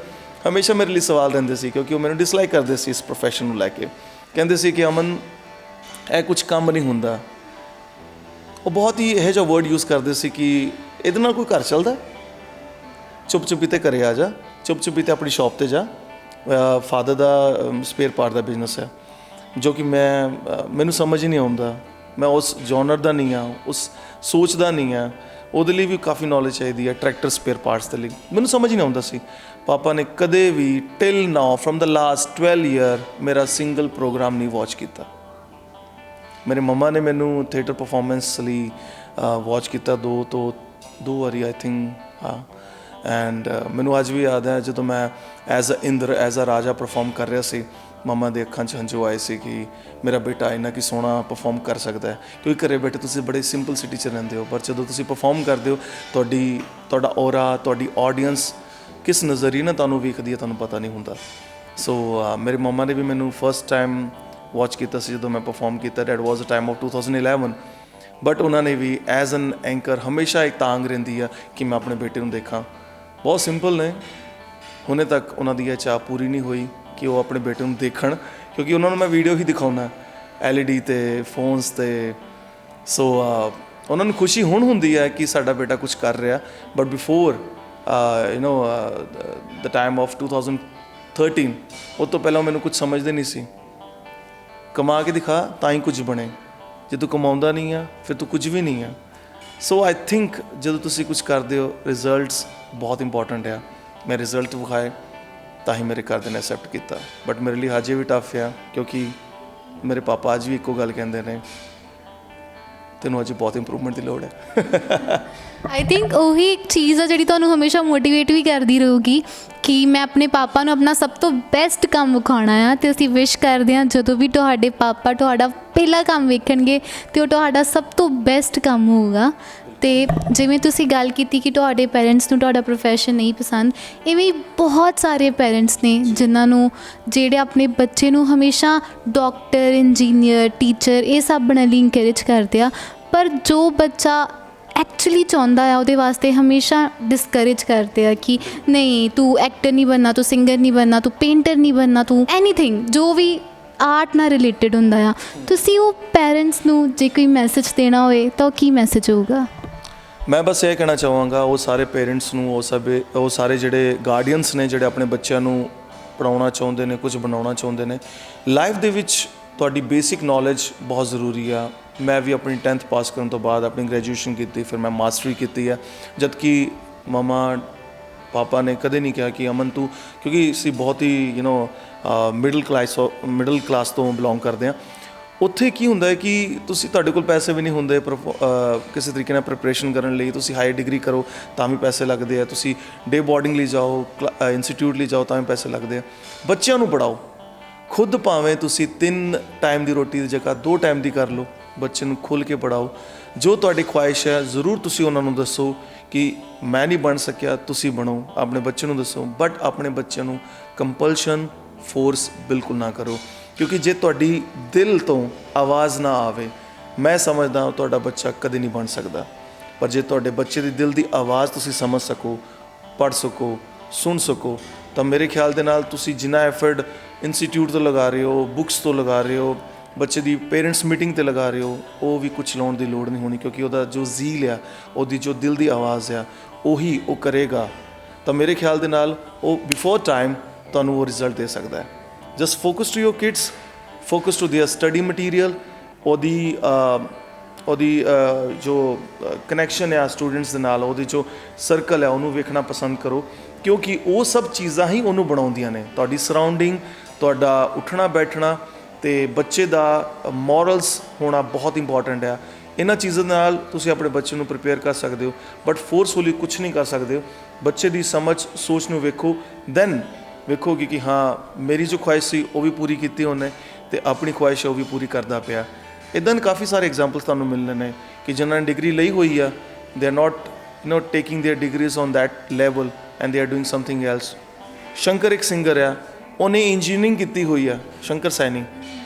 ਹਮੇਸ਼ਾ ਮੇਰੇ ਲਈ ਸਵਾਲ ਰਹਿੰਦੇ ਸੀ, ਕਿਉਂਕਿ ਉਹ ਮੈਨੂੰ ਡਿਸਲਾਈਕ ਕਰਦੇ ਸੀ ਇਸ ਪ੍ਰੋਫੈਸ਼ਨ ਨੂੰ ਲੈ ਕੇ। ਕਹਿੰਦੇ ਸੀ ਕਿ ਅਮਨ ਇਹ ਕੁਝ ਕੰਮ ਨਹੀਂ ਹੁੰਦਾ। ਉਹ ਬਹੁਤ ਹੀ ਇਹੋ ਜਿਹਾ ਵਰਡ ਯੂਜ਼ ਕਰਦੇ ਸੀ ਕਿ ਇਹਦੇ ਨਾਲ ਕੋਈ ਘਰ ਚੱਲਦਾ, ਚੁੱਪ ਚੁਪੀਤੇ ਘਰੇ ਆ ਜਾ, ਚੁੱਪ ਚੁਪੀਤੇ ਆਪਣੀ ਸ਼ਾਪ 'ਤੇ ਜਾ। ਫਾਦਰ ਦਾ ਸਪੇਅਰ ਪਾਰਟ ਦਾ ਬਿਜ਼ਨਸ ਹੈ, ਜੋ ਕਿ ਮੈਨੂੰ ਸਮਝ ਹੀ ਨਹੀਂ ਆਉਂਦਾ। ਮੈਂ ਉਸ ਜੋਨਰ ਦਾ ਨਹੀਂ ਹਾਂ, ਉਸ ਸੋਚ ਦਾ ਨਹੀਂ ਹਾਂ। ਉਹਦੇ ਲਈ ਵੀ ਕਾਫੀ ਨੌਲੇਜ ਚਾਹੀਦੀ ਹੈ, ਟਰੈਕਟਰ ਸਪੇਅਰ ਪਾਰਟਸ ਦੇ ਲਈ। ਮੈਨੂੰ ਸਮਝ ਹੀ ਨਹੀਂ ਆਉਂਦਾ ਸੀ। ਪਾਪਾ ਨੇ ਕਦੇ ਵੀ till now from the last 12 year ਮੇਰਾ ਸਿੰਗਲ ਪ੍ਰੋਗਰਾਮ ਨਹੀਂ ਵਾਚ ਕੀਤਾ। ਮੇਰੇ ਮੰਮਾ ਨੇ ਮੈਨੂੰ ਥੀਏਟਰ ਪਰਫਾਰਮੈਂਸ ਲਈ ਵਾਚ ਕੀਤਾ ਦੋ ਵਾਰੀ ਆਈ ਥਿੰਕ, ਹਾਂ। ਐਂਡ ਮੈਨੂੰ ਅੱਜ ਵੀ ਯਾਦ ਹੈ ਜਦੋਂ ਮੈਂ as a Inder, as a raja perform ਕਰ ਰਿਹਾ ਸੀ, ਮੰਮਾ ਦੇ ਅੱਖਾਂ 'ਚ ਹੰਝੂ ਆਏ ਸੀ ਕਿ ਮੇਰਾ ਬੇਟਾ ਇੰਨਾ ਕਿ ਸੋਹਣਾ ਪਰਫਾਰਮ ਕਰ ਸਕਦਾ ਹੈ। ਕਿਉਂਕਿ ਘਰੇ ਬੈਠੇ ਤੁਸੀਂ ਬੜੇ ਸਿੰਪਲ ਸਿਟੀ 'ਚ ਰਹਿੰਦੇ ਹੋ, ਪਰ ਜਦੋਂ ਤੁਸੀਂ ਪਰਫਾਰਮ ਕਰਦੇ ਹੋ ਤੁਹਾਡਾ ਔਰਾ, ਤੁਹਾਡੀ ਆਡੀਅנס ਕਿਸ ਨਜ਼ਰੀਏ ਨਾਲ ਤੁਹਾਨੂੰ ਵੇਖਦੀ ਹੈ ਤੁਹਾਨੂੰ ਪਤਾ ਨਹੀਂ ਹੁੰਦਾ। ਸੋ ਮੇਰੇ ਮੰਮਾ ਨੇ ਵੀ ਮੈਨੂੰ ਫਸਟ ਟਾਈਮ ਵਾਚ ਕੀਤਾ ਸੀ ਜਦੋਂ ਮੈਂ ਪਰਫਾਰਮ ਕੀਤਾ। That was a time of 2011। But ਉਹਨਾਂ ਨੇ ਵੀ ਐਜ਼ ਐਨ ਐਂਕਰ ਹਮੇਸ਼ਾ ਇੱਕ ਤਾਂਘ ਰਹਿੰਦੀ ਆ ਕਿ ਮੈਂ ਆਪਣੇ ਬੇਟੇ ਨੂੰ ਦੇਖਾਂ। ਬਹੁਤ ਸਿੰਪਲ ਨੇ, ਹੁਣੇ ਤੱਕ ਉਹਨਾਂ ਦੀ ਇਹ ਚਾਹ ਪੂਰੀ ਨਹੀਂ ਹੋਈ ਕਿ ਉਹ ਆਪਣੇ ਬੇਟੇ ਨੂੰ ਦੇਖਣ, ਕਿਉਂਕਿ ਉਹਨਾਂ ਨੂੰ ਮੈਂ ਵੀਡੀਓ ਹੀ ਦਿਖਾਉਣਾ LED 'ਤੇ, ਫੋਨਸ 'ਤੇ। ਸੋ ਉਹਨਾਂ ਨੂੰ ਖੁਸ਼ੀ ਹੁਣ ਹੁੰਦੀ ਹੈ ਕਿ ਸਾਡਾ ਬੇਟਾ ਕੁਝ ਕਰ ਰਿਹਾ। But before the time of 2013, ਉਹ ਤੋਂ ਪਹਿਲਾਂ ਮੈਨੂੰ ਕੁਝ ਸਮਝਦੇ ਨਹੀਂ ਸੀ। ਕਮਾ ਕੇ ਦਿਖਾ ਤਾਂ ਹੀ ਕੁਝ ਬਣੇ, ਜੇ ਤੂੰ ਕਮਾਉਂਦਾ ਨਹੀਂ ਆ ਫਿਰ ਤੂੰ ਕੁਝ ਵੀ ਨਹੀਂ ਆ। ਸੋ ਆਈ ਥਿੰਕ ਜਦੋਂ ਤੁਸੀਂ ਕੁਝ ਕਰਦੇ ਹੋ ਰਿਜ਼ਲਟਸ ਬਹੁਤ ਇੰਪੋਰਟੈਂਟ ਆ। ਮੈਂ ਰਿਜ਼ਲਟ ਵਿਖਾਏ ਤਾਂ ਹੀ ਮੇਰੇ ਘਰਦਿਆਂ ਨੇ ਐਕਸੈਪਟ ਕੀਤਾ। ਬਟ ਮੇਰੇ ਲਈ ਹਜੇ ਵੀ ਟਫ ਆ, ਕਿਉਂਕਿ ਮੇਰੇ ਪਾਪਾ ਅੱਜ ਵੀ ਇੱਕੋ ਗੱਲ ਕਹਿੰਦੇ ਨੇ, ਤੈਨੂੰ ਅਜੇ ਬਹੁਤ ਇੰਪਰੂਵਮੈਂਟ ਦੀ ਲੋੜ ਹੈ। ਆਈ ਥਿੰਕ ਉਹੀ ਇੱਕ ਚੀਜ਼ ਆ ਜਿਹੜੀ ਤੁਹਾਨੂੰ ਹਮੇਸ਼ਾ ਮੋਟੀਵੇਟ ਵੀ ਕਰਦੀ ਰਹੂਗੀ ਕਿ ਮੈਂ ਆਪਣੇ ਪਾਪਾ ਨੂੰ ਆਪਣਾ ਸਭ ਤੋਂ ਬੈਸਟ ਕੰਮ ਵਿਖਾਉਣਾ ਆ। ਅਤੇ ਅਸੀਂ ਵਿਸ਼ ਕਰਦੇ ਹਾਂ ਜਦੋਂ ਵੀ ਤੁਹਾਡੇ ਪਾਪਾ ਤੁਹਾਡਾ ਪਹਿਲਾ ਕੰਮ ਵੇਖਣਗੇ ਅਤੇ ਉਹ ਤੁਹਾਡਾ ਸਭ ਤੋਂ ਬੈਸਟ ਕੰਮ ਹੋਊਗਾ। ਅਤੇ ਜਿਵੇਂ ਤੁਸੀਂ ਗੱਲ ਕੀਤੀ ਕਿ ਤੁਹਾਡੇ ਪੇਰੈਂਟਸ ਨੂੰ ਤੁਹਾਡਾ ਪ੍ਰੋਫੈਸ਼ਨ ਨਹੀਂ ਪਸੰਦ, ਇਵੇਂ ਬਹੁਤ ਸਾਰੇ ਪੇਰੈਂਟਸ ਨੇ ਜਿਨ੍ਹਾਂ ਨੂੰ ਜਿਹੜੇ ਆਪਣੇ ਬੱਚੇ ਨੂੰ ਹਮੇਸ਼ਾ ਡਾਕਟਰ, ਇੰਜੀਨੀਅਰ, ਟੀਚਰ ਇਹ ਸਭ ਬਣਨ ਲਈ ਇਨਕਰੇਜ ਕਰਦੇ ਆ, ਪਰ ਜੋ ਬੱਚਾ ਐਕਚੁਅਲੀ ਚਾਹੁੰਦਾ ਆ ਉਹਦੇ ਵਾਸਤੇ ਹਮੇਸ਼ਾ ਡਿਸਕਰੇਜ ਕਰਦੇ ਆ ਕਿ ਨਹੀਂ ਤੂੰ ਐਕਟਰ ਨਹੀਂ ਬਣਨਾ, ਤੂੰ ਸਿੰਗਰ ਨਹੀਂ ਬਣਨਾ, ਤੂੰ ਪੇਂਟਰ ਨਹੀਂ ਬਣਨਾ, ਤੂੰ ਐਨੀਥਿੰਗ ਜੋ ਵੀ ਆਰਟ ਨਾਲ ਰਿਲੇਟਡ ਹੁੰਦਾ ਆ। ਤੁਸੀਂ ਉਹ ਪੇਰੈਂਟਸ ਨੂੰ ਜੇ ਕੋਈ ਮੈਸੇਜ ਦੇਣਾ ਹੋਏ ਤਾਂ ਉਹ ਕੀ ਮੈਸੇਜ ਹੋਊਗਾ? ਮੈਂ ਬਸ ਇਹ ਕਹਿਣਾ ਚਾਹਾਂਗਾ ਉਹ ਸਾਰੇ ਪੇਰੈਂਟਸ ਨੂੰ, ਉਹ ਸਾਰੇ ਜਿਹੜੇ ਗਾਰਡੀਅਨਸ ਨੇ ਜਿਹੜੇ ਆਪਣੇ ਬੱਚਿਆਂ ਨੂੰ ਪੜ੍ਹਾਉਣਾ ਚਾਹੁੰਦੇ ਨੇ, ਕੁਝ ਬਣਾਉਣਾ ਚਾਹੁੰਦੇ ਨੇ। ਲਾਈਫ ਦੇ ਵਿੱਚ ਤੁਹਾਡੀ ਬੇਸਿਕ ਨੌਲੇਜ ਬਹੁਤ ਜ਼ਰੂਰੀ ਆ। ਮੈਂ ਵੀ ਆਪਣੀ 10th ਪਾਸ ਕਰਨ ਤੋਂ ਬਾਅਦ ਆਪਣੀ ਗ੍ਰੈਜੂਏਸ਼ਨ ਕੀਤੀ, ਫਿਰ ਮੈਂ ਮਾਸਟਰੀ ਕੀਤੀ ਆ। ਜਦ ਕਿ ਮਮਾ ਪਾਪਾ ਨੇ ਕਦੇ ਨਹੀਂ ਕਿਹਾ ਕਿ ਅਮਨ ਤੂੰ, ਕਿਉਂਕਿ ਅਸੀਂ ਬਹੁਤ ਹੀ ਮਿਡਲ ਕਲਾਸ ਤੋਂ ਬਿਲੋਂਗ ਕਰਦੇ ਹਾਂ। ਉੱਥੇ ਕੀ ਹੁੰਦਾ ਹੈ ਕਿ ਤੁਹਾਡੇ ਕੋਲ ਪੈਸੇ ਵੀ ਨਹੀਂ ਹੁੰਦੇ ਕਿਸੇ ਤਰੀਕੇ ਨਾਲ ਪ੍ਰੈਪਰੇਸ਼ਨ ਕਰਨ ਲਈ। ਤੁਸੀਂ ਹਾਈ ਡਿਗਰੀ ਕਰੋ ਤਾਂ ਵੀ ਪੈਸੇ ਲੱਗਦੇ ਆ, ਤੁਸੀਂ ਡੇ ਬੋਰਡਿੰਗ ਲਈ ਜਾਓ, ਇੰਸਟੀਟਿਊਟ ਲਈ ਜਾਓ ਤਾਂ ਵੀ ਪੈਸੇ ਲੱਗਦੇ ਆ। ਬੱਚਿਆਂ ਨੂੰ ਪੜ੍ਹਾਓ, ਖੁਦ ਭਾਵੇਂ ਤੁਸੀਂ 3 ਟਾਈਮ ਦੀ ਰੋਟੀ ਦੀ ਜਗ੍ਹਾ 2 ਟਾਈਮ ਦੀ ਕਰ ਲਓ। ਬੱਚੇ ਨੂੰ ਖੁੱਲ੍ਹ ਕੇ ਪੜ੍ਹਾਓ। ਜੋ ਤੁਹਾਡੀ ਖੁਆਇਸ਼ ਹੈ ਜ਼ਰੂਰ ਤੁਸੀਂ ਉਹਨਾਂ ਨੂੰ ਦੱਸੋ ਕਿ ਮੈਂ ਨਹੀਂ ਬਣ ਸਕਿਆ, ਤੁਸੀਂ ਬਣੋ। ਆਪਣੇ ਬੱਚੇ ਨੂੰ ਦੱਸੋ, ਬਟ ਆਪਣੇ ਬੱਚਿਆਂ ਨੂੰ ਕੰਪਲਸ਼ਨ, ਫੋਰਸ ਬਿਲਕੁਲ ਨਾ ਕਰੋ। ਕਿਉਂਕਿ ਜੇ ਤੁਹਾਡੀ ਦਿਲ ਤੋਂ ਆਵਾਜ਼ ਨਾ ਆਵੇ, ਮੈਂ ਸਮਝਦਾ ਤੁਹਾਡਾ ਬੱਚਾ ਕਦੇ ਨਹੀਂ ਬਣ ਸਕਦਾ। ਪਰ ਜੇ ਤੁਹਾਡੇ ਬੱਚੇ ਦੀ ਦਿਲ ਦੀ ਆਵਾਜ਼ ਤੁਸੀਂ ਸਮਝ ਸਕੋ, ਪੜ੍ਹ ਸਕੋ, ਸੁਣ ਸਕੋ, ਤਾਂ ਮੇਰੇ ਖਿਆਲ ਦੇ ਨਾਲ ਤੁਸੀਂ ਜਿੰਨਾ ਐਫਰਟ ਇੰਸਟੀਟਿਊਟ ਤੋਂ ਲਗਾ ਰਹੇ ਹੋ, ਬੁੱਕਸ ਤੋਂ ਲਗਾ ਰਹੇ ਹੋ, ਬੱਚੇ ਦੀ ਪੇਰੈਂਟਸ ਮੀਟਿੰਗ 'ਤੇ ਲਗਾ ਰਹੇ ਹੋ, ਉਹ ਵੀ ਕੁਛ ਲਾਉਣ ਦੀ ਲੋੜ ਨਹੀਂ ਹੋਣੀ। ਕਿਉਂਕਿ ਉਹਦਾ ਜੋ ਜ਼ੀਲ ਆ, ਉਹਦੀ ਜੋ ਦਿਲ ਦੀ ਆਵਾਜ਼ ਆ, ਉਹੀ ਉਹ ਕਰੇਗਾ। ਤਾਂ ਮੇਰੇ ਖਿਆਲ ਦੇ ਨਾਲ ਉਹ ਬਿਫੋਰ ਟਾਈਮ ਤੁਹਾਨੂੰ ਉਹ ਰਿਜ਼ਲਟ ਦੇ ਸਕਦਾ ਹੈ। Just focus to your kids, focus to their study material. ਉਹਦੀ ਜੋ ਕਨੈਕਸ਼ਨ ਆ ਸਟੂਡੈਂਟਸ ਦੇ ਨਾਲ, ਉਹਦੀ ਜੋ ਸਰਕਲ ਹੈ ਉਹਨੂੰ ਵੇਖਣਾ ਪਸੰਦ ਕਰੋ, ਕਿਉਂਕਿ ਉਹ ਸਭ ਚੀਜ਼ਾਂ ਹੀ ਉਹਨੂੰ ਬਣਾਉਂਦੀਆਂ ਨੇ। ਤੁਹਾਡੀ ਸਰਾਊਂਡਿੰਗ, ਤੁਹਾਡਾ ਉੱਠਣਾ ਬੈਠਣਾ ਅਤੇ ਬੱਚੇ ਦਾ ਮੋਰਲਸ ਹੋਣਾ ਬਹੁਤ ਇੰਪੋਰਟੈਂਟ ਆ। ਇਹਨਾਂ ਚੀਜ਼ਾਂ ਨਾਲ ਤੁਸੀਂ ਆਪਣੇ ਬੱਚੇ ਨੂੰ ਪ੍ਰੀਪੇਅਰ ਕਰ ਸਕਦੇ ਹੋ, ਬਟ ਫੋਰਸਫੁਲੀ ਕੁਛ ਨਹੀਂ ਕਰ ਸਕਦੇ ਹੋ। ਬੱਚੇ ਦੀ ਸਮਝ, ਸੋਚ ਨੂੰ ਵੇਖੋ, ਦੈਨ ਵੇਖੋਗੇ ਕਿ ਹਾਂ ਮੇਰੀ ਜੋ ਖੁਆਇਸ਼ ਸੀ ਉਹ ਵੀ ਪੂਰੀ ਕੀਤੀ ਉਹਨੇ, ਅਤੇ ਆਪਣੀ ਖੁਆਇਸ਼ ਉਹ ਵੀ ਪੂਰੀ ਕਰਦਾ ਪਿਆ। ਇੱਦਾਂ ਦੇ ਕਾਫੀ ਸਾਰੇ ਐਗਜ਼ਾਮਪਲਸ ਤੁਹਾਨੂੰ ਮਿਲਣੇ ਨੇ ਕਿ ਜਿਨ੍ਹਾਂ ਨੇ ਡਿਗਰੀ ਲਈ ਹੋਈ ਆ, they are not taking there degrees on that level and they are doing something else. Shankar ਇੱਕ ਸਿੰਗਰ ਆ, ਉਹਨੇ ਇੰਜੀਨੀਅਰਿੰਗ ਕੀਤੀ ਹੋਈ ਆ, ਸ਼ੰਕਰ ਸੈਣੀ।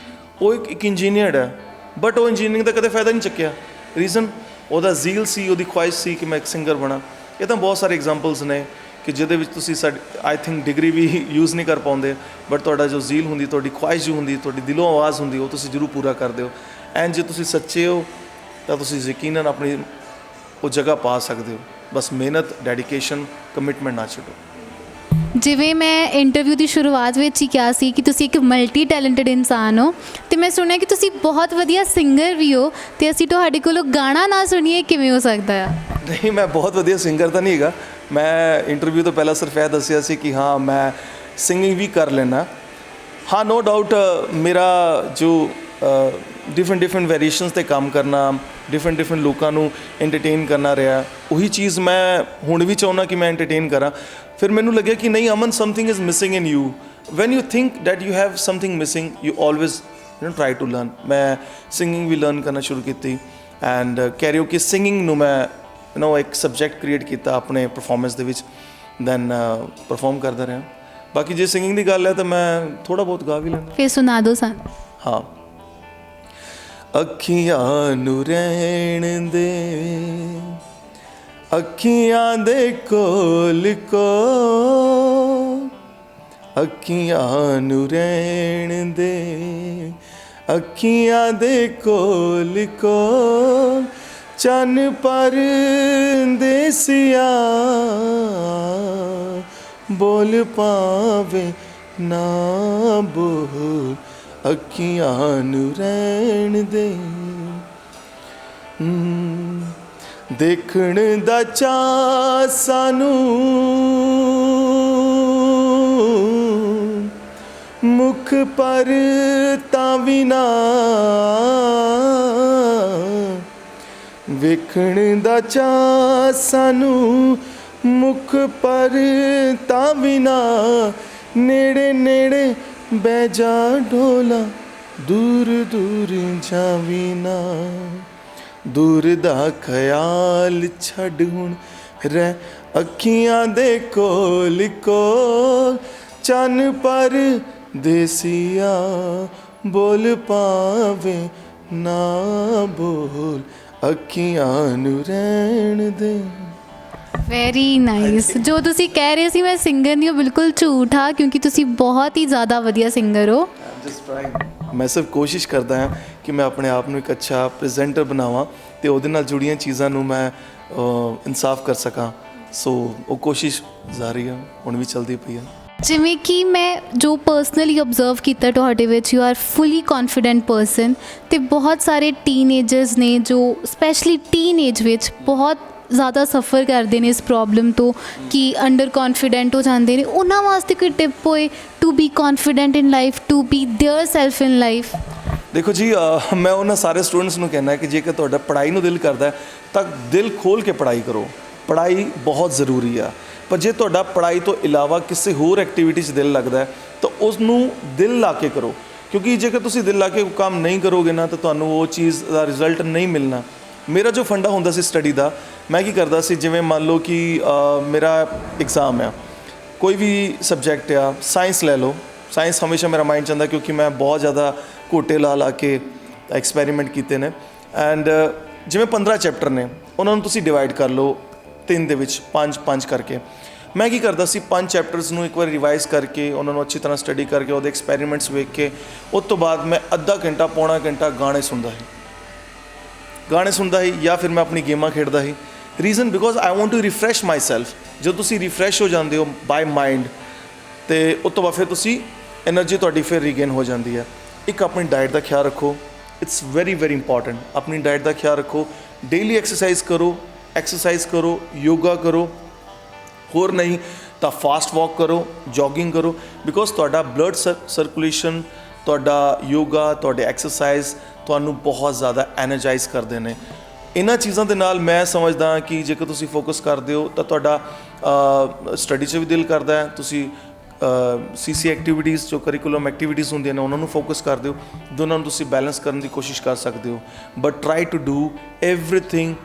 ਉਹ ਇੱਕ ਇੰਜੀਨੀਅਰ ਹੈ, ਬਟ ਉਹ ਇੰਜੀਨੀਅਰਿੰਗ ਦਾ ਕਦੇ ਫਾਇਦਾ ਨਹੀਂ ਚੱਕਿਆ। ਰੀਜ਼ਨ ਉਹਦਾ ਜ਼ੀਲ ਸੀ, ਉਹਦੀ ਖੁਆਇਸ਼ ਸੀ ਕਿ ਮੈਂ ਇੱਕ ਸਿੰਗਰ ਬਣਾ। ਇਹ ਤਾਂ ਬਹੁਤ ਸਾਰੇ ਐਗਜ਼ਾਮਪਲਸ ਨੇ ਕਿ ਜਿਹਦੇ ਵਿੱਚ ਤੁਸੀਂ ਆਈ ਥਿੰਕ ਡਿਗਰੀ ਵੀ ਯੂਜ਼ ਨਹੀਂ ਕਰ ਪਾਉਂਦੇ, ਬਟ ਤੁਹਾਡਾ ਜੋ ਜ਼ੀਲ ਹੁੰਦੀ, ਤੁਹਾਡੀ ਖੁਆਇਸ਼ ਜੋ ਹੁੰਦੀ, ਤੁਹਾਡੀ ਦਿਲੋਂ ਆਵਾਜ਼ ਹੁੰਦੀ, ਉਹ ਤੁਸੀਂ ਜ਼ਰੂਰ ਪੂਰਾ ਕਰਦੇ ਹੋ। ਐਂਡ ਜੇ ਤੁਸੀਂ ਸੱਚੇ ਹੋ ਤਾਂ ਤੁਸੀਂ ਯਕੀਨਨ ਆਪਣੀ ਉਹ ਜਗ੍ਹਾ ਪਾ ਸਕਦੇ ਹੋ। ਬਸ ਮਿਹਨਤ, ਡੈਡੀਕੇਸ਼ਨ, ਕਮਿਟਮੈਂਟ ਨਾ ਛੱਡੋ। ਜਿਵੇਂ ਮੈਂ ਇੰਟਰਵਿਊ ਦੀ ਸ਼ੁਰੂਆਤ ਵਿੱਚ ਹੀ ਕਿਹਾ ਸੀ ਕਿ ਤੁਸੀਂ ਇੱਕ ਮਲਟੀ ਟੈਲੈਂਟਡ ਇਨਸਾਨ ਹੋ, ਤੇ ਮੈਂ ਸੁਣਿਆ ਕਿ ਤੁਸੀਂ ਬਹੁਤ ਵਧੀਆ ਸਿੰਗਰ ਵੀ ਹੋ, ਤੇ ਅਸੀਂ ਤੁਹਾਡੇ ਕੋਲੋਂ ਗਾਣਾ ਨਾ ਸੁਣੀਏ ਕਿਵੇਂ ਹੋ ਸਕਦਾ ਆ? ਨਹੀਂ, ਮੈਂ ਬਹੁਤ ਵਧੀਆ ਸਿੰਗਰ ਤਾਂ ਨਹੀਂ ਹੈਗਾ। ਮੈਂ ਇੰਟਰਵਿਊ ਤੋਂ ਪਹਿਲਾਂ ਸਿਰਫ ਇਹ ਦੱਸਿਆ ਸੀ ਕਿ ਹਾਂ ਮੈਂ ਸਿੰਗਿੰਗ ਵੀ ਕਰ ਲੈਣਾ। ਹਾਂ, ਨੋ ਡਾਊਟ ਮੇਰਾ ਜੋ ਡਿਫਰੈਂਟ ਵੇਰੀਏਸ਼ਨਸ 'ਤੇ ਕੰਮ ਕਰਨਾ, ਡਿਫਰੈਂਟ ਲੋਕਾਂ ਨੂੰ ਐਂਟਰਟੇਨ ਕਰਨਾ ਰਿਹਾ, ਉਹੀ ਚੀਜ਼ ਮੈਂ ਹੁਣ ਵੀ ਚਾਹੁੰਦਾ ਕਿ ਮੈਂ ਐਂਟਰਟੇਨ ਕਰਾਂ। ਫਿਰ ਮੈਨੂੰ ਲੱਗਿਆ ਕਿ ਨਹੀਂ Aman, something is missing in you. When you think that you have something missing, you always try to learn. ਮੈਂ ਸਿੰਗਿੰਗ ਵੀ ਲਰਨ ਕਰਨਾ ਸ਼ੁਰੂ ਕੀਤੀ ਐਂਡ ਕੈਰੀਓਕੇ ਸਿੰਗਿੰਗ ਨੂੰ ਮੈਂ ਇੱਕ ਸਬਜੈਕਟ ਕ੍ਰੀਏਟ ਕੀਤਾ ਆਪਣੇ ਪਰਫਾਰਮੈਂਸ ਦੇ ਵਿੱਚ, ਦੈਨ ਪਰਫਾਰਮ ਕਰਦਾ ਰਿਹਾ। ਬਾਕੀ ਜੇ ਸਿੰਗਿੰਗ ਦੀ ਗੱਲ ਹੈ ਤਾਂ ਮੈਂ ਥੋੜ੍ਹਾ ਬਹੁਤ ਗਾ ਵੀ ਲੈਂਦਾ। ਫਿਰ ਸੁਣਾ ਦਿਓ ਸਾਨੂੰ। ਹਾਂ। ਅੱਖੀਆਂ ਨੂੰ ਰਹਿਣ ਦੇ, ਅੱਖੀਆਂ ਦੇ ਕੋਲ ਕੋਲ, ਅੱਖੀਆਂ ਨੂੰ ਰਹਿਣ ਦੇ, ਅੱਖੀਆਂ ਦੇ ਕੋਲ ਕੋਲ, ਚੰਨ ਪਰਦੇਸੀਆ ਬੋਲ ਪਾਵੇ ਨਾ ਬੋਲ, ਅੱਖੀਆਂ ਨੂੰ ਰਹਿਣ ਦੇ। ਦੇਖਣ ਦਾ ਚਾਅ ਸਾਨੂੰ ਮੁਖ ਪਰ ਤਾਂ ਵੀ ਨਾ, ਵੇਖਣ ਦਾ ਚਾਅ ਸਾਨੂੰ ਮੁਖ ਪਰ ਤਾਂ ਵੀ ਨਾ, ਨੇੜੇ ਨੇੜੇ ਬਹਿ ਜਾ ਢੋਲਾ, ਦੂਰ ਦੂਰ ਜਾਵੀ ਨਾ, ਦੂਰ ਦਾ ਖਿਆਲ ਛੱਡ ਹੁਣ ਰਹਿ ਅੱਖੀਆਂ ਦੇ ਕੋਲ ਕੋਲ, ਚੰਨ ਪਰਦੇਸੀਆ ਬੋਲ ਪਾਵੇ ਨਾ ਬੋਲ, ਅੱਖੀਆਂ ਨੂੰ ਰਹਿਣ ਦੇ। Very nice. ਜੋ ਤੁਸੀਂ ਕਹਿ ਰਹੇ ਸੀ ਮੈਂ ਸਿੰਗਰ ਨਹੀਂ, ਉਹ ਬਿਲਕੁਲ ਝੂਠ ਆ, ਕਿਉਂਕਿ ਤੁਸੀਂ ਬਹੁਤ ਹੀ ਜ਼ਿਆਦਾ ਵਧੀਆ ਸਿੰਗਰ ਹੋ। ਮੈਂ ਸਿਰਫ ਕੋਸ਼ਿਸ਼ ਕਰਦਾ ਹਾਂ ਕਿ ਮੈਂ ਆਪਣੇ ਆਪ ਨੂੰ ਇੱਕ ਅੱਛਾ ਪ੍ਰੈਜ਼ੈਂਟਰ ਬਣਾਵਾਂ ਅਤੇ ਉਹਦੇ ਨਾਲ ਜੁੜੀਆਂ ਚੀਜ਼ਾਂ ਨੂੰ ਮੈਂ ਇਨਸਾਫ ਕਰ ਸਕਾਂ। ਸੋ ਉਹ ਕੋਸ਼ਿਸ਼ ਜਾਰੀ ਆ, ਹੁਣ ਵੀ ਚੱਲਦੀ ਪਈ ਆ। ਜਿਵੇਂ ਕਿ ਮੈਂ ਜੋ ਪਰਸਨਲੀ ਓਬਜ਼ਰਵ ਕੀਤਾ ਤੁਹਾਡੇ ਵਿੱਚ, you are fully confident person, ਅਤੇ ਬਹੁਤ ਸਾਰੇ ਟੀਨਏਜਰਸ ਨੇ ਜੋ ਸਪੈਸ਼ਲੀ ਟੀਨਏਜ ਵਿੱਚ ਬਹੁਤ ਜ਼ਿਆਦਾ ਸਫਰ ਕਰਦੇ ਨੇ ਇਸ ਪ੍ਰੋਬਲਮ ਤੋਂ ਕਿ ਅੰਡਰ ਕੌਨਫੀਡੈਂਟ ਹੋ ਜਾਂਦੇ ਨੇ। ਉਹਨਾਂ ਵਾਸਤੇ ਕੋਈ ਟਿਪ ਹੋਏ to be confident in life, to be their self in life? ਦੇਖੋ ਜੀ, ਮੈਂ ਉਹਨਾਂ ਸਾਰੇ ਸਟੂਡੈਂਟਸ ਨੂੰ ਕਹਿੰਦਾ ਕਿ ਜੇਕਰ ਤੁਹਾਡਾ ਪੜ੍ਹਾਈ ਨੂੰ ਦਿਲ ਕਰਦਾ ਤਾਂ ਦਿਲ ਖੋਲ੍ਹ ਕੇ ਪੜ੍ਹਾਈ ਕਰੋ। ਪੜ੍ਹਾਈ ਬਹੁਤ ਜ਼ਰੂਰੀ ਆ, ਪਰ ਜੇ ਤੁਹਾਡਾ ਪੜ੍ਹਾਈ ਤੋਂ ਇਲਾਵਾ ਕਿਸੇ ਹੋਰ ਐਕਟੀਵਿਟੀ 'ਚ ਦਿਲ ਲੱਗਦਾ ਤਾਂ ਉਸ ਨੂੰ ਦਿਲ ਲਾ ਕੇ ਕਰੋ, ਕਿਉਂਕਿ ਜੇਕਰ ਤੁਸੀਂ ਦਿਲ ਲਾ ਕੇ ਕੰਮ ਨਹੀਂ ਕਰੋਗੇ ਨਾ ਤਾਂ ਤੁਹਾਨੂੰ ਉਹ ਚੀਜ਼ ਦਾ ਰਿਜ਼ਲਟ ਨਹੀਂ ਮਿਲਣਾ। ਮੇਰਾ ਜੋ ਫੰਡਾ ਹੁੰਦਾ ਸੀ ਸਟੱਡੀ ਦਾ, ਮੈਂ ਕੀ ਕਰਦਾ ਸੀ, ਜਿਵੇਂ ਮੰਨ ਲਓ ਕਿ ਮੇਰਾ ਐਗਜ਼ਾਮ ਆ, ਕੋਈ ਵੀ ਸਬਜੈਕਟ ਆ, ਸਾਇੰਸ ਲੈ ਲਓ। ਸਾਇੰਸ ਹਮੇਸ਼ਾ ਮੇਰਾ ਮਾਈਂਡ 'ਚ ਆਉਂਦਾ ਕਿਉਂਕਿ ਮੈਂ ਬਹੁਤ ਜ਼ਿਆਦਾ ਘੋਟੇ ਲਾ ਕੇ ਐਕਸਪੈਰੀਮੈਂਟ ਕੀਤੇ ਨੇ। ਐਂਡ ਜਿਵੇਂ 15 ਚੈਪਟਰ ਨੇ, ਉਹਨਾਂ ਨੂੰ ਤੁਸੀਂ ਡਿਵਾਈਡ ਕਰ ਲਓ 3 ਦੇ ਵਿੱਚ, 5 ਕਰਕੇ। ਮੈਂ ਕੀ ਕਰਦਾ ਸੀ, 5 ਚੈਪਟਰਸ ਨੂੰ ਇੱਕ ਵਾਰ ਰਿਵਾਈਜ਼ ਕਰਕੇ, ਉਹਨਾਂ ਨੂੰ ਅੱਛੀ ਤਰ੍ਹਾਂ ਸਟੱਡੀ ਕਰਕੇ, ਉਹਦੇ ਐਕਸਪੈਰੀਮੈਂਟਸ ਵੇਖ ਕੇ, ਉਸ ਤੋਂ ਬਾਅਦ ਮੈਂ ਅੱਧਾ ਘੰਟਾ ਪੌਣਾ ਘੰਟਾ ਗਾਣੇ ਸੁਣਦਾ ਸੀ ਜਾਂ ਫਿਰ ਮੈਂ ਆਪਣੀ ਗੇਮਾਂ ਖੇਡਦਾ ਸੀ। Reason because I want to refresh myself. ਜਦੋਂ ਤੁਸੀਂ ਰਿਫਰੈਸ਼ ਹੋ ਜਾਂਦੇ ਹੋ ਬਾਏ ਮਾਈਂਡ, ਅਤੇ ਉਸ ਤੋਂ ਬਾਅਦ ਫਿਰ ਤੁਸੀਂ ਐਨਰਜੀ ਤੁਹਾਡੀ ਫਿਰ ਰੀਗੇਨ ਹੋ ਜਾਂਦੀ ਹੈ। ਇੱਕ ਆਪਣੀ ਡਾਈਟ ਦਾ ਖਿਆਲ ਰੱਖੋ, ਇਟਸ ਵੈਰੀ ਇੰਪੋਰਟੈਂਟ। ਆਪਣੀ ਡਾਈਟ ਦਾ ਖਿਆਲ ਰੱਖੋ, ਡੇਲੀ ਐਕਸਰਸਾਈਜ਼ ਕਰੋ, ਯੋਗਾ ਕਰੋ, ਹੋਰ ਨਹੀਂ ਤਾਂ ਫਾਸਟ ਵਾਕ ਕਰੋ, ਜੋਗਿੰਗ ਕਰੋ, ਬਿਕੋਜ਼ ਤੁਹਾਡਾ ਬਲੱਡ ਸਰਕੂਲੇਸ਼ਨ, ਤੁਹਾਡਾ ਯੋਗਾ, ਤੁਹਾਡੇ ਐਕਸਰਸਾਈਜ਼ ਤੁਹਾਨੂੰ ਬਹੁਤ ਜ਼ਿਆਦਾ ਐਨਰਜਾਈਜ਼ ਕਰਦੇ ਨੇ। ਇਹਨਾਂ ਚੀਜ਼ਾਂ ਦੇ ਨਾਲ ਮੈਂ ਸਮਝਦਾ ਕਿ ਜੇਕਰ ਤੁਸੀਂ ਫੋਕਸ ਕਰਦੇ ਹੋ ਤਾਂ ਤੁਹਾਡਾ ਸਟੱਡੀ 'ਚ ਵੀ ਦਿਲ ਕਰਦਾ ਹੈ, ਤੁਸੀਂ CC ਐਕਟੀਵਿਟੀਜ਼, ਜੋ ਕਰਿਕੂਲਮ ਐਕਟੀਵਿਟੀਜ਼ ਹੁੰਦੀਆਂ ਨੇ, ਉਹਨਾਂ ਨੂੰ ਫੋਕਸ ਕਰਦੇ ਹੋ। ਦੋਨਾਂ ਨੂੰ ਤੁਸੀਂ ਬੈਲੈਂਸ ਕਰਨ ਦੀ ਕੋਸ਼ਿਸ਼ ਕਰ ਸਕਦੇ ਹੋ, but try to do everything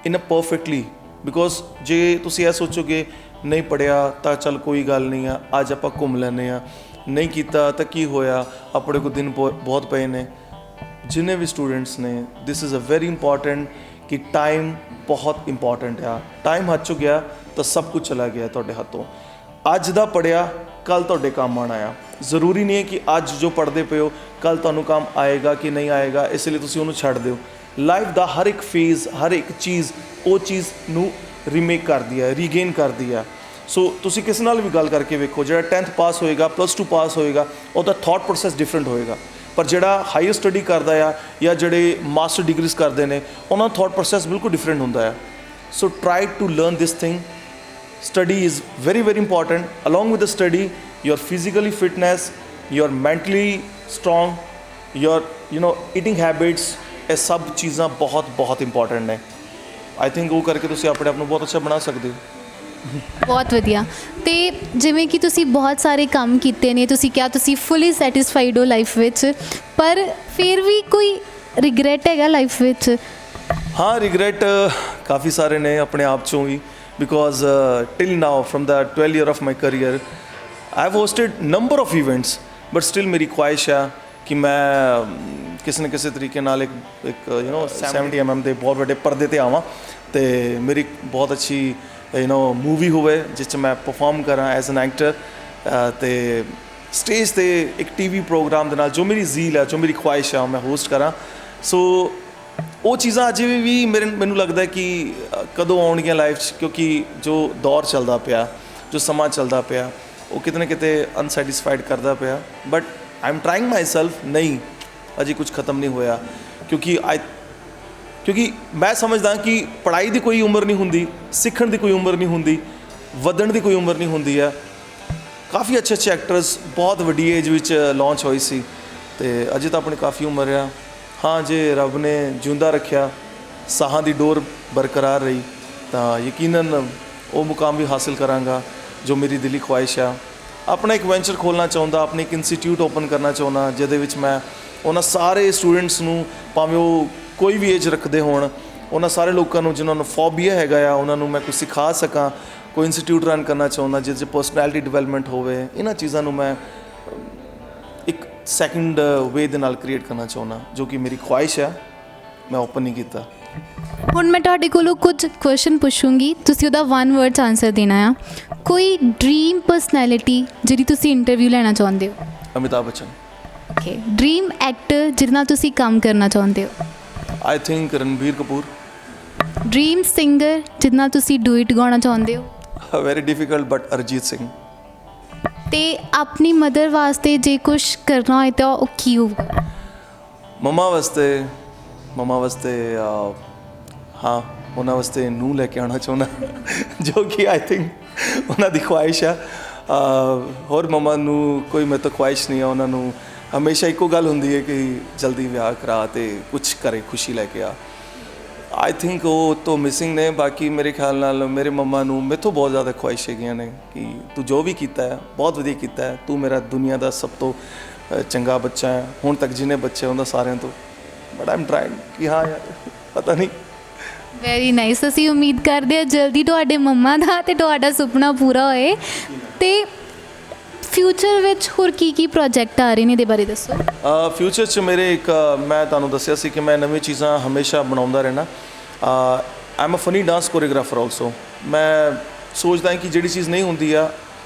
in a perfectly. Because ਜੇ ਤੁਸੀਂ ਇਹ ਸੋਚੋਗੇ ਨਹੀਂ ਪੜ੍ਹਿਆ ਤਾਂ ਚੱਲ ਕੋਈ ਗੱਲ ਨਹੀਂ ਆ, ਅੱਜ ਆਪਾਂ ਘੁੰਮ ਲੈਂਦੇ ਹਾਂ, नहीं किया तो की होया, अपने को दिन बहुत पे ने। जिन्हें भी स्टूडेंट्स ने, this is a very important कि टाइम बहुत इंपॉर्टेंट है। टाइम हथ चुक गया तो सब कुछ चला गया तुहाडे हथों। अज दा पढ़िया कल तुहाडे काम आना आ। ज़रूरी नहीं है कि अज जो पढ़ते पे हो कल तुहानू काम आएगा कि नहीं आएगा, इसलिए तुसीं उहनू छड्ड दिओ। लाइफ का हर एक फेज़, हर एक चीज़ वो चीज़ नू रीमेक करती है, रीगेन करती है। सो तुसीं किस नाल भी गल करके वेखो, जिहड़ा 10th पास होएगा, +2 पास होएगा, उसका थॉट प्रोसैस डिफरेंट होएगा। पर जिहड़ा हायर स्टडी करता है या जिहड़े मास्टर डिग्रीज करते हैं उन्होंने थॉट प्रोसैस बिल्कुल डिफरेंट होंदा है। So try to learn this thing. Study is very very important. Along with the study your physically fitness, your mentally strong, your eating habits, ये सब चीज़ां बहुत बहुत इंपॉर्टेंट ने। आई थिंक वो करके तुसीं अपने आप नूं बहुत अच्छा बना सकते हो। ਬਹੁਤ ਵਧੀਆ। ਤੇ ਜਿਵੇਂ ਕਿ ਤੁਸੀਂ ਬਹੁਤ ਸਾਰੇ ਕੰਮ ਕੀਤੇ ਨੇ, ਤੁਸੀਂ ਕਿਹਾ ਤੁਸੀਂ ਫੁੱਲੀ ਸੈਟੀਸਫਾਈਡ ਹੋ ਲਾਈਫ ਵਿੱਚ, ਪਰ ਫਿਰ ਵੀ ਕੋਈ ਰਿਗਰੈਟ ਹੈਗਾ ਲਾਈਫ ਵਿੱਚ? हाँ, रिग्रेट काफ़ी सारे ने अपने आप चों भी, because till now from the 12 year of my career I have hosted number of events, but still मेरी ख्वाहिश है कि मैं किसी न किसी तरीके नाल एक 70 mm के बहुत बड़े परदे ते आवां ते मेरी बहुत अच्छी मूवी होवे जिस च मैं परफॉर्म करा एज एन एक्टर, तो स्टेज ते एक TV प्रोग्राम दे नाल जो मेरी झील है, जो मेरी ख्वाहिश है, मैं होस्ट करा। सो वो चीज़ां अजे भी मैनू लगता है कि कदों आउणगियां लाइफ च, क्योंकि जो दौर चलता पिया, जो समा चलता पिया, वो किते ना किते अनसैटिस्फाइड करता पिया। But I am trying my self, नहीं अजे कुछ ख़त्म नहीं होया, क्योंकि मैं समझदा कि पढ़ाई की कोई उम्र नहीं होंदी, सीखण की कोई उम्र नहीं होंदी, वधण की कोई उम्र नहीं होंदी है। काफ़ी अच्छे अच्छे एक्टर्स बहुत वड्डी एज विच लॉन्च होई सी, ते अजे तो अपनी काफ़ी उम्र आ। हाँ, जे रब ने जिंदा रखिया, साहां दी डोर बरकरार रही, तो यकीनन वो मुकाम भी हासिल करांगा जो मेरी दिली ख्वाहिश आ। अपना एक वेंचर खोलना चाहुंदा, अपने एक इंस्टीट्यूट ओपन करना चाहुंदा, जिहदे विच मैं उन्हां सारे स्टूडेंट्स नूं, भावें वो कोई भी एज रखते होण, उन्हां सारे लोगों नूं जिन्हां नूं फोबिया हैगा आ, उन्हां नूं मैं कुछ सिखा सकां। कोई इंस्टीट्यूट रन करना चाहुंदा जिस च पर्सनैलिटी डिवेलपमेंट होवे। इन्हां चीज़ां नूं मैं एक सैकेंड वे दे नाल क्रिएट करना चाहुंदा, जो कि मेरी ख्वाहिश है, मैं ओपन नहीं कीता। ਹੁਣ ਮੈਂ ਤੁਹਾਡੇ ਕੋਲੋਂ ਕੁਝ ਕੁਐਸਚਨ ਪੁੱਛੂੰਗੀ, ਤੁਸੀਂ ਉਹਦਾ 1 word 'ਚ ਆਨਸਰ ਦੇਣਾ ਆ। ਕੋਈ ਡ੍ਰੀਮ ਪਰਸਨੈਲਿਟੀ ਜਿਹੜੀ ਤੁਸੀਂ ਇੰਟਰਵਿਊ ਲੈਣਾ ਚਾਹੁੰਦੇ ਹੋ? Amitabh Bachchan. Okay. Dream actor ਜਿਹਦੇ ਨਾਲ ਤੁਸੀਂ ਕੰਮ ਕਰਨਾ ਚਾਹੁੰਦੇ ਹੋ? I think Ranbir Kapoor. Dream singer ਜਿਹਦੇ ਨਾਲ ਤੁਸੀਂ ਡੁਇਟ ਗਾਉਣਾ ਚਾਹੁੰਦੇ ਹੋ? Very difficult but Arijit Singh. ਤੇ ਆਪਣੀ ਮਦਰ ਵਾਸਤੇ ਜੇ ਕੁਝ ਕਰਨਾ ਹੋਏ ਤਾਂ ਉਹ ਕੀ ਹੋਊਗਾ? मम्मा वास्ते हाँ, उन्होंने वास्ते नूं लैके आना चाहना जो कि आई थिंक उन्होंने ख्वाहिश है। होर मम्मा नूं कोई मेरे तो ख्वाहिश नहीं है, उन्होंने हमेशा एको गल होंदी है कि जल्दी विआह करा ते कुछ करे खुशी लैके आ। आई थिंक वो तो मिसिंग ने। बाकी मेरे ख्याल नाल मेरे मम्मा नूं मेरे तो बहुत ज़्यादा ख्वाहिश हैगियां ने कि तू जो भी कीता है बहुत वधिया कीता है, तू मेरा दुनिया का सब तो चंगा बच्चा है, हुण तक जिन्हें बच्चे उन्होंने सारिਆਂ तो। बट आई एम ट्राइंग कि हाँ यार, पता नहीं। Very nice. ਅਸੀਂ ਉਮੀਦ ਕਰਦੇ ਹਾਂ ਜਲਦੀ ਤੁਹਾਡੇ ਮੰਮਾ ਦਾ ਤੇ ਤੁਹਾਡਾ ਸੁਪਨਾ ਪੂਰਾ ਹੋਏ। ਤੇ ਫਿਊਚਰ ਵਿੱਚ ਹੋਰ ਕੀ ਕੀ ਪ੍ਰੋਜੈਕਟ ਆ ਰਹੇ ਨੇ, ਇਹਦੇ ਬਾਰੇ ਦੱਸੋ। ਫਿਊਚਰ 'ਚ ਮੇਰੇ ਇੱਕ ਮੈਂ ਤੁਹਾਨੂੰ ਦੱਸਿਆ ਸੀ ਕਿ ਮੈਂ ਨਵੀਂ ਚੀਜ਼ਾਂ ਹਮੇਸ਼ਾ ਬਣਾਉਂਦਾ ਰਹਿਣਾ। I am a funny dance choreographer also. ਮੈਂ ਸੋਚਦਾ ਕਿ ਜਿਹੜੀ ਚੀਜ਼ ਨਹੀਂ ਹੁੰਦੀ ਆ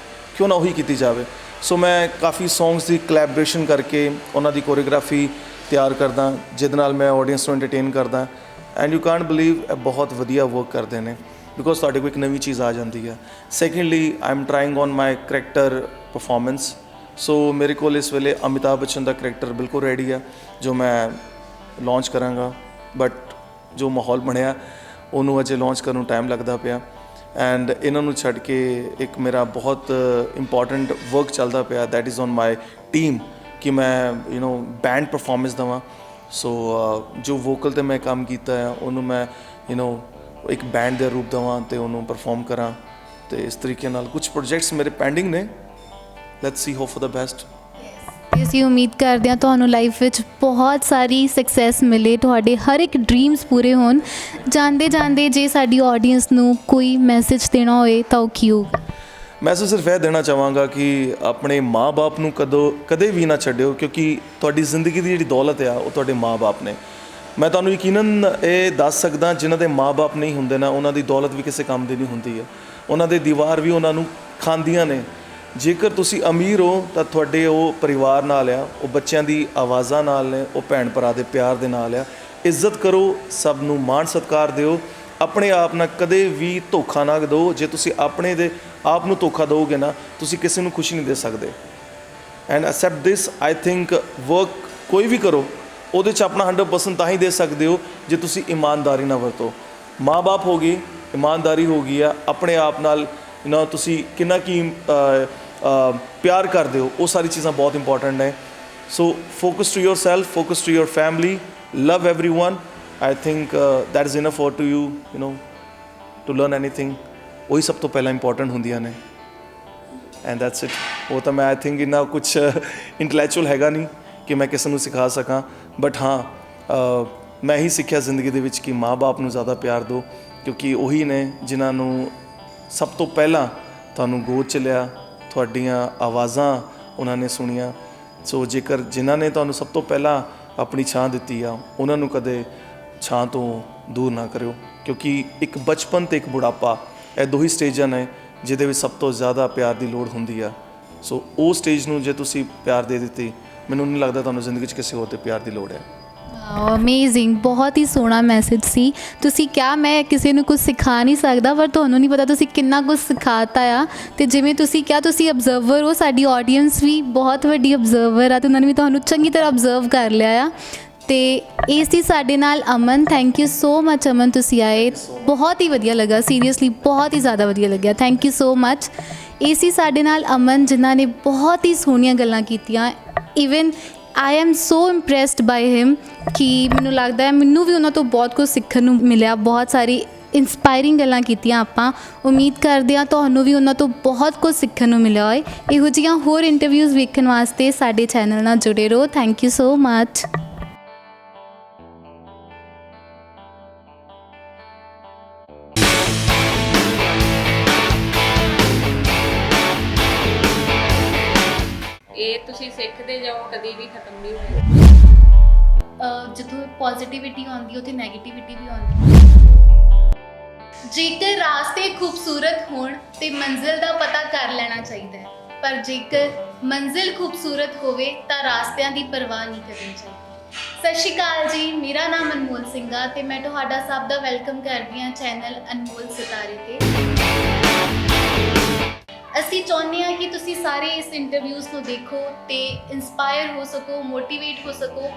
ਕਿਉਂ ਨਾ ਉਹੀ ਕੀਤੀ ਜਾਵੇ। ਸੋ ਮੈਂ ਕਾਫੀ ਸੌਂਗਸ ਦੀ ਕੋਲੈਬੋਰੇਸ਼ਨ ਕਰਕੇ ਉਹਨਾਂ ਦੀ ਕੋਰੀਓਗ੍ਰਾਫੀ ਤਿਆਰ ਕਰਦਾ, ਜਿਹਦੇ ਨਾਲ ਮੈਂ ਆਡੀਅנס ਨੂੰ ਐਂਟਰਟੇਨ ਕਰਦਾ। ਐਂਡ ਯੂ ਕਾਂਟ ਬਿਲੀਵ ਇਹ ਬਹੁਤ ਵਧੀਆ ਵਰਕ ਕਰਦੇ ਨੇ, ਬਿਕੋਜ਼ ਤੁਹਾਡੇ ਕੋਲ ਇੱਕ ਨਵੀਂ ਚੀਜ਼ ਆ ਜਾਂਦੀ ਹੈ। Secondly I am trying on my character performance. So ਮੇਰੇ ਕੋਲ ਇਸ ਵੇਲੇ ਅਮਿਤਾਭ ਬੱਚਨ ਦਾ ਕਰੈਕਟਰ ਬਿਲਕੁਲ ਰੈਡੀ ਆ ਜੋ ਮੈਂ ਲਾਂਚ ਕਰਾਂਗਾ, ਬਟ ਜੋ ਮਾਹੌਲ ਬਣਿਆ ਉਹਨੂੰ ਅਜੇ ਲਾਂਚ ਕਰਨ ਨੂੰ ਟਾਈਮ ਲੱਗਦਾ ਪਿਆ। ਐਂਡ ਇਹਨਾਂ ਨੂੰ ਛੱਡ ਕੇ ਇੱਕ ਮੇਰਾ ਬਹੁਤ ਇੰਪੋਰਟੈਂਟ ਵਰਕ ਚੱਲਦਾ ਪਿਆ, that is on my team, ਕਿ ਮੈਂ ਬੈਂਡ ਪਰਫੋਰਮੈਂਸ ਦੇਵਾਂ। ਸੋ ਜੋ ਵੋਕਲ 'ਤੇ ਮੈਂ ਕੰਮ ਕੀਤਾ ਹੈ ਉਹਨੂੰ ਮੈਂ ਇੱਕ ਬੈਂਡ ਦੇ ਰੂਪ ਦੇਵਾਂ ਅਤੇ ਉਹਨੂੰ ਪਰਫੋਰਮ ਕਰਾਂ। ਅਤੇ ਇਸ ਤਰੀਕੇ ਨਾਲ ਕੁਝ ਪ੍ਰੋਜੈਕਟਸ ਮੇਰੇ ਪੈਂਡਿੰਗ ਨੇ। Let's see, hope for the best. ਅਸੀਂ ਉਮੀਦ ਕਰਦੇ ਹਾਂ ਤੁਹਾਨੂੰ ਲਾਈਫ ਵਿੱਚ ਬਹੁਤ ਸਾਰੀ ਸਕਸੈਸ ਮਿਲੇ, ਤੁਹਾਡੇ ਹਰ ਇੱਕ ਡ੍ਰੀਮਸ ਪੂਰੇ ਹੋਣ। ਜਾਂਦੇ ਜਾਂਦੇ ਜੇ ਸਾਡੀ ਆਡੀਅנס ਨੂੰ ਕੋਈ ਮੈਸੇਜ ਦੇਣਾ ਹੋਏ ਤਾਂ ਉਹ ਕੀ ਹੋਊਗਾ? ਮੈਂ ਸਿਰਫ ਇਹ ਦੇਣਾ ਚਾਹਾਂਗਾ ਕਿ ਆਪਣੇ ਮਾਂ-ਬਾਪ ਨੂੰ ਕਦੇ ਵੀ ਨਾ ਛੱਡਿਓ, ਕਿਉਂਕਿ ਤੁਹਾਡੀ ਜ਼ਿੰਦਗੀ ਦੀ ਜਿਹੜੀ ਦੌਲਤ ਆ ਉਹ ਤੁਹਾਡੇ ਮਾਂ-ਬਾਪ ਨੇ। ਮੈਂ ਤੁਹਾਨੂੰ ਯਕੀਨਨ ਇਹ ਦੱਸ ਸਕਦਾ, ਜਿਨ੍ਹਾਂ ਦੇ ਮਾਂ-ਬਾਪ ਨਹੀਂ ਹੁੰਦੇ ਨਾ, ਉਹਨਾਂ ਦੀ ਦੌਲਤ ਵੀ ਕਿਸੇ ਕੰਮ ਦੀ ਨਹੀਂ ਹੁੰਦੀ ਹੈ। ਉਹਨਾਂ ਦੇ ਦੀਵਾਰ ਵੀ ਉਹਨਾਂ ਨੂੰ ਖਾਂਦੀਆਂ ਨੇ। ਜੇਕਰ ਤੁਸੀਂ ਅਮੀਰ ਹੋ ਤਾਂ ਤੁਹਾਡੇ ਉਹ ਪਰਿਵਾਰ ਨਾਲ ਆ, ਉਹ ਬੱਚਿਆਂ ਦੀ ਆਵਾਜ਼ਾਂ ਨਾਲ ਨੇ, ਉਹ ਭੈਣ ਭਰਾ ਦੇ ਪਿਆਰ ਦੇ ਨਾਲ ਆ। ਇੱਜ਼ਤ ਕਰੋ, ਸਭ ਨੂੰ ਮਾਣ ਸਤਿਕਾਰ ਦਿਓ, ਆਪਣੇ ਆਪ ਨਾਲ ਕਦੇ ਵੀ ਧੋਖਾ ਨਾ ਦਿਓ। ਜੇ ਤੁਸੀਂ ਆਪਣੇ ਦੇ ਆਪ ਨੂੰ ਧੋਖਾ ਦਿਓਗੇ ਨਾ, ਤੁਸੀਂ ਕਿਸੇ ਨੂੰ ਖੁਸ਼ੀ ਨਹੀਂ ਦੇ ਸਕਦੇ। And accept this, I think work ਕੋਈ ਵੀ ਕਰੋ, ਉਹਦੇ 'ਚ ਆਪਣਾ 100% ਤਾਂ ਹੀ ਦੇ ਸਕਦੇ ਹੋ ਜੇ ਤੁਸੀਂ ਇਮਾਨਦਾਰੀ ਨਾਲ ਵਰਤੋ। ਮਾਂ-ਬਾਪ ਹੋ ਗਈ, ਇਮਾਨਦਾਰੀ ਹੋ ਗਈ ਆ, ਆਪਣੇ ਆਪ ਨਾਲ ਤੁਸੀਂ ਕਿੰਨਾ ਕੀ ਪਿਆਰ ਕਰਦੇ ਹੋ, ਉਹ ਸਾਰੀ ਚੀਜ਼ਾਂ ਬਹੁਤ ਇੰਪੋਰਟੈਂਟ ਨੇ। So focus to yourself, focus to your family, love everyone. I think that is enough for to you know to learn anything. ਉਹੀ ਸਭ ਤੋਂ ਪਹਿਲਾਂ ਇੰਪੋਰਟੈਂਟ ਹੁੰਦੀਆਂ ਨੇ। And that's it. ਉਹ ਤਾਂ ਮੈਂ ਆਈ ਥਿੰਕ ਇੰਨਾ ਕੁਛ ਇੰਟੈਲੈਕਚੁਅਲ ਹੈਗਾ ਨਹੀਂ ਕਿ ਮੈਂ ਕਿਸੇ ਨੂੰ ਸਿਖਾ ਸਕਾਂ, ਬਟ ਹਾਂ ਮੈਂ ਹੀ ਸਿੱਖਿਆ ਜ਼ਿੰਦਗੀ ਦੇ ਵਿੱਚ ਕਿ ਮਾਂ-ਬਾਪ ਨੂੰ ਜ਼ਿਆਦਾ ਪਿਆਰ ਦਿਓ, ਕਿਉਂਕਿ ਉਹੀ ਨੇ ਜਿਨ੍ਹਾਂ ਨੂੰ ਸਭ ਤੋਂ ਪਹਿਲਾਂ ਤੁਹਾਨੂੰ ਗੋਦ 'ਚ ਲਿਆ, ਤੁਹਾਡੀਆਂ ਆਵਾਜ਼ਾਂ ਉਹਨਾਂ ਨੇ ਸੁਣੀਆਂ। ਸੋ ਜੇਕਰ ਜਿਨ੍ਹਾਂ ਨੇ ਤੁਹਾਨੂੰ ਸਭ ਤੋਂ ਪਹਿਲਾਂ ਆਪਣੀ ਛਾਂ ਦਿੱਤੀ ਆ, ਉਹਨਾਂ ਨੂੰ ਕਦੇ ਛਾਂ ਤੋਂ ਦੂਰ ਨਾ ਕਰਿਓ, ਕਿਉਂਕਿ ਇੱਕ ਬਚਪਨ ਅਤੇ ਇੱਕ ਬੁਢਾਪਾ, ਇਹ ਦੋ ਹੀ ਸਟੇਜਾਂ ਨੇ ਜਿਹਦੇ ਵਿੱਚ ਸਭ ਤੋਂ ਜ਼ਿਆਦਾ ਪਿਆਰ ਦੀ ਲੋੜ ਹੁੰਦੀ ਆ। ਸੋ ਉਹ ਸਟੇਜ ਨੂੰ ਜੇ ਤੁਸੀਂ ਪਿਆਰ ਦੇ ਦਿੱਤੀ, ਮੈਨੂੰ ਨਹੀਂ ਲੱਗਦਾ ਤੁਹਾਨੂੰ ਜ਼ਿੰਦਗੀ 'ਚ ਕਿਸੇ ਹੋਰ 'ਤੇ ਪਿਆਰ ਦੀ ਲੋੜ ਹੈ। ਅਮੇਜ਼ਿੰਗ, ਬਹੁਤ ਹੀ ਸੋਹਣਾ ਮੈਸੇਜ ਸੀ। ਤੁਸੀਂ ਕਿਹਾ ਮੈਂ ਕਿਸੇ ਨੂੰ ਕੁਝ ਸਿਖਾ ਨਹੀਂ ਸਕਦਾ, ਪਰ ਤੁਹਾਨੂੰ ਨਹੀਂ ਪਤਾ ਤੁਸੀਂ ਕਿੰਨਾ ਕੁਝ ਸਿਖਾਤਾ ਆ। ਅਤੇ ਜਿਵੇਂ ਤੁਸੀਂ ਕਿਹਾ ਤੁਸੀਂ ਅਬਜ਼ਰਵਰ ਹੋ, ਸਾਡੀ ਆਡੀਅנס ਵੀ ਬਹੁਤ ਵੱਡੀ ਅਬਜ਼ਰਵਰ ਆ ਅਤੇ ਉਹਨਾਂ ਨੇ ਵੀ ਤੁਹਾਨੂੰ ਚੰਗੀ ਤਰ੍ਹਾਂ ਅਬਜ਼ਰਵ ਕਰ ਲਿਆ ਆ। ਅਤੇ ਇਹ ਸੀ ਸਾਡੇ ਨਾਲ ਅਮਨ। ਥੈਂਕ ਯੂ ਸੋ ਮਚ ਅਮਨ, ਤੁਸੀਂ ਆਏ, ਬਹੁਤ ਹੀ ਵਧੀਆ ਲੱਗਾ, ਸੀਰੀਅਸਲੀ ਬਹੁਤ ਹੀ ਜ਼ਿਆਦਾ ਵਧੀਆ ਲੱਗਿਆ। Thank you so much. ਇਹ ਸੀ ਸਾਡੇ ਨਾਲ ਅਮਨ, ਜਿਨ੍ਹਾਂ ਨੇ ਬਹੁਤ ਹੀ ਸੋਹਣੀਆਂ ਗੱਲਾਂ ਕੀਤੀਆਂ। ਈਵਨ ਆਈ ਐਮ ਸੋ ਇੰਪਰੈਸਡ ਬਾਈ ਹਿਮ ਕਿ ਮੈਨੂੰ ਲੱਗਦਾ ਹੈ ਮੈਨੂੰ ਵੀ ਉਹਨਾਂ ਤੋਂ ਬਹੁਤ ਕੁਝ ਸਿੱਖਣ ਨੂੰ ਮਿਲਿਆ। ਬਹੁਤ ਸਾਰੀ ਇੰਸਪਾਇਰਿੰਗ ਗੱਲਾਂ ਕੀਤੀਆਂ ਆਪਾਂ। ਉਮੀਦ ਕਰਦੇ ਹਾਂ ਤੁਹਾਨੂੰ ਵੀ ਉਹਨਾਂ ਤੋਂ ਬਹੁਤ ਕੁਝ ਸਿੱਖਣ ਨੂੰ ਮਿਲਿਆ ਹੋਏ। ਇਹੋ ਜਿਹੀਆਂ ਹੋਰ ਇੰਟਰਵਿਊਜ਼ ਵੇਖਣ ਵਾਸਤੇ ਸਾਡੇ ਚੈਨਲ ਨਾਲ ਜੁੜੇ ਰਹੋ। Thank you so much. ਇਹ ਤੁਸੀਂ ਸਿੱਖਦੇ ਜਾਓ, ਕਦੀ ਵੀ ਖਤਮ ਨਹੀਂ ਹੋਏਗਾ। ਜਿੱਥੋਂ ਪੋਜ਼ਿਟਿਵਿਟੀ ਆਉਂਦੀ ਉੱਥੇ ਨੈਗੇਟਿਵਿਟੀ ਵੀ ਆਉਂਦੀ। ਜੇਕਰ ਰਾਸਤੇ ਖੂਬਸੂਰਤ ਹੋਣ ਤੇ ਮੰਜ਼ਿਲ ਦਾ ਪਤਾ ਕਰ ਲੈਣਾ ਚਾਹੀਦਾ ਹੈ, ਪਰ ਜੇਕਰ ਮੰਜ਼ਿਲ ਖੂਬਸੂਰਤ ਹੋਵੇ ਤਾਂ ਰਾਸਤਿਆਂ ਦੀ ਪਰਵਾਹ ਨਹੀਂ ਕਰਨੀ ਚਾਹੀਦੀ। ਸਤਿ ਸ਼੍ਰੀ ਅਕਾਲ ਜੀ, ਮੇਰਾ ਨਾਮ ਅਨਮੋਲ ਸਿੰਘ ਆ ਤੇ ਮੈਂ ਤੁਹਾਡਾ ਸਭ ਦਾ ਵੈਲਕਮ ਕਰਦੀ ਹਾਂ ਚੈਨਲ ਅਨਮੋਲ ਸਿਤਾਰੇ ਤੇ। ਅਸੀਂ ਚਾਹੁੰਦੇ ਹਾਂ ਕਿ ਤੁਸੀਂ ਸਾਰੇ ਇਸ ਇੰਟਰਵਿਊਜ਼ ਨੂੰ ਦੇਖੋ ਤੇ ਇੰਸਪਾਇਰ ਹੋ ਸਕੋ, ਮੋਟੀਵੇਟ ਹੋ ਸਕੋ,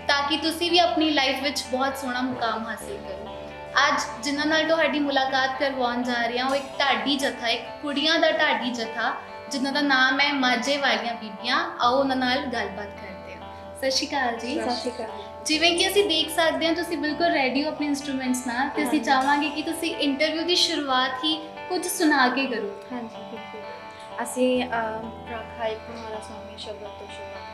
ਤਾਂ ਕਿ ਤੁਸੀਂ ਵੀ ਆਪਣੀ ਲਾਈਫ ਵਿੱਚ ਬਹੁਤ ਸੋਹਣਾ ਮੁਕਾਮ ਹਾਸਿਲ ਕਰੋ। ਅੱਜ ਜਿਨ੍ਹਾਂ ਨਾਲ ਤੁਹਾਡੀ ਮੁਲਾਕਾਤ ਕਰਵਾਉਣ ਜਾ ਰਹੇ ਹਾਂ, ਉਹ ਇੱਕ ਢਾਡੀ ਜਥਾ, ਇੱਕ ਕੁੜੀਆਂ ਦਾ ਢਾਡੀ ਜਥਾ, ਜਿਨ੍ਹਾਂ ਦਾ ਨਾਮ ਹੈ ਮਾਝੇ ਵਾਲੀਆਂ ਬੀਬੀਆਂ। ਆਓ ਉਹਨਾਂ ਨਾਲ ਗੱਲਬਾਤ ਕਰਦੇ ਹਾਂ। ਸਤਿ ਸ਼੍ਰੀ ਅਕਾਲ ਜੀ। ਸਤਿ ਸ਼੍ਰੀ ਅਕਾਲ। ਜਿਵੇਂ ਕਿ ਅਸੀਂ ਦੇਖ ਸਕਦੇ ਹਾਂ ਤੁਸੀਂ ਬਿਲਕੁਲ ਰੈਡੀ ਹੋ ਆਪਣੇ ਇੰਸਟਰੂਮੈਂਟਸ ਨਾਲ, ਤੇ ਅਸੀਂ ਚਾਹਾਂਗੇ ਕਿ ਤੁਸੀਂ ਇੰਟਰਵਿਊ ਦੀ ਸ਼ੁਰੂਆਤ ਹੀ ਕੁਝ ਸੁਣਾ ਕੇ ਕਰੋ। ਹਾਂਜੀ ਬਿਲਕੁਲ। ਅਸੀਂ ਰਾਗ ਹਾਈ ਵਾਲਾ ਸੌਂਗ ਸ਼ਬਦ ਤੋਂ ਸ਼ੁਰੂਆਤ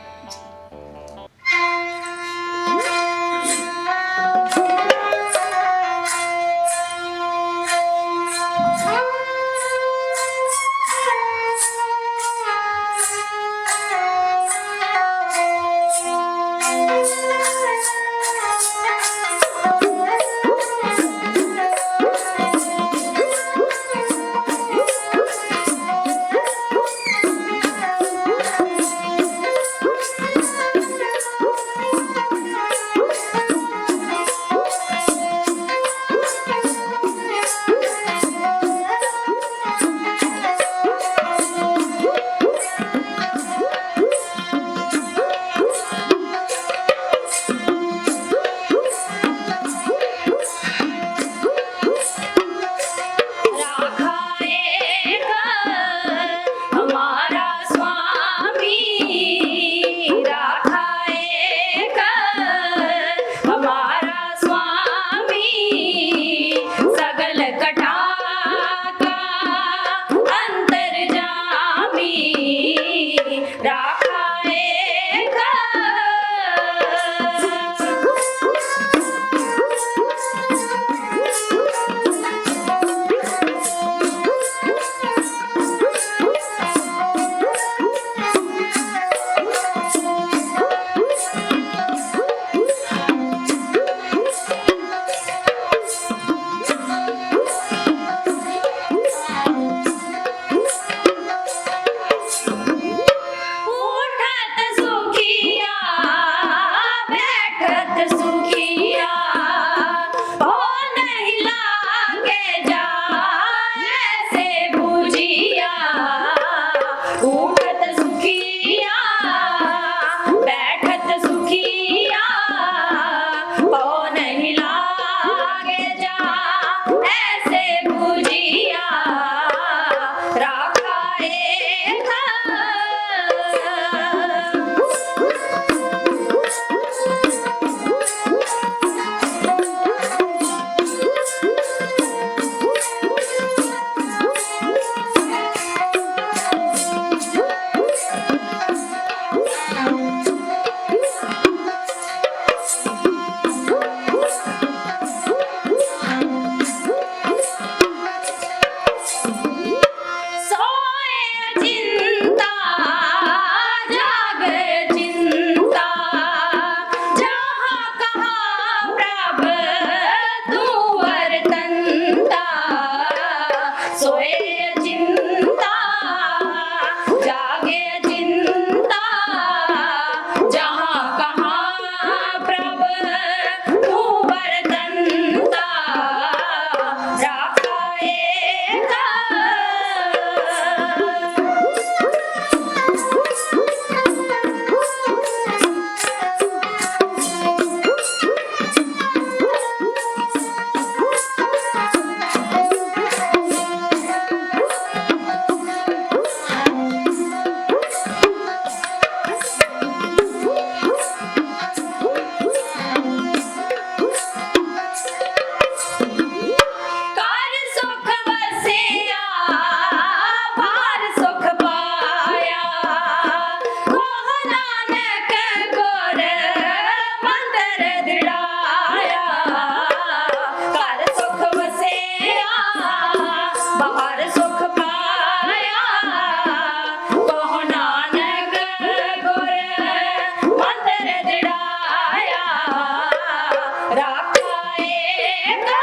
राखाएगा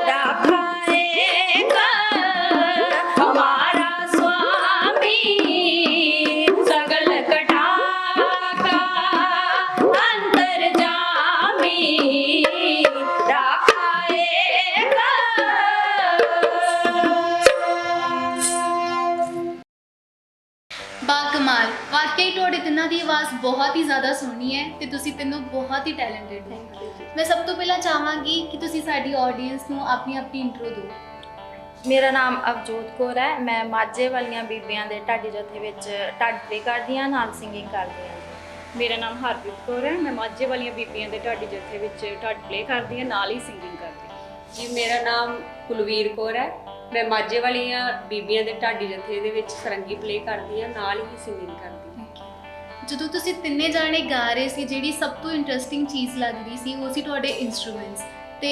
राखाएगा हमारा स्वामी सकल कटा का अंतर्जामी राखाएगा। ਬਾਕਮਾਲ, ਵਾਕਈ ਤੁਹਾਡੇ ਤਿੰਨਾਂ ਦੀ ਆਵਾਜ਼ ਬਹੁਤ ਹੀ ਜ਼ਿਆਦਾ ਸੋਹਣੀ ਹੈ ਤੇ ਤੁਸੀਂ ਤਿੰਨੋਂ ਬਹੁਤ ਹੀ ਟੈਲੈਂਟਡ ਹੋ। ਮੈਂ ਸਭ ਤੋਂ ਪਹਿਲਾਂ ਚਾਹਾਂਗੀ ਕਿ ਤੁਸੀਂ ਸਾਡੀ ਆਡੀਅנס ਨੂੰ ਆਪਣੀ ਇੰਟਰੋ ਦਿਓ। ਮੇਰਾ ਨਾਮ ਅਵਜੋਤ ਕੌਰ ਹੈ। ਮੈਂ ਮਾਝੇ ਵਾਲੀਆਂ ਬੀਬੀਆਂ ਦੇ ਢਾਡੀ ਜਥੇ ਵਿੱਚ ਢਾਡ ਪਲੇ ਕਰਦੀ ਹਾਂ, ਨਾਲ ਸਿੰਗਿੰਗ ਕਰਦੀ ਹਾਂ। ਮੇਰਾ ਨਾਮ ਹਰਪ੍ਰੀਤ ਕੌਰ ਹੈ। ਮੈਂ ਮਾਝੇ ਵਾਲੀਆਂ ਬੀਬੀਆਂ ਦੇ ਢਾਡੀ ਜਥੇ ਵਿੱਚ ਢਾਡ ਪਲੇ ਕਰਦੀ ਹਾਂ, ਨਾਲ ਹੀ ਸਿੰਗਿੰਗ ਕਰਦੀ ਹਾਂ। ਜੀ ਮੇਰਾ ਨਾਮ ਕੁਲਵੀਰ ਕੌਰ ਹੈ। ਮੈਂ ਮਾਝੇ ਵਾਲੀਆਂ ਬੀਬੀਆਂ ਦੇ ਢਾਡੀ ਜਥੇ ਦੇ ਵਿੱਚ ਸਰੰਗੀ ਪਲੇ ਕਰਦੀ ਹਾਂ, ਨਾਲ ਹੀ ਸਿੰਗਿੰਗ ਕਰਦੀ ਹਾਂ। ਜਦੋਂ ਤੁਸੀਂ ਤਿੰਨੇ ਜਾਣੇ ਗਾ ਰਹੇ ਸੀ, ਜਿਹੜੀ ਸਭ ਤੋਂ ਇੰਟਰਸਟਿੰਗ ਚੀਜ਼ ਲੱਗਦੀ ਸੀ ਉਹ ਸੀ ਤੁਹਾਡੇ ਇਨਸਟਰੂਮੈਂਟਸ। ਤੇ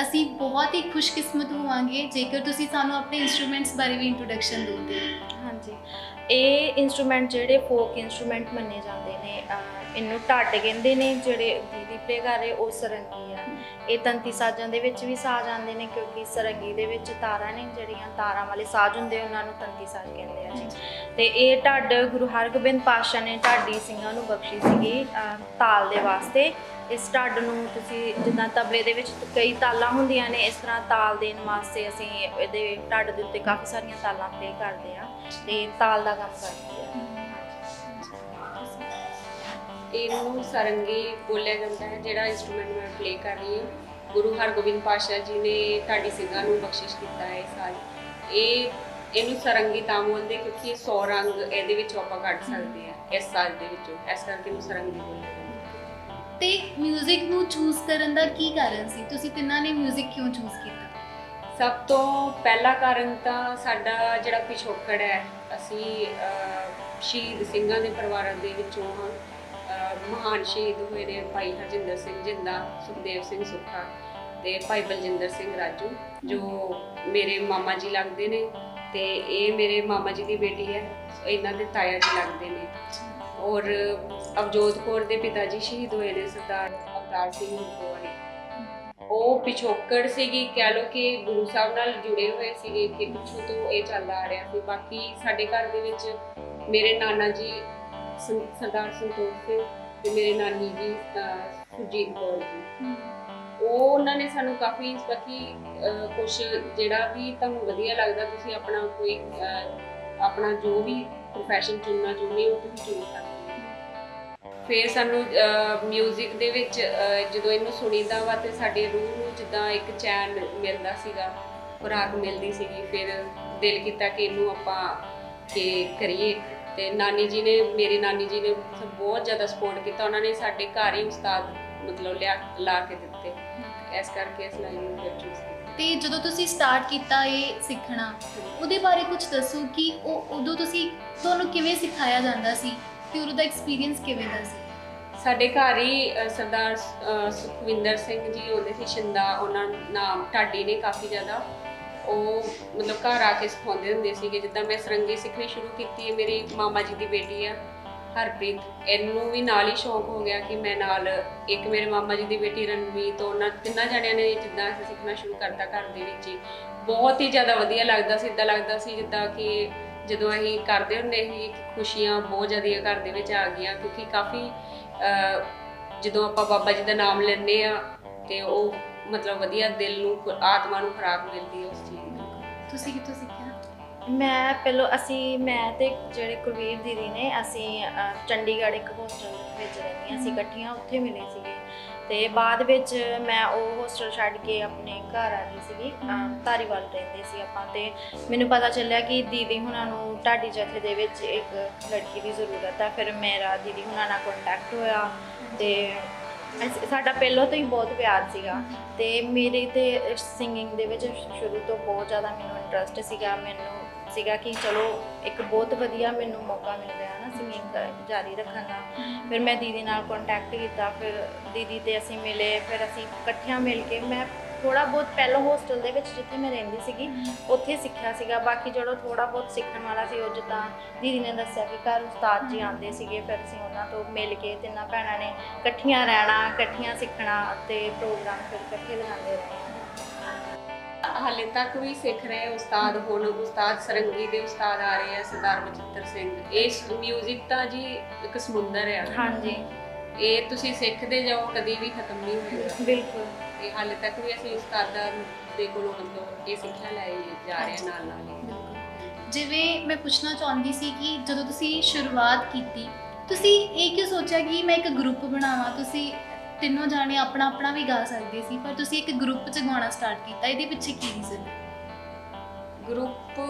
ਅਸੀਂ ਬਹੁਤ ਹੀ ਖੁਸ਼ਕਿਸਮਤ ਹੋਵਾਂਗੇ ਜੇਕਰ ਤੁਸੀਂ ਸਾਨੂੰ ਆਪਣੇ ਇਨਸਟਰੂਮੈਂਟਸ ਬਾਰੇ ਵੀ ਇੰਟਰੋਡਕਸ਼ਨ ਦਿਓਗੇ। ਹਾਂਜੀ, ਇਹ ਇੰਸਟਰੂਮੈਂਟ ਜਿਹੜੇ ਫੋਕ ਇੰਸਟਰੂਮੈਂਟ ਮੰਨੇ ਜਾਂਦੇ ਨੇ, ਇਹਨੂੰ ਢੱਡ ਕਹਿੰਦੇ ਨੇ। ਜਿਹੜੇ ਦੀਦੀ ਪਲੇ ਕਰ ਰਹੇ ਉਹ ਸਰੰਗੀ ਆ। ਇਹ ਤੰਤੀ ਸਾਜ਼ਾਂ ਦੇ ਵਿੱਚ ਵੀ ਸਾਜ਼ ਆਉਂਦੇ ਨੇ, ਕਿਉਂਕਿ ਸਰੰਗੀ ਦੇ ਵਿੱਚ ਤਾਰਾਂ ਨੇ, ਜਿਹੜੀਆਂ ਤਾਰਾਂ ਵਾਲੇ ਸਾਜ਼ ਹੁੰਦੇ ਉਹਨਾਂ ਨੂੰ ਤੰਤੀ ਸਾਜ਼ ਕਹਿੰਦੇ ਆ ਜੀ। ਤੇ ਇਹ ਢੱਡ ਗੁਰੂ ਹਰਗੋਬਿੰਦ ਪਾਤਸ਼ਾਹ ਨੇ ਢਾਡੀ ਸਿੰਘਾਂ ਨੂੰ ਬਖਸ਼ੀ ਸੀਗੀ ਤਾਲ ਦੇ ਵਾਸਤੇ। ਇਸ ਢੱਡ ਨੂੰ ਤੁਸੀਂ ਜਿੱਦਾਂ ਤਬਲੇ ਦੇ ਵਿੱਚ ਕਈ ਤਾਲਾਂ ਹੁੰਦੀਆਂ ਨੇ, ਇਸ ਤਰ੍ਹਾਂ ਤਾਲ ਦੇਣ ਵਾਸਤੇ ਅਸੀਂ ਇਹਦੇ ਢੱਡ ਦੇ ਉੱਤੇ ਕਾਫੀ ਸਾਰੀਆਂ ਤਾਲਾਂ ਪਲੇ ਕਰਦੇ ਹਾਂ ਤੇ ਤਾਲ ਦਾ ਕੰਮ ਕਰਦੇ ਹਾਂ। ਇਹਨੂੰ ਸਰੰਗੀ ਬੋਲਿਆ ਜਾਂਦਾ ਹੈ, ਜਿਹੜਾ ਇੰਸਟਰੂਮੈਂਟ ਮੈਂ ਪਲੇ ਕਰ ਰਹੀ ਹਾਂ। ਗੁਰੂ ਹਰਗੋਬਿੰਦ ਪਾਤਸ਼ਾਹ ਜੀ ਨੇ ਢਾਡੀ ਸਿੰਘਾਂ ਨੂੰ ਬਖਸ਼ਿਸ਼ ਕੀਤਾ ਹੈ ਇਸ ਸਾਲ। ਇਹਨੂੰ ਸਰੰਗੀ ਤਾਂ ਬੋਲਦੇ ਕਿਉਂਕਿ 100 ਰੰਗ ਇਹਦੇ ਵਿੱਚੋਂ ਆਪਾਂ ਕੱਢ ਸਕਦੇ ਹਾਂ ਇਸ ਸਾਲ ਦੇ ਵਿੱਚੋਂ, ਇਸ ਕਰਕੇ ਇਹਨੂੰ ਸਰੰਗੀ ਬੋਲਿਆ ਜਾਂਦਾ। ਤੇ 뮤직 ਨੂੰ ਚੂਜ਼ ਕਰਨ ਦਾ ਕੀ ਕਾਰਨ ਸੀ? ਤੁਸੀਂ ਤਿੰਨਾਂ ਨੇ 뮤직 ਕਿਉਂ ਚੂਜ਼ ਕੀਤਾ? ਸਭ ਤੋਂ ਪਹਿਲਾ ਕਾਰਨ ਤਾਂ ਸਾਡਾ ਜਿਹੜਾ ਪਿਛੋਕੜ ਹੈ, ਅਸੀਂ ਸ਼ਹੀਦ ਸਿੰਘਾਂ ਦੇ ਪਰਿਵਾਰਾਂ ਦੇ ਵਿੱਚੋਂ ਹਾਂ। ਮਹਾਨ ਸ਼ਹੀਦ ਹੋਏ ਨੇ ਭਾਈ ਹਰਜਿੰਦਰ ਸਿੰਘ ਜਿੰਦਾ, ਸੁਖਦੇਵ ਸਿੰਘ ਸੁੱਖਾ ਤੇ ਭਾਈ ਬਲਜਿੰਦਰ ਸਿੰਘ ਰਾਜੂ, ਜੋ ਮੇਰੇ ਮਾਮਾ ਜੀ ਲੱਗਦੇ ਨੇ। ਤੇ ਇਹ ਮੇਰੇ ਮਾਮਾ ਜੀ ਦੀ ਬੇਟੀ ਹੈ, ਇਹਨਾਂ ਦੇ ਤਾਇਆ ਜੀ ਲੱਗਦੇ ਨੇ। ਔਰ ਅਵਜੋਤ ਕੌਰ ਦੇ ਪਿਤਾ ਜੀ ਸ਼ਹੀਦ ਹੋਏ ਨੇ, ਸਰਦਾਰ ਅਵਤਾਰ ਸਿੰਘ ਕੌਰ। ਉਹ ਪਿਛੋਕੜ ਸੀਗੀ, ਕਹਿ ਲਓ ਕਿ ਗੁਰੂ ਸਾਹਿਬ ਨਾਲ ਜੁੜੇ ਹੋਏ ਸੀਗੇ ਕਿ ਪਿੱਛੋਂ ਤੋਂ ਇਹ ਚੱਲਦਾ ਆ ਰਿਹਾ ਸੀ। ਬਾਕੀ ਸਾਡੇ ਘਰ ਦੇ ਵਿੱਚ ਮੇਰੇ ਨਾਨਾ ਜੀ ਸਰਦਾਰ ਸੰਤੋਖ ਸਿੰਘ ਤੇ ਮੇਰੇ ਨਾਨੀ ਜੀ ਸੁਰਜੀਤ ਕੌਰ ਜੀ, ਉਹਨਾਂ ਨੇ ਸਾਨੂੰ ਕਾਫੀ ਬਾਕੀ ਕੁਛ ਜਿਹੜਾ ਵੀ ਤੁਹਾਨੂੰ ਵਧੀਆ ਲੱਗਦਾ ਤੁਸੀਂ ਆਪਣਾ ਜੋ ਵੀ ਪ੍ਰੋਫੈਸ਼ਨ ਚੁਣਨਾ ਚਾਹੁੰਦੇ ਹੋ ਤੁਸੀਂ ਚੁਣ ਸਕਦੇ ਹੋ। ਫਿਰ ਸਾਨੂੰ ਮਿਊਜ਼ਿਕ ਦੇ ਵਿੱਚ ਜਦੋਂ ਇਹਨੂੰ ਸੁਣੀਦਾ ਵਾ ਤੇ ਸਾਡੇ ਰੂਹ ਨੂੰ ਜਿੱਦਾਂ ਇੱਕ ਚੈਨ ਮਿਲਦਾ ਸੀਗਾ, ਖੁਰਾਕ ਮਿਲਦੀ ਸੀਗੀ। ਫਿਰ ਦਿਲ ਕੀਤਾ ਕਿ ਇਹਨੂੰ ਆਪਾਂ ਕਰੀਏ। ਤੇ ਮੇਰੀ ਨਾਨੀ ਜੀ ਨੇ ਬਹੁਤ ਜ਼ਿਆਦਾ ਸਪੋਰਟ ਕੀਤਾ। ਉਹਨਾਂ ਨੇ ਸਾਡੇ ਘਰ ਹੀ ਉਸਤਾਦ ਮਤਲਬ ਲਾ ਕੇ ਦਿੱਤੇ, ਇਸ ਕਰਕੇ ਇਸ ਲਾਈਨ ਨੂੰ ਚੂਜ਼ ਕੀਤਾ। ਤੇ ਜਦੋਂ ਤੁਸੀਂ ਸਟਾਰਟ ਕੀਤਾ ਇਹ ਸਿੱਖਣਾ, ਉਹਦੇ ਬਾਰੇ ਕੁਝ ਦੱਸੋ ਕਿ ਉਦੋਂ ਤੁਹਾਨੂੰ ਕਿਵੇਂ ਸਿਖਾਇਆ ਜਾਂਦਾ ਸੀ ਤੇ ਉਹਦਾ ਐਕਸਪੀਰੀਅੰਸ ਕਿਵੇਂ ਦਾ ਸੀ? ਸਾਡੇ ਘਰ ਹੀ ਸਰਦਾਰ ਸੁਖਵਿੰਦਰ ਸਿੰਘ ਜੀ ਆਉਂਦੇ ਸੀ ਸ਼ਿੰਦਾ, ਉਹਨਾਂ ਨਾਮ ਢਾਡੀ ਨੇ ਕਾਫੀ ਜ਼ਿਆਦਾ। ਉਹ ਮਤਲਬ ਘਰ ਆ ਕੇ ਸਿਖਾਉਂਦੇ ਹੁੰਦੇ ਸੀਗੇ। ਜਿੱਦਾਂ ਮੈਂ ਸਰੰਗੀ ਸਿੱਖਣੀ ਸ਼ੁਰੂ ਕੀਤੀ ਹੈ, ਮੇਰੀ ਮਾਮਾ ਜੀ ਦੀ ਬੇਟੀ ਆ ਹਰਪ੍ਰੀਤ, ਇਹਨੂੰ ਵੀ ਨਾਲ ਹੀ ਸ਼ੌਂਕ ਹੋ ਗਿਆ ਕਿ ਮੈਂ ਨਾਲ ਇੱਕ ਮੇਰੇ ਮਾਮਾ ਜੀ ਦੀ ਬੇਟੀ ਰਣਵੀਰ, ਉਹਨਾਂ ਤਿੰਨਾਂ ਜਣਿਆਂ ਨੇ ਜਿੱਦਾਂ ਅਸੀਂ ਸਿੱਖਣਾ ਸ਼ੁਰੂ ਕਰਤਾ ਘਰ ਦੇ ਵਿੱਚ ਹੀ। ਬਹੁਤ ਹੀ ਜ਼ਿਆਦਾ ਵਧੀਆ ਲੱਗਦਾ ਸੀ। ਇੱਦਾਂ ਲੱਗਦਾ ਸੀ ਜਿੱਦਾਂ ਕਿ ਜਦੋਂ ਅਸੀਂ ਕਰਦੇ ਹੁੰਦੇ ਸੀ, ਖੁਸ਼ੀਆਂ ਬਹੁਤ ਜ਼ਿਆਦਾ ਘਰ ਦੇ ਵਿੱਚ ਆ ਗਈਆਂ, ਕਿਉਂਕਿ ਕਾਫੀ ਜਦੋਂ ਆਪਾਂ ਬਾਬਾ ਜੀ ਦਾ ਨਾਮ ਲੈਂਦੇ ਆ ਤੇ ਉਹ ਮਤਲਬ ਵਧੀਆ ਦਿਲ ਨੂੰ, ਆਤਮਾ ਨੂੰ ਖੁਰਾਕ ਮਿਲਦੀ ਹੈ ਉਸ ਚੀਜ਼ ਦੀ। ਤੁਸੀਂ ਕਿੱਥੋਂ ਸਿੱਖਿਆ? ਮੈਂ ਤੇ ਜਿਹੜੇ ਕੁਲਵੀਰ ਦੀਦੀ ਨੇ, ਅਸੀਂ ਚੰਡੀਗੜ੍ਹ ਇੱਕ ਹੋਸਟਲ ਵਿੱਚ ਰਹਿੰਦੀਆਂ ਸੀ ਇਕੱਠੀਆਂ, ਉੱਥੇ ਮਿਲੇ ਸੀਗੇ। ਤੇ ਬਾਅਦ ਵਿੱਚ ਮੈਂ ਉਹ ਹੋਸਟਲ ਛੱਡ ਕੇ ਆਪਣੇ ਘਰ ਆ ਗਈ ਸੀਗੀ, ਧਾਰੀਵਾਲ ਰਹਿੰਦੇ ਸੀ ਆਪਾਂ। ਤੇ ਮੈਨੂੰ ਪਤਾ ਚੱਲਿਆ ਕਿ ਦੀਦੀ ਹੁਣਾਂ ਨੂੰ ਢਾਡੀ ਜਥੇ ਦੇ ਵਿੱਚ ਇੱਕ ਲੜਕੀ ਦੀ ਜ਼ਰੂਰਤ ਹੈ। ਫਿਰ ਮੇਰਾ ਦੀਦੀ ਹੁਣਾਂ ਨਾਲ ਕੰਟੈਕਟ ਹੋਇਆ ਤੇ ਸਾਡਾ ਪਹਿਲਾਂ ਤੋਂ ਹੀ ਬਹੁਤ ਪਿਆਰ ਸੀਗਾ। ਤੇ ਮੇਰੇ ਤੇ ਸਿੰਗਿੰਗ ਦੇ ਵਿੱਚ ਸ਼ੁਰੂ ਤੋਂ ਬਹੁਤ ਜ਼ਿਆਦਾ ਮੈਨੂੰ ਇੰਟਰਸਟ ਸੀਗਾ। ਮੈਨੂੰ ਸੀਗਾ ਕਿ ਚਲੋ ਇੱਕ ਬਹੁਤ ਵਧੀਆ ਮੈਨੂੰ ਮੌਕਾ ਮਿਲ ਰਿਹਾ ਨਾ ਸਿੰਗਿੰਗ ਜਾਰੀ ਰੱਖਣ ਦਾ। ਫਿਰ ਮੈਂ ਦੀਦੀ ਨਾਲ ਕੰਟੈਕਟ ਕੀਤਾ, ਫਿਰ ਦੀਦੀ ਤੇ ਅਸੀਂ ਮਿਲੇ, ਫਿਰ ਅਸੀਂ ਇਕੱਠਿਆਂ ਮਿਲ ਕੇ ਮੈਂ ਥੋੜਾ ਬਹੁਤ ਪਹਿਲਾਂ ਹੋਸਟਲ ਦੇ ਵਿੱਚ ਜਿੱਥੇ ਮੈਂ ਰਹਿੰਦੀ ਸੀਗੀ ਉੱਥੇ ਸਿੱਖਿਆ ਸੀਗਾ। ਬਾਕੀ ਜਿਹੜਾ ਥੋੜਾ ਬਹੁਤ ਸਿੱਖਣ ਵਾਲਾ ਸੀ ਉਹ ਜਿੱਦਾਂ ਦੀਦੀ ਨੇ ਦੱਸਿਆ ਕਿ ਘਰ ਉਸਤਾਦ ਜੀ ਆਉਂਦੇ ਸੀਗੇ, ਫਿਰ ਅਸੀਂ ਉਹਨਾਂ ਤੋਂ ਮਿਲ ਕੇ ਤਿੰਨਾਂ ਭੈਣਾਂ ਨੇ ਇਕੱਠੀਆਂ ਰਹਿਣਾ, ਇਕੱਠੀਆਂ ਸਿੱਖਣਾ ਅਤੇ ਪ੍ਰੋਗਰਾਮ ਫਿਰ ਇਕੱਠੇ ਲਗਾਉਂਦੇ ਰਹੇ। ਹਾਲੇ ਤੱਕ ਵੀ ਸਿੱਖ ਰਹੇ ਉਸਤਾਦ, ਹੁਣ ਉਸਤਾਦ ਸਰੰਗੀ ਦੇ ਉਸਤਾਦ ਆ ਰਹੇ ਆ ਸਰਦਾਰ ਬਚਿੱਤਰ ਸਿੰਘ। ਇਸ ਮਿਊਜ਼ਿਕ ਤਾਂ ਜੀ ਇੱਕ ਸਮੁੰਦਰ ਆ, ਹਾਂਜੀ ਇਹ ਤੁਸੀਂ ਸਿੱਖਦੇ ਜਾਓ ਕਦੀ ਵੀ ਖਤਮ ਨਹੀਂ ਹੋਏਗਾ। ਬਿਲਕੁਲ। ਤੇ ਹਾਲੇ ਤੱਕ ਵੀ ਅਸੀਂ ਉਸਤਾਦਾਂ ਦੇ ਕੋਲੋਂ ਮਤਲਬ ਇਹ ਸਿੱਖਿਆ ਲੈ ਜਾ ਰਹੇ ਹਾਂ ਨਾਲ ਨਾਲ। ਜਿਵੇਂ ਮੈਂ ਪੁੱਛਣਾ ਚਾਹੁੰਦੀ ਸੀ ਕਿ ਜਦੋਂ ਤੁਸੀਂ ਸ਼ੁਰੂਆਤ ਕੀਤੀ, ਤੁਸੀਂ ਇਹ ਕਿਉਂ ਸੋਚਿਆ ਕਿ ਮੈਂ ਇੱਕ ਗਰੁੱਪ ਬਣਾਵਾਂ? ਤੁਸੀਂ ਤਿੰਨੋਂ ਜਾਣੇ ਆਪਣਾ ਆਪਣਾ ਵੀ ਗਾ ਸਕਦੇ ਸੀ, ਪਰ ਤੁਸੀਂ ਇੱਕ ਗਰੁੱਪ 'ਚ ਗਾਉਣਾ ਸਟਾਰਟ ਕੀਤਾ, ਇਹਦੇ ਪਿੱਛੇ ਕੀ ਰੀਜ਼ਨ ਹੈ? ਗਰੁੱਪ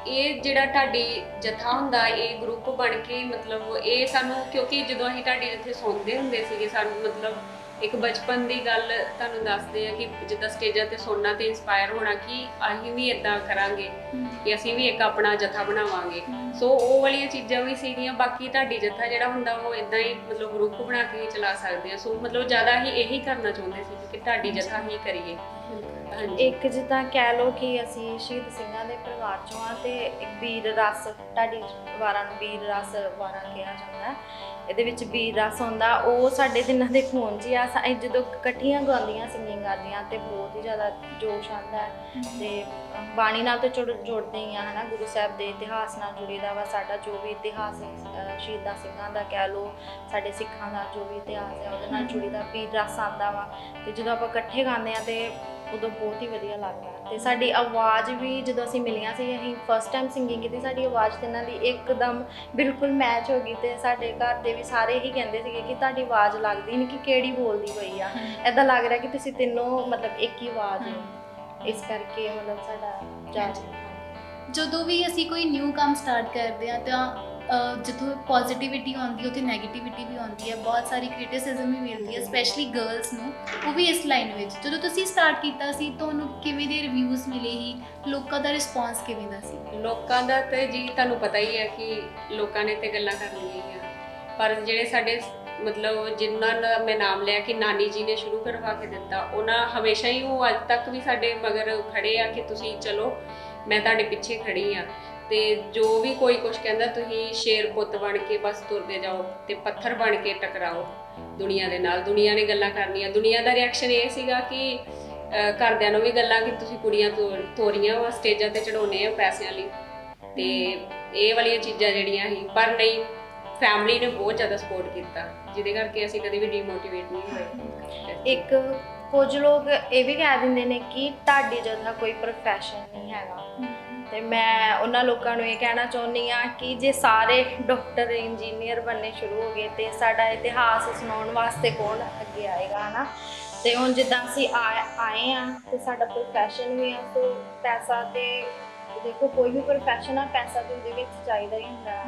ਇਹ ਜਿਹੜਾ ਤੁਹਾਡੀ ਜਥਾ ਹੁੰਦਾ, ਇਹ ਗਰੁੱਪ ਬਣ ਕੇ ਮਤਲਬ ਇਹ ਸਾਨੂੰ, ਕਿਉਂਕਿ ਜਦੋਂ ਅਸੀਂ ਤੁਹਾਡੇ ਜਿੱਥੇ ਸੁਣਦੇ ਹੁੰਦੇ ਸੀਗੇ, ਸਾਨੂੰ ਮਤਲਬ ਇੱਕ ਬਚਪਨ ਦੀ ਗੱਲ ਤੁਹਾਨੂੰ ਦੱਸਦੇ ਆ ਕਿ ਜਿੱਦਾਂ ਸਟੇਜਾਂ ਤੇ ਸੁਣਨਾ ਤੇ ਇੰਸਪਾਇਰ ਹੋਣਾ ਕਿ ਅਸੀਂ ਵੀ ਇਦਾਂ ਕਰਾਂਗੇ, ਕਿ ਅਸੀਂ ਵੀ ਇੱਕ ਆਪਣਾ ਜਥਾ ਬਣਾਵਾਂਗੇ। ਸੋ ਉਹ ਵਾਲੀਆਂ ਚੀਜ਼ਾਂ ਵੀ ਸੀਗੀਆਂ। ਬਾਕੀ ਤੁਹਾਡੀ ਜਥਾ ਜਿਹੜਾ ਹੁੰਦਾ ਉਹ ਇਦਾਂ ਹੀ ਮਤਲਬ ਗਰੁੱਪ ਬਣਾ ਕੇ ਹੀ ਚਲਾ ਸਕਦੇ ਆ। ਸੋ ਮਤਲਬ ਜ਼ਿਆਦਾ ਹੀ ਇਹੀ ਕਰਨਾ ਚਾਹੁੰਦੇ ਸੀ ਕਿ ਤੁਹਾਡੀ ਜਥਾ ਹੀ ਕਰੀਏ। ਹਾਂਜੀ। ਇੱਕ ਜਿੱਦਾਂ ਕਹਿ ਲਓ ਕਿ ਅਸੀਂ ਸ਼ਹੀਦ ਸਿੰਘਾਂ ਦੇ ਪਰਿਵਾਰ ਚੋਂ ਆ, ਤੇ ਇੱਕ ਵੀਰ ਰਸ, ਤੁਹਾਡੀ ਵਾਰਾਂ ਨੂੰ ਵੀਰ ਰਸ ਵਾਰਾਂ ਕਿਹਾ ਜਾਂਦਾ। ਇਹਦੇ ਵਿੱਚ ਵੀਰ ਰਸ ਹੁੰਦਾ, ਉਹ ਸਾਡੇ ਦਿਨਾਂ ਦੇ ਖੂਨ 'ਚ ਆ। ਅਸੀਂ ਜਦੋਂ ਇਕੱਠੀਆਂ ਗਾਉਂਦੀਆਂ, ਸਿੰਗਿੰਗ ਕਰਦੀਆਂ ਤੇ ਬਹੁਤ ਹੀ ਜ਼ਿਆਦਾ ਜੋਸ਼ ਆਉਂਦਾ ਹੈ। ਤੇ ਬਾਣੀ ਨਾਲ ਤਾਂ ਜੁੜਦੇ ਹੀ ਆ, ਹੈ ਨਾ, ਗੁਰੂ ਸਾਹਿਬ ਦੇ ਇਤਿਹਾਸ ਨਾਲ ਜੁੜੀਦਾ ਵਾ। ਸਾਡਾ ਜੋ ਵੀ ਇਤਿਹਾਸ ਸ਼ਹੀਦਾਂ ਸਿੰਘਾਂ ਦਾ ਕਹਿ ਲਓ, ਸਾਡੇ ਸਿੱਖਾਂ ਦਾ ਜੋ ਵੀ ਇਤਿਹਾਸ ਹੈ ਉਹਦੇ ਨਾਲ ਜੁੜੀਦਾ ਵੀਰ ਰਸ ਆਉਂਦਾ ਵਾ। ਤੇ ਜਦੋਂ ਆਪਾਂ ਇਕੱਠੇ ਗਾਉਂਦੇ ਆ ਤੇ ਉਦੋਂ ਬਹੁਤ ਹੀ ਵਧੀਆ ਲੱਗਦਾ। ਤੇ ਸਾਡੀ ਆਵਾਜ਼ ਵੀ ਜਦੋਂ ਅਸੀਂ ਮਿਲੀਆਂ ਸੀ, ਅਸੀਂ ਫਸਟ ਟਾਈਮ ਸਿੰਗਿੰਗ ਕੀਤੀ, ਸਾਡੀ ਆਵਾਜ਼ ਤੇ ਇਹਨਾਂ ਦੀ ਇੱਕਦਮ ਬਿਲਕੁਲ ਮੈਚ ਹੋ ਗਈ। ਤੇ ਸਾਡੇ ਘਰ ਦੇ ਵੀ ਸਾਰੇ ਹੀ ਕਹਿੰਦੇ ਸੀਗੇ ਕਿ ਤੁਹਾਡੀ ਆਵਾਜ਼ ਲੱਗਦੀ ਨਹੀਂ ਕਿ ਕਿਹੜੀ ਬੋਲਦੀ ਪਈ ਆ, ਐਦਾਂ ਲੱਗ ਰਿਹਾ ਕਿ ਤੁਸੀਂ ਤਿੰਨੋਂ ਮਤਲਬ ਇੱਕ ਹੀ ਆਵਾਜ਼ ਹੋ। ਇਸ ਕਰਕੇ ਮਤਲਬ ਸਾਡਾ ਜਦੋਂ ਵੀ ਅਸੀਂ ਕੋਈ ਨਿਊ ਕੰਮ ਸਟਾਰਟ ਕਰਦੇ ਹਾਂ ਤਾਂ ਜਿੱਥੋਂ ਪੋਜ਼ਿਟਿਵਿਟੀ ਆਉਂਦੀ ਉੱਥੇ ਨੈਗੇਟਿਵਿਟੀ ਵੀ ਆਉਂਦੀ ਹੈ, ਬਹੁਤ ਸਾਰੀ ਕ੍ਰਿਟਿਸਿਜ਼ਮ ਵੀ ਮਿਲਦੀ ਹੈ, ਸਪੈਸ਼ਲੀ ਗਰਲਸ ਨੂੰ, ਉਹ ਵੀ ਇਸ ਲਾਈਨ ਵਿੱਚ। ਜਦੋਂ ਤੁਸੀਂ ਸਟਾਰਟ ਕੀਤਾ ਸੀ ਤੁਹਾਨੂੰ ਕਿਵੇਂ ਦੇ ਰਿਵਿਊਜ਼ ਮਿਲੇ ਸੀ, ਲੋਕਾਂ ਦਾ ਰਿਸਪੌਂਸ ਕਿਵੇਂ ਦਾ ਸੀ? ਲੋਕਾਂ ਦਾ ਤੇ ਜੀ ਤੁਹਾਨੂੰ ਪਤਾ ਹੀ ਹੈ ਕਿ ਲੋਕਾਂ ਨੇ ਤੇ ਗੱਲਾਂ ਕਰਨੀਆਂ ਹੀ ਆ, ਪਰ ਜਿਹੜੇ ਸਾਡੇ ਮਤਲਬ ਜਿਨ੍ਹਾਂ ਦਾ ਮੈਂ ਨਾਮ ਲਿਆ ਕਿ ਨਾਨੀ ਜੀ ਨੇ ਸ਼ੁਰੂ ਕਰਵਾ ਕੇ ਦਿੱਤਾ, ਉਹਨਾਂ ਹਮੇਸ਼ਾ ਹੀ ਉਹ ਅੱਜ ਤੱਕ ਵੀ ਸਾਡੇ ਮਗਰ ਖੜੇ ਆ ਕਿ ਤੁਸੀਂ ਚਲੋ, ਮੈਂ ਤੁਹਾਡੇ ਪਿੱਛੇ ਖੜੀ ਆ। ਤੇ ਜੋ ਵੀ ਕੋਈ ਕੁਝ ਕਹਿੰਦਾ, ਤੁਸੀਂ ਸ਼ੇਰ ਪੁੱਤ ਬਣ ਕੇ ਬਸ ਤੁਰਦੇ ਜਾਓ ਤੇ ਪੱਥਰ ਬਣ ਕੇ ਟਕਰਾਓ ਦੁਨੀਆ ਦੇ ਨਾਲ। ਦੁਨੀਆ ਨੇ ਗੱਲਾਂ ਕਰਨੀਆਂ। ਦੁਨੀਆ ਦਾ ਰਿਐਕਸ਼ਨ ਇਹ ਸੀਗਾ ਕਿ ਘਰਦਿਆਂ ਨੂੰ ਵੀ ਗੱਲਾਂ ਕਿ ਤੁਸੀਂ ਕੁੜੀਆਂ ਤੋਰੀਆਂ ਵਾ, ਸਟੇਜਾਂ ਤੇ ਚੜਾਉਣੇ ਆ ਪੈਸਿਆਂ ਲਈ, ਤੇ ਇਹ ਵਾਲੀਆਂ ਚੀਜ਼ਾਂ ਜਿਹੜੀਆਂ ਸੀ। ਪਰ ਨਹੀਂ, ਫੈਮਿਲੀ ਨੇ ਬਹੁਤ ਜ਼ਿਆਦਾ ਸਪੋਰਟ ਕੀਤਾ, ਜਿਹਦੇ ਕਰਕੇ ਅਸੀਂ ਕਦੇ ਵੀ ਡੀਮੋਟੀਵੇਟ ਨਹੀਂ ਹੋਏ। ਇੱਕ ਕੁਝ ਲੋਕ ਇਹ ਵੀ ਕਹਿ ਦਿੰਦੇ ਨੇ ਕਿ ਤੁਹਾਡੀ ਜਗ੍ਹਾ ਕੋਈ ਪ੍ਰੋਫੈਸ਼ਨ ਨਹੀਂ ਹੈਗਾ, ਤੇ ਮੈਂ ਉਹਨਾਂ ਲੋਕਾਂ ਨੂੰ ਇਹ ਕਹਿਣਾ ਚਾਹੁੰਦੀ ਹਾਂ ਕਿ ਜੇ ਸਾਰੇ ਡਾਕਟਰ ਇੰਜੀਨੀਅਰ ਬਣਨੇ ਸ਼ੁਰੂ ਹੋ ਗਏ ਤੇ ਸਾਡਾ ਇਤਿਹਾਸ ਸੁਣਾਉਣ ਵਾਸਤੇ ਕੌਣ ਅੱਗੇ ਆਏਗਾ, ਹੈ ਨਾ। ਤੇ ਹੁਣ ਜਿੱਦਾਂ ਅਸੀਂ ਆਏ ਆ ਤੇ ਸਾਡਾ ਪ੍ਰੋਫੈਸ਼ਨ ਵੀ ਆ, ਸੋ ਪੈਸਾ ਤੇ ਦੇਖੋ ਕੋਈ ਵੀ ਪ੍ਰੋਫੈਸ਼ਨ ਆ, ਪੈਸਾ ਤੇ ਉਹਦੇ ਵਿੱਚ ਚਾਹੀਦਾ ਹੀ ਹੁੰਦਾ।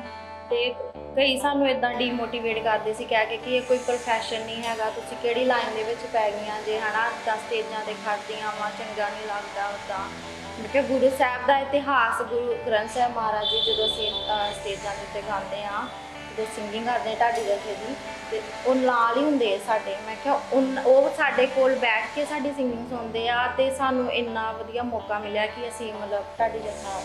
ਤੇ ਕਈ ਸਾਨੂੰ ਇਦਾਂ ਡੀਮੋਟੀਵੇਟ ਕਰਦੇ ਸੀ ਕਹਿ ਕੇ ਕਿ ਇਹ ਕੋਈ ਪ੍ਰੋਫੈਸ਼ਨ ਨਹੀਂ ਹੈਗਾ, ਤੁਸੀਂ ਕਿਹੜੀ ਲਾਈਨ ਦੇ ਵਿੱਚ ਪੈ ਗਈਆਂ ਜੇ, ਹੈ ਨਾ, 10 ਸਟੇਜਾਂ 'ਤੇ ਖੜਦੀਆਂ ਵਾ, ਚੰਗਾ ਨਹੀਂ ਲੱਗਦਾ ਉੱਦਾਂ। ਕਿ ਗੁਰੂ ਸਾਹਿਬ ਦਾ ਇਤਿਹਾਸ, ਗੁਰੂ ਗ੍ਰੰਥ ਸਾਹਿਬ ਮਹਾਰਾਜ ਜੀ ਜਦੋਂ ਅਸੀਂ ਸਟੇਜਾਂ ਦੇ ਉੱਤੇ ਗਾਉਂਦੇ ਹਾਂ, ਜਦੋਂ ਸਿੰਗਿੰਗ ਕਰਦੇ ਹਾਂ ਢਾਡੀ ਜਥੇ ਦੀ, ਤੇ ਉਹ ਨਾਲ ਹੀ ਹੁੰਦੇ ਸਾਡੇ। ਮੈਂ ਕਿਹਾ ਉਹ ਸਾਡੇ ਕੋਲ ਬੈਠ ਕੇ ਸਾਡੀ ਸਿੰਗਿੰਗ ਸੁਣਦੇ ਆ, ਤੇ ਸਾਨੂੰ ਇੰਨਾ ਵਧੀਆ ਮੌਕਾ ਮਿਲਿਆ ਕਿ ਅਸੀਂ ਮਤਲਬ ਢਾਡੀ ਜਥਾ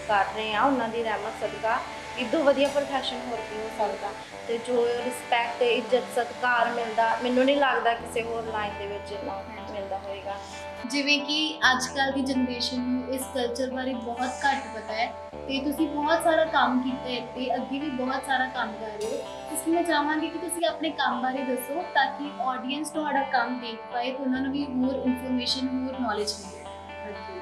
ਕਰ ਰਹੇ ਹਾਂ ਉਹਨਾਂ ਦੀ ਰਹਿਮਤ ਸਦਕਾ। ਇਦੋਂ ਵਧੀਆ ਪ੍ਰੋਫੈਸ਼ਨ ਹੋਰ ਕੀ ਹੋ ਸਕਦਾ। ਤੇ ਜੋ ਰਿਸਪੈਕਟ ਤੇ ਇੱਜ਼ਤ ਸਤਿਕਾਰ ਮਿਲਦਾ, ਮੈਨੂੰ ਨਹੀਂ ਲੱਗਦਾ ਕਿਸੇ ਹੋਰ ਲਾਈਨ ਦੇ ਵਿੱਚ ਇੰਨਾ ਮਿਲਦਾ ਹੋਏਗਾ। ਜਿਵੇਂ ਕਿ ਅੱਜ ਕੱਲ੍ਹ ਦੀ ਜਨਰੇਸ਼ਨ ਨੂੰ ਇਸ ਕਲਚਰ ਬਾਰੇ ਬਹੁਤ ਘੱਟ ਪਤਾ ਹੈ, ਤੇ ਤੁਸੀਂ ਬਹੁਤ ਸਾਰਾ ਕੰਮ ਕੀਤਾ ਹੈ ਤੇ ਅੱਗੇ ਵੀ ਬਹੁਤ ਸਾਰਾ ਕੰਮ ਕਰ ਰਹੇ ਹੋ। ਇਸ ਲਈ ਮੈਂ ਚਾਹਾਂਗੀ ਕਿ ਤੁਸੀਂ ਆਪਣੇ ਕੰਮ ਬਾਰੇ ਦੱਸੋ ਤਾਂ ਕਿ ਆਡੀਅנס ਤੁਹਾਡਾ ਕੰਮ ਦੇਖ ਪਾਏ ਤੇ ਉਹਨਾਂ ਨੂੰ ਵੀ ਹੋਰ ਇਨਫੋਰਮੇਸ਼ਨ, ਹੋਰ ਨੌਲੇਜ ਮਿਲੇ। ਹਾਂਜੀ,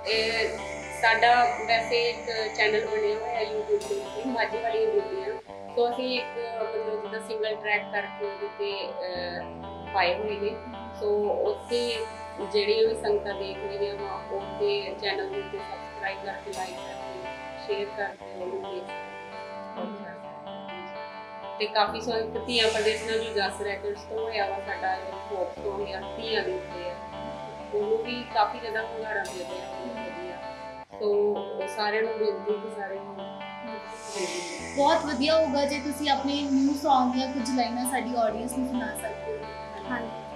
ਇਹ ਸਾਡਾ ਵੈਸੇ ਇੱਕ ਚੈਨਲ ਬਣਿਆ ਹੋਇਆ YouTube ਤੇ, ਮਾਝੀ ਵਾਲੀਆਂ ਬੀਬੀਆਂ। ਸੋ ਅਸੀਂ ਇੱਕ ਮਤਲਬ ਜਿੱਦਾਂ ਸਿੰਗਲ ਟਰੈਕ ਕਰਕੇ ਉਹਦੇ ਤੇ ਪਾਏ ਹੋਏ ਨੇ। ਸੋ ਉੱਥੇ ਜਿਹੜੀਆਂ ਵੀ ਸੰਗਤਾਂ ਦੇਖ ਰਹੀਆਂ ਵਾ, ਉਹਦੇ ਚੈਨਲ ਦੇ ਉੱਤੇ ਸਬਸਕ੍ਰਾਈਬ ਕਰਕੇ, ਲਾਈਕ ਕਰਕੇ, ਸ਼ੇਅਰ ਕਰਕੇ ਉਹਨੂੰ ਦੇਖ ਤੇ ਕਾਫੀ ਸਾਰੇ ਧੀਆਂ ਪ੍ਰਦੇਸ਼ ਨਾਲ ਜੋ ਜਸ ਰੈਕਰਡਸ ਤੋਂ ਹੋਇਆ ਵਾ, ਸਾਡਾ ਫੋਕ ਤੋਂ ਹੋਇਆ ਧੀਆਂ ਦੇ ਉੱਤੇ ਆ, ਉਹਨੂੰ ਵੀ ਕਾਫੀ ਜ਼ਿਆਦਾ ਹੁੰਗਾਰਾ ਦੇ ਰਹੇ ਆ, ਬਹੁਤ ਵਧੀਆ। ਸੋ ਸਾਰਿਆਂ ਨੂੰ ਬੇਨਤੀ ਕਿ ਸਾਰੇ ਬਹੁਤ ਵਧੀਆ ਹੋਊਗਾ ਜੇ ਤੁਸੀਂ ਆਪਣੇ ਨਿਊ ਸੌਂਗ ਜਾਂ ਕੁਝ ਲਾਈਨਾਂ ਸਾਡੀ ਆਡੀਅנס ਨੂੰ ਸੁਣਾ ਸਕਦੇ ਹੋ। ਹਾਂਜੀ।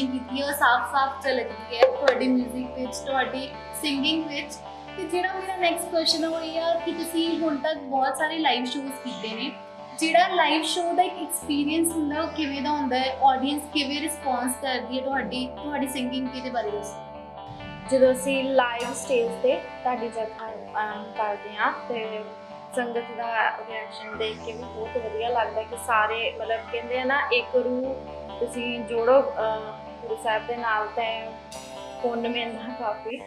ਐਕਟਿੰਗ ਕੀਤੀ ਹੈ ਉਹ ਸਾਫ਼-ਸਾਫ਼ ਝਲਕਦੀ ਹੈ ਤੁਹਾਡੇ 뮤직 ਵਿੱਚ, ਤੁਹਾਡੀ ਸਿੰਗਿੰਗ ਵਿੱਚ। ਤੇ ਜਿਹੜਾ ਮੇਰਾ ਨੈਕਸਟ ਕੁਐਸਚਨ ਹੈ ਉਹ ਇਹ ਆ ਕਿ ਤੁਸੀਂ ਹੁਣ ਤੱਕ ਬਹੁਤ ਸਾਰੇ ਲਾਈਵ ਸ਼ੋਜ਼ ਕੀਤੇ ਨੇ, ਜਿਹੜਾ ਲਾਈਵ ਸ਼ੋਅ ਦਾ ਇੱਕ ਐਕਸਪੀਰੀਅੰਸ ਹੁੰਦਾ ਉਹ ਕਿਵੇਂ ਦਾ ਹੁੰਦਾ ਹੈ, ਆਡੀਅנס ਕਿਵੇਂ ਰਿਸਪੌਂਸ ਕਰਦੀ ਹੈ ਤੁਹਾਡੀ ਸਿੰਗਿੰਗ ਦੇ ਬਾਰੇ ਦੱਸੋ। ਜਦੋਂ ਅਸੀਂ ਲਾਈਵ ਸਟੇਜ ਤੇ ਤੁਹਾਡੀ ਜਗ੍ਹਾ ਕਰਦੇ ਹਾਂ ਤੇ ਸੰਗਤ ਦਾ ਰਿਐਕਸ਼ਨ ਦੇਖ ਕੇ ਵੀ ਬਹੁਤ ਵਧੀਆ ਲੱਗਦਾ ਕਿ ਸਾਰੇ ਮਤਲਬ ਕਹਿੰਦੇ ਆ ਨਾ ਇੱਕ ਰੂਹ ਤੁਸੀਂ ਜੋੜੋ ਗੁਰੂ ਸਾਹਿਬ ਦੇ ਨਾਲ ਤੇ ਪੁੰਨ ਮਿਲਦਾ ਕਾਫੀ।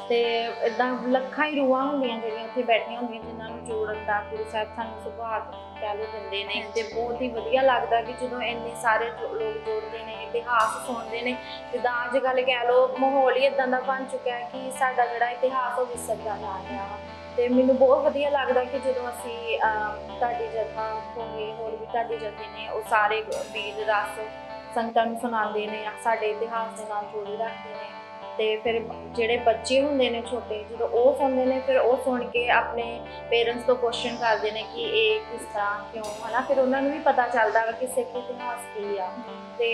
ਤੇ ਇਦਾਂ ਲੱਖਾਂ ਹੀ ਰੂਹਾਂ ਹੁੰਦੀਆਂ ਜਿਹੜੀਆਂ ਉੱਥੇ ਬੈਠੀਆਂ ਹੁੰਦੀਆਂ ਜਿਨ੍ਹਾਂ ਨੂੰ ਜੋੜਨ ਦਾ ਗੁਰੂ ਸਾਹਿਬ ਸਾਨੂੰ ਸੁਭਾਗ ਕਹਿ ਲਓ ਦਿੰਦੇ ਨੇ। ਤੇ ਬਹੁਤ ਹੀ ਵਧੀਆ ਲੱਗਦਾ ਕਿ ਜਦੋਂ ਇੰਨੇ ਸਾਰੇ ਲੋਕ ਜੋੜਦੇ ਨੇ, ਇਤਿਹਾਸ ਸੁਣਦੇ ਨੇ। ਜਿੱਦਾਂ ਅੱਜ ਕੱਲ੍ਹ ਕਹਿ ਲਓ ਮਾਹੌਲ ਹੀ ਇਦਾਂ ਦਾ ਬਣ ਚੁੱਕਿਆ ਹੈ ਕਿ ਸਾਡਾ ਜਿਹੜਾ ਇਤਿਹਾਸ ਉਹ ਵਿਸਰਦਾ ਜਾ ਰਿਹਾ ਵਾ। ਤੇ ਮੈਨੂੰ ਬਹੁਤ ਵਧੀਆ ਲੱਗਦਾ ਕਿ ਜਦੋਂ ਅਸੀਂ ਤੁਹਾਡੀ ਜਥਾ ਹੋਵੇ, ਹੋਰ ਵੀ ਤੁਹਾਡੀ ਜਥੇ ਨੇ, ਉਹ ਸਾਰੇ ਬੀਜ ਰਸ ਸੰਗਤਾਂ ਨੂੰ ਸੁਣਾਉਂਦੇ ਨੇ, ਸਾਡੇ ਇਤਿਹਾਸ ਦੇ ਨਾਲ ਜੋੜੀ ਰੱਖਦੇ ਨੇ। ਤੇ ਫਿਰ ਜਿਹੜੇ ਬੱਚੇ ਹੁੰਦੇ ਨੇ ਛੋਟੇ, ਜਦੋਂ ਉਹ ਸੁਣਦੇ ਨੇ ਫਿਰ ਉਹ ਸੁਣ ਕੇ ਆਪਣੇ ਪੇਰੈਂਟਸ ਤੋਂ ਕੁਐਸਚਨ ਕਰਦੇ ਨੇ ਕਿ ਇਹ ਕਿਸ ਤਰ੍ਹਾਂ ਕਿਉਂ ਹੈ ਨਾ। ਫਿਰ ਉਹਨਾਂ ਨੂੰ ਵੀ ਪਤਾ ਚੱਲਦਾ ਵਾ ਕਿ ਸਿੱਖ ਇਤਿਹਾਸ ਕੀ ਆ। ਤੇ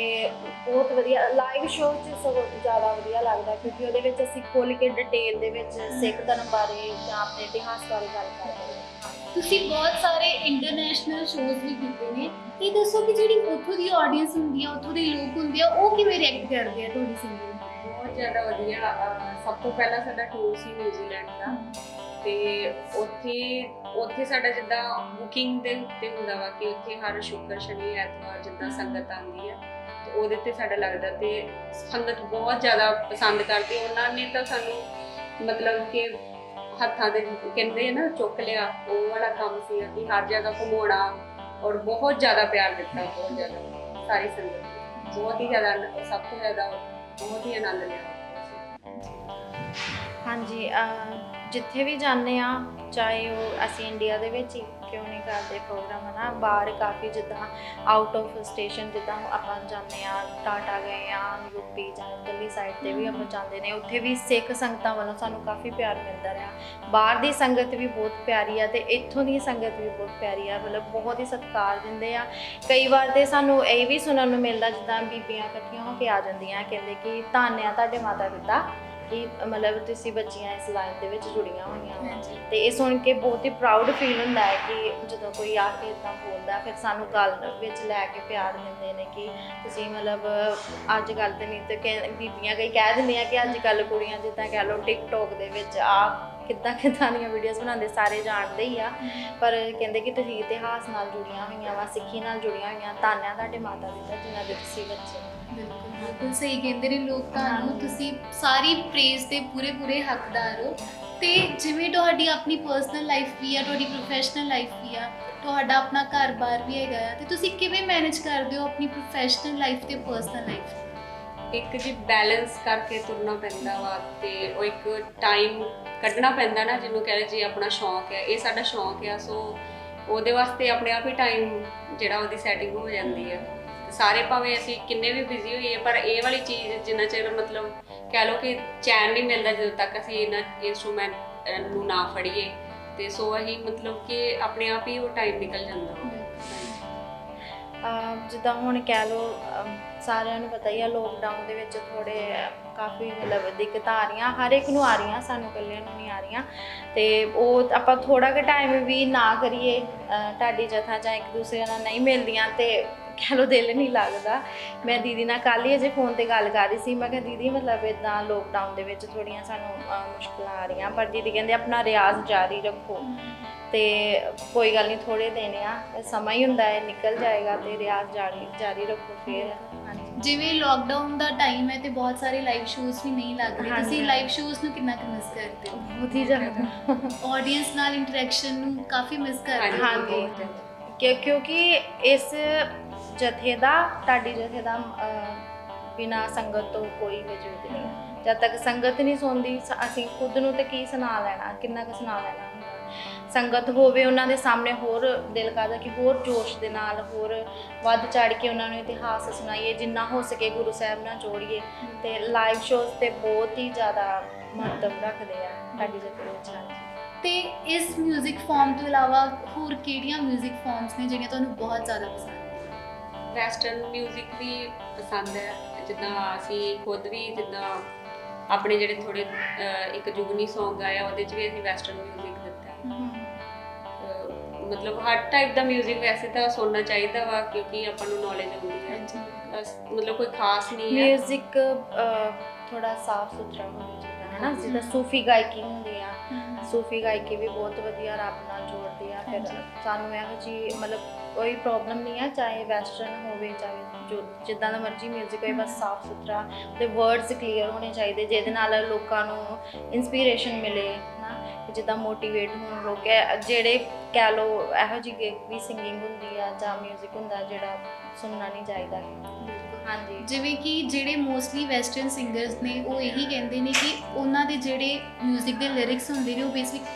ਬਹੁਤ ਵਧੀਆ ਲਾਈਵ ਸ਼ੋਅ 'ਚ ਸਗੋਂ ਜ਼ਿਆਦਾ ਵਧੀਆ ਲੱਗਦਾ ਕਿਉਂਕਿ ਉਹਦੇ ਵਿੱਚ ਅਸੀਂ ਖੁੱਲ੍ਹ ਕੇ ਡਿਟੇਲ ਦੇ ਵਿੱਚ ਸਿੱਖ ਧਰਮ ਬਾਰੇ ਜਾਂ ਆਪਣੇ ਇਤਿਹਾਸ ਬਾਰੇ ਗੱਲ ਕਰਦੇ ਹਾਂ। ਤੁਸੀਂ ਬਹੁਤ ਸਾਰੇ ਇੰਟਰਨੈਸ਼ਨਲ ਸ਼ੋਜ਼ ਵੀ ਕੀਤੇ ਨੇ, ਇਹ ਦੱਸੋ ਕਿ ਜਿਹੜੀ ਉੱਥੋਂ ਦੀ ਆਡੀਅנס ਹੁੰਦੀ ਆ, ਉੱਥੋਂ ਦੇ ਲੋਕ ਹੁੰਦੇ ਆ, ਉਹ ਕਿਵੇਂ ਰਿਐਕਟ ਕਰਦੇ ਆ ਤੁਹਾਡੀ ਸਿੰਗਿੰਗ? ਬਹੁਤ ਜ਼ਿਆਦਾ ਵਧੀਆ। ਸਭ ਤੋਂ ਪਹਿਲਾਂ ਸਾਡਾ ਟੂਰ ਸੀ ਨਿਊਜ਼ੀਲੈਂਡ ਦਾ ਤੇ ਉੱਥੇ ਸਾਡਾ ਜਿੱਦਾਂ ਬੁਕਿੰਗ ਦੇ ਉੱਤੇ ਹੁੰਦਾ ਵਾ ਕਿ ਉੱਥੇ ਹਰ ਸ਼ੁੱਕਰ ਸ਼ਨੀ ਐਤਵਾਰ ਜਿੱਦਾਂ ਸੰਗਤ ਆਉਂਦੀ ਹੈ ਤੇ ਉਹਦੇ ਤੇ ਸਾਡਾ ਲੱਗਦਾ ਤੇ ਸੰਗਤ ਬਹੁਤ ਜ਼ਿਆਦਾ ਪਸੰਦ ਕਰਦੀ। ਉਹਨਾਂ ਨੇ ਤਾਂ ਸਾਨੂੰ ਮਤਲਬ ਕਿ ਹੱਥਾਂ ਦੇ ਕਹਿੰਦੇ ਨਾ ਚੁੱਕ ਲਿਆ, ਉਹ ਵਾਲਾ ਕੰਮ ਸੀ ਕਿ ਹਰ ਜਗ੍ਹਾ ਘੁਮਾਉਣਾ ਔਰ ਬਹੁਤ ਜ਼ਿਆਦਾ ਪਿਆਰ ਦਿੱਤਾ, ਬਹੁਤ ਜ਼ਿਆਦਾ ਸਾਰੀ ਸੰਗਤ ਬਹੁਤ ਹੀ ਜ਼ਿਆਦਾ ਸਭ ਤੋਂ ਜ਼ਿਆਦਾ ਬਹੁਤ ਹੀ ਆਨੰਦ ਲਿਆ। ਹਾਂਜੀ, ਜਿੱਥੇ ਵੀ ਜਾਂਦੇ ਆ ਚਾਹੇ ਉਹ ਅਸੀਂ ਇੰਡੀਆ ਦੇ ਵਿੱਚ ਹੀ ਕਿਉਂ ਨਹੀਂ ਕਰਦੇ ਪ੍ਰੋਗਰਾਮ ਹੈ ਨਾ, ਬਾਹਰ ਕਾਫੀ ਜਿੱਦਾਂ ਆਊਟ ਆਫ ਸਟੇਸ਼ਨ ਜਿੱਦਾਂ ਆਪਾਂ ਜਾਂਦੇ ਆ, ਟਾਟਾ ਗਏ ਆ, ਯੂਪੀ ਜਾਂ ਦਿੱਲੀ ਸਾਈਡ ਤੇ ਵੀ ਆਪਾਂ ਜਾਂਦੇ ਨੇ, ਉੱਥੇ ਵੀ ਸਿੱਖ ਸੰਗਤਾਂ ਵੱਲੋਂ ਸਾਨੂੰ ਕਾਫੀ ਪਿਆਰ ਮਿਲਦਾ ਰਿਹਾ। ਬਾਹਰ ਦੀ ਸੰਗਤ ਵੀ ਬਹੁਤ ਪਿਆਰੀ ਆ ਤੇ ਇੱਥੋਂ ਦੀ ਸੰਗਤ ਵੀ ਬਹੁਤ ਪਿਆਰੀ ਆ, ਮਤਲਬ ਬਹੁਤ ਹੀ ਸਤਿਕਾਰ ਦਿੰਦੇ ਆ। ਕਈ ਵਾਰ ਤੇ ਸਾਨੂੰ ਇਹ ਵੀ ਸੁਣਨ ਨੂੰ ਮਿਲਦਾ ਜਿੱਦਾਂ ਬੀਬੀਆਂ ਇਕੱਠੀਆਂ ਹੋ ਕੇ ਆ ਜਾਂਦੀਆਂ, ਕਹਿੰਦੇ ਕਿ ਧੰਨ ਆ ਤੁਹਾਡੇ ਮਾਤਾ ਪਿਤਾ ਕਿ ਮਤਲਬ ਤੁਸੀਂ ਬੱਚੀਆਂ ਇਸ ਲਾਈਨ ਦੇ ਵਿੱਚ ਜੁੜੀਆਂ ਹੋਈਆਂ ਵਾ। ਤੇ ਇਹ ਸੁਣ ਕੇ ਬਹੁਤ ਹੀ ਪ੍ਰਾਊਡ ਫੀਲ ਹੁੰਦਾ ਹੈ ਕਿ ਜਦੋਂ ਕੋਈ ਆ ਕੇ ਇੱਦਾਂ ਬੋਲਦਾ ਫਿਰ ਸਾਨੂੰ ਗੱਲ ਵਿੱਚ ਲੈ ਕੇ ਪਿਆਰ ਦਿੰਦੇ ਨੇ ਕਿ ਤੁਸੀਂ ਮਤਲਬ ਅੱਜ ਕੱਲ੍ਹ ਤੇ ਨਹੀਂ ਤੇ ਬੀਬੀਆਂ ਕਈ ਕਹਿ ਦਿੰਦੀਆਂ ਕਿ ਅੱਜ ਕੱਲ੍ਹ ਕੁੜੀਆਂ ਜਿੱਦਾਂ ਕਹਿ ਲਓ ਟਿਕਟੋਕ ਦੇ ਵਿੱਚ ਕਿੱਦਾਂ ਦੀਆਂ ਵੀਡੀਓਜ਼ ਬਣਾਉਂਦੇ, ਸਾਰੇ ਜਾਣਦੇ ਹੀ ਆ, ਪਰ ਕਹਿੰਦੇ ਕਿ ਤੁਸੀਂ ਇਤਿਹਾਸ ਨਾਲ ਜੁੜੀਆਂ ਹੋਈਆਂ ਵਾ, ਸਿੱਖੀ ਨਾਲ ਜੁੜੀਆਂ ਹੋਈਆਂ, ਧੰਨ ਆ ਤੁਹਾਡੇ ਮਾਤਾ ਪਿਤਾ ਜਿਨ੍ਹਾਂ ਦੇ ਤੁਸੀਂ ਬੱਚੇ। ਬਿਲਕੁਲ ਸਹੀ ਕਹਿੰਦੇ ਨੇ ਲੋਕ ਤੁਹਾਨੂੰ, ਤੁਸੀਂ ਸਾਰੀ ਪ੍ਰੇਜ਼ ਦੇ ਪੂਰੇ ਹੱਕਦਾਰ ਹੋ। ਤੇ ਜਿਵੇਂ ਤੁਹਾਡੀ ਆਪਣੀ ਪਰਸਨਲ ਲਾਈਫ ਵੀ ਆ, ਤੁਹਾਡੀ ਪ੍ਰੋਫੈਸ਼ਨਲ ਲਾਈਫ ਵੀ ਆ, ਤੁਹਾਡਾ ਆਪਣਾ ਘਰ-ਬਾਰ ਵੀ ਹੈਗਾ ਆ, ਤੇ ਤੁਸੀਂ ਕਿਵੇਂ ਮੈਨੇਜ ਕਰਦੇ ਹੋ ਆਪਣੀ ਪ੍ਰੋਫੈਸ਼ਨਲ ਲਾਈਫ ਤੇ ਪਰਸਨਲ ਲਾਈਫ? ਇੱਕ ਜੀ ਬੈਲੈਂਸ ਕਰਕੇ ਤੁਰਨਾ ਪੈਂਦਾ ਵਾ ਤੇ ਉਹ ਇੱਕ ਟਾਈਮ ਕੱਢਣਾ ਪੈਂਦਾ ਨਾ, ਜਿਹਨੂੰ ਕਹਿੰਦੇ ਜੀ ਆਪਣਾ ਸ਼ੌਂਕ ਹੈ, ਇਹ ਸਾਡਾ ਸ਼ੌਂਕ ਆ, ਸੋ ਉਹਦੇ ਵਾਸਤੇ ਆਪਣੇ ਆਪ ਹੀ ਟਾਈਮ ਜਿਹੜਾ ਉਹਦੀ ਸੈਟਿੰਗ ਹੋ ਜਾਂਦੀ ਹੈ। ਸਾਰੇ ਭਾਵੇਂ ਅਸੀਂ ਕਿੰਨੇ ਵੀ ਬਿਜ਼ੀ ਹੋਈਏ ਪਰ ਇਹ ਵਾਲੀ ਚੀਜ਼ ਜਿੰਨਾ ਚਿਰ ਮਤਲਬ ਕਹਿ ਲਓ ਕਿ ਚੈਨ ਨਹੀਂ ਮਿਲਦਾ ਜਦੋਂ ਤੱਕ ਅਸੀਂ ਇਹਨਾਂ ਇੰਸਟਰੂਮੈਂਟ ਨੂੰ ਨਾ ਫੜੀਏ, ਤੇ ਸੋ ਅਸੀਂ ਮਤਲਬ ਕਿ ਆਪਣੇ ਆਪ ਹੀ ਉਹ ਟਾਈਮ ਨਿਕਲ ਜਾਂਦਾ ਵਾ। ਜਿੱਦਾਂ ਹੁਣ ਕਹਿ ਲਓ ਸਾਰਿਆਂ ਨੂੰ ਪਤਾ ਹੀ ਆ ਲੋਕਡਾਊਨ ਦੇ ਵਿੱਚ ਥੋੜੇ ਕਾਫੀ ਮਤਲਬ ਦਿੱਕਤਾਂ ਆ ਰਹੀਆਂ, ਹਰ ਇੱਕ ਨੂੰ ਆ ਰਹੀਆਂ, ਸਾਨੂੰ ਇਕੱਲਿਆਂ ਨੂੰ ਨਹੀਂ ਆ ਰਹੀਆਂ। ਤੇ ਉਹ ਆਪਾਂ ਥੋੜਾ ਕੁ ਟਾਈਮ ਵੀ ਨਾ ਕਰੀਏ ਤੁਹਾਡੀ ਜਥਾ ਜਾਂ ਇੱਕ ਦੂਸਰੇ ਨਾਲ ਨਹੀਂ ਮਿਲਦੀਆਂ ਤੇ ਕਹਿ ਲਓ ਦਿਲ ਨਹੀਂ ਲੱਗਦਾ। ਮੈਂ ਦੀਦੀ ਨਾਲ ਕੱਲ੍ਹ ਹੀ ਅਜੇ ਫੋਨ ਤੇ ਗੱਲ ਕਰ ਰਹੀ ਸੀ, ਮੈਂ ਕਿਹਾ ਦੀਦੀ ਮਤਲਬ ਇੱਦਾਂ ਲੋਕਡਾਊਨ ਦੇ ਵਿੱਚ ਥੋੜ੍ਹੀਆਂ ਸਾਨੂੰ ਮੁਸ਼ਕਿਲਾਂ ਆ ਰਹੀਆਂ, ਪਰ ਦੀਦੀ ਕਹਿੰਦੇ ਆਪਣਾ ਰਿਆਜ਼ ਜਾਰੀ ਰੱਖੋ ਤੇ ਕੋਈ ਗੱਲ ਨਹੀਂ, ਥੋੜੇ ਦਿਨ ਆ, ਸਮਾਂ ਹੀ ਹੁੰਦਾ ਹੈ, ਨਿਕਲ ਜਾਏਗਾ ਤੇ ਰਿਆਜ਼ ਜਾਰੀ ਰੱਖੋ ਫਿਰ। ਹਾਂਜੀ, ਜਿਵੇਂ ਲੋਕਡਾਊਨ ਦਾ ਟਾਈਮ ਹੈ ਤੇ ਬਹੁਤ ਸਾਰੇ ਲਾਈਵ ਸ਼ੋਜ਼ ਵੀ ਨਹੀਂ ਲੱਗ ਰਹੇ, ਤੁਸੀਂ ਲਾਈਵ ਸ਼ੋਜ਼ ਨੂੰ ਕਿੰਨਾ ਕੁ ਮਿਸ ਕਰਦੇ ਹੋ? ਬਹੁਤ ਹੀ ਜ਼ਿਆਦਾ ਆਡੀਅנס ਨਾਲ ਇੰਟਰੈਕਸ਼ਨ ਨੂੰ ਕਾਫੀ ਮਿਸ ਕਰਦੇ ਹੋ? ਹਾਂਜੀ, ਕਿਉਂਕਿ ਇਸ ਜਥੇ ਦਾ ਤੁਹਾਡੀ ਜਥੇ ਦਾ ਬਿਨਾਂ ਸੰਗਤ ਤੋਂ ਕੋਈ ਵਜੂਦ ਨਹੀਂ। ਜਦ ਤੱਕ ਸੰਗਤ ਨਹੀਂ ਸੁਣਦੀ ਅਸੀਂ ਖੁਦ ਨੂੰ ਤੇ ਕੀ ਸੁਣਾ ਲੈਣਾ, ਕਿੰਨਾ ਕੁ ਸੁਣਾ ਲੈਣਾ ਹੁੰਦਾ। ਸੰਗਤ ਹੋਵੇ ਉਹਨਾਂ ਦੇ ਸਾਹਮਣੇ ਹੋਰ ਦਿਲ ਕਰਦਾ ਕਿ ਹੋਰ ਜੋਸ਼ ਦੇ ਨਾਲ ਹੋਰ ਵੱਧ ਚੜ੍ਹ ਕੇ ਉਹਨਾਂ ਨੂੰ ਇਤਿਹਾਸ ਸੁਣਾਈਏ, ਜਿੰਨਾ ਹੋ ਸਕੇ ਗੁਰੂ ਸਾਹਿਬ ਨਾਲ ਜੋੜੀਏ। ਤੇ ਲਾਈਵ ਸ਼ੋਜ਼ ਤੇ ਬਹੁਤ ਹੀ ਜ਼ਿਆਦਾ ਮਹੱਤਵ ਰੱਖਦੇ ਆ ਸਾਡੀ ਜਥੇ ਵਿੱਚ। ਤੇ ਇਸ 뮤직 ਫਾਰਮ ਤੋਂ ਇਲਾਵਾ ਹੋਰ ਕਿਹੜੀਆਂ 뮤직 ਫਾਰਮਸ ਨੇ ਜਿਹੜੀਆਂ ਤੁਹਾਨੂੰ ਬਹੁਤ ਜ਼ਿਆਦਾ ਪਸੰਦ? ਵੈਸਟਰਨ ਮਿਊਜ਼ਿਕ ਵੀ ਪਸੰਦ ਹੈ, ਜਿੱਦਾਂ ਅਸੀਂ ਖੁਦ ਵੀ ਜਿੱਦਾਂ ਆਪਣੇ ਜਿਹੜੇ ਥੋੜੇ ਇੱਕ ਜੁਗਨੀ Song ਆਇਆ ਉਹਦੇ 'ਚ ਵੀ ਅਸੀਂ ਵੈਸਟਰਨ ਮਿਊਜ਼ਿਕ ਦਿੱਤਾ ਹੈ। ਮਤਲਬ ਹਰ ਟਾਈਪ ਦਾ ਮਿਊਜ਼ਿਕ ਵੈਸੇ ਤਾਂ ਸੁਣਨਾ ਚਾਹੀਦਾ ਵਾ ਕਿਉਂਕਿ ਆਪਾਂ ਨੂੰ ਨੌਲੇਜ ਹੁੰਦੀ ਹੈ। ਬਸ ਮਤਲਬ ਕੋਈ ਖਾਸ ਨਹੀਂ ਹੈ। ਮਿਊਜ਼ਿਕ ਥੋੜਾ ਸਾਫ ਸੁਥਰਾ ਹੋਣਾ ਚਾਹੀਦਾ ਹੈ ਨਾ, ਜਿੱਦਾਂ ਸੂਫੀ ਗਾਇਕੀ ਹੁੰਦੀ ਆ, ਸੂਫੀ ਗਾਇਕੀ ਵੀ ਬਹੁਤ ਵਧੀਆ ਰੱਬ ਨਾਲ ਜੋੜਦੀ ਆ। ਫਿਰ ਸਾਨੂੰ ਇਹੋ ਜਿਹੀ ਮਤਲਬ ਕੋਈ ਪ੍ਰੋਬਲਮ ਨਹੀਂ ਆ, ਚਾਹੇ ਵੈਸਟਰਨ ਹੋਵੇ ਚਾਹੇ ਜੋ ਜਿੱਦਾਂ ਦਾ ਮਰਜ਼ੀ ਮਿਊਜ਼ਿਕ ਹੋਵੇ, ਬਸ ਸਾਫ ਸੁਥਰਾ ਤੇ ਵਰਡਸ ਕਲੀਅਰ ਹੋਣੇ ਚਾਹੀਦੇ ਜਿਹਦੇ ਨਾਲ ਲੋਕਾਂ ਨੂੰ ਇਨਸਪੀਰੇਸ਼ਨ ਮਿਲੇ ਨਾ, ਜਿੱਦਾਂ ਮੋਟੀਵੇਟ ਹੋਣ ਲੋਕ ਜਿਹੜੇ ਕਹਿ ਲਓ ਇਹੋ ਜਿਹੀ ਵੀ ਸਿੰਗਿੰਗ ਹੁੰਦੀ ਆ ਜਾਂ ਮਿਊਜ਼ਿਕ ਹੁੰਦਾ ਜਿਹੜਾ ਸੁਣਨਾ ਨਹੀਂ ਚਾਹੀਦਾ। ਹਾਂਜੀ, ਜਿਵੇਂ ਕਿ ਜਿਹੜੇ ਮੋਸਟਲੀ ਵੈਸਟਰਨ ਸਿੰਗਰਸ ਨੇ ਉਹ ਇਹੀ ਕਹਿੰਦੇ ਨੇ ਕਿ ਉਹਨਾਂ ਦੇ ਜਿਹੜੇ 뮤직 ਦੇ ਲਿਰਿਕਸ ਹੁੰਦੇ ਨੇ ਉਹ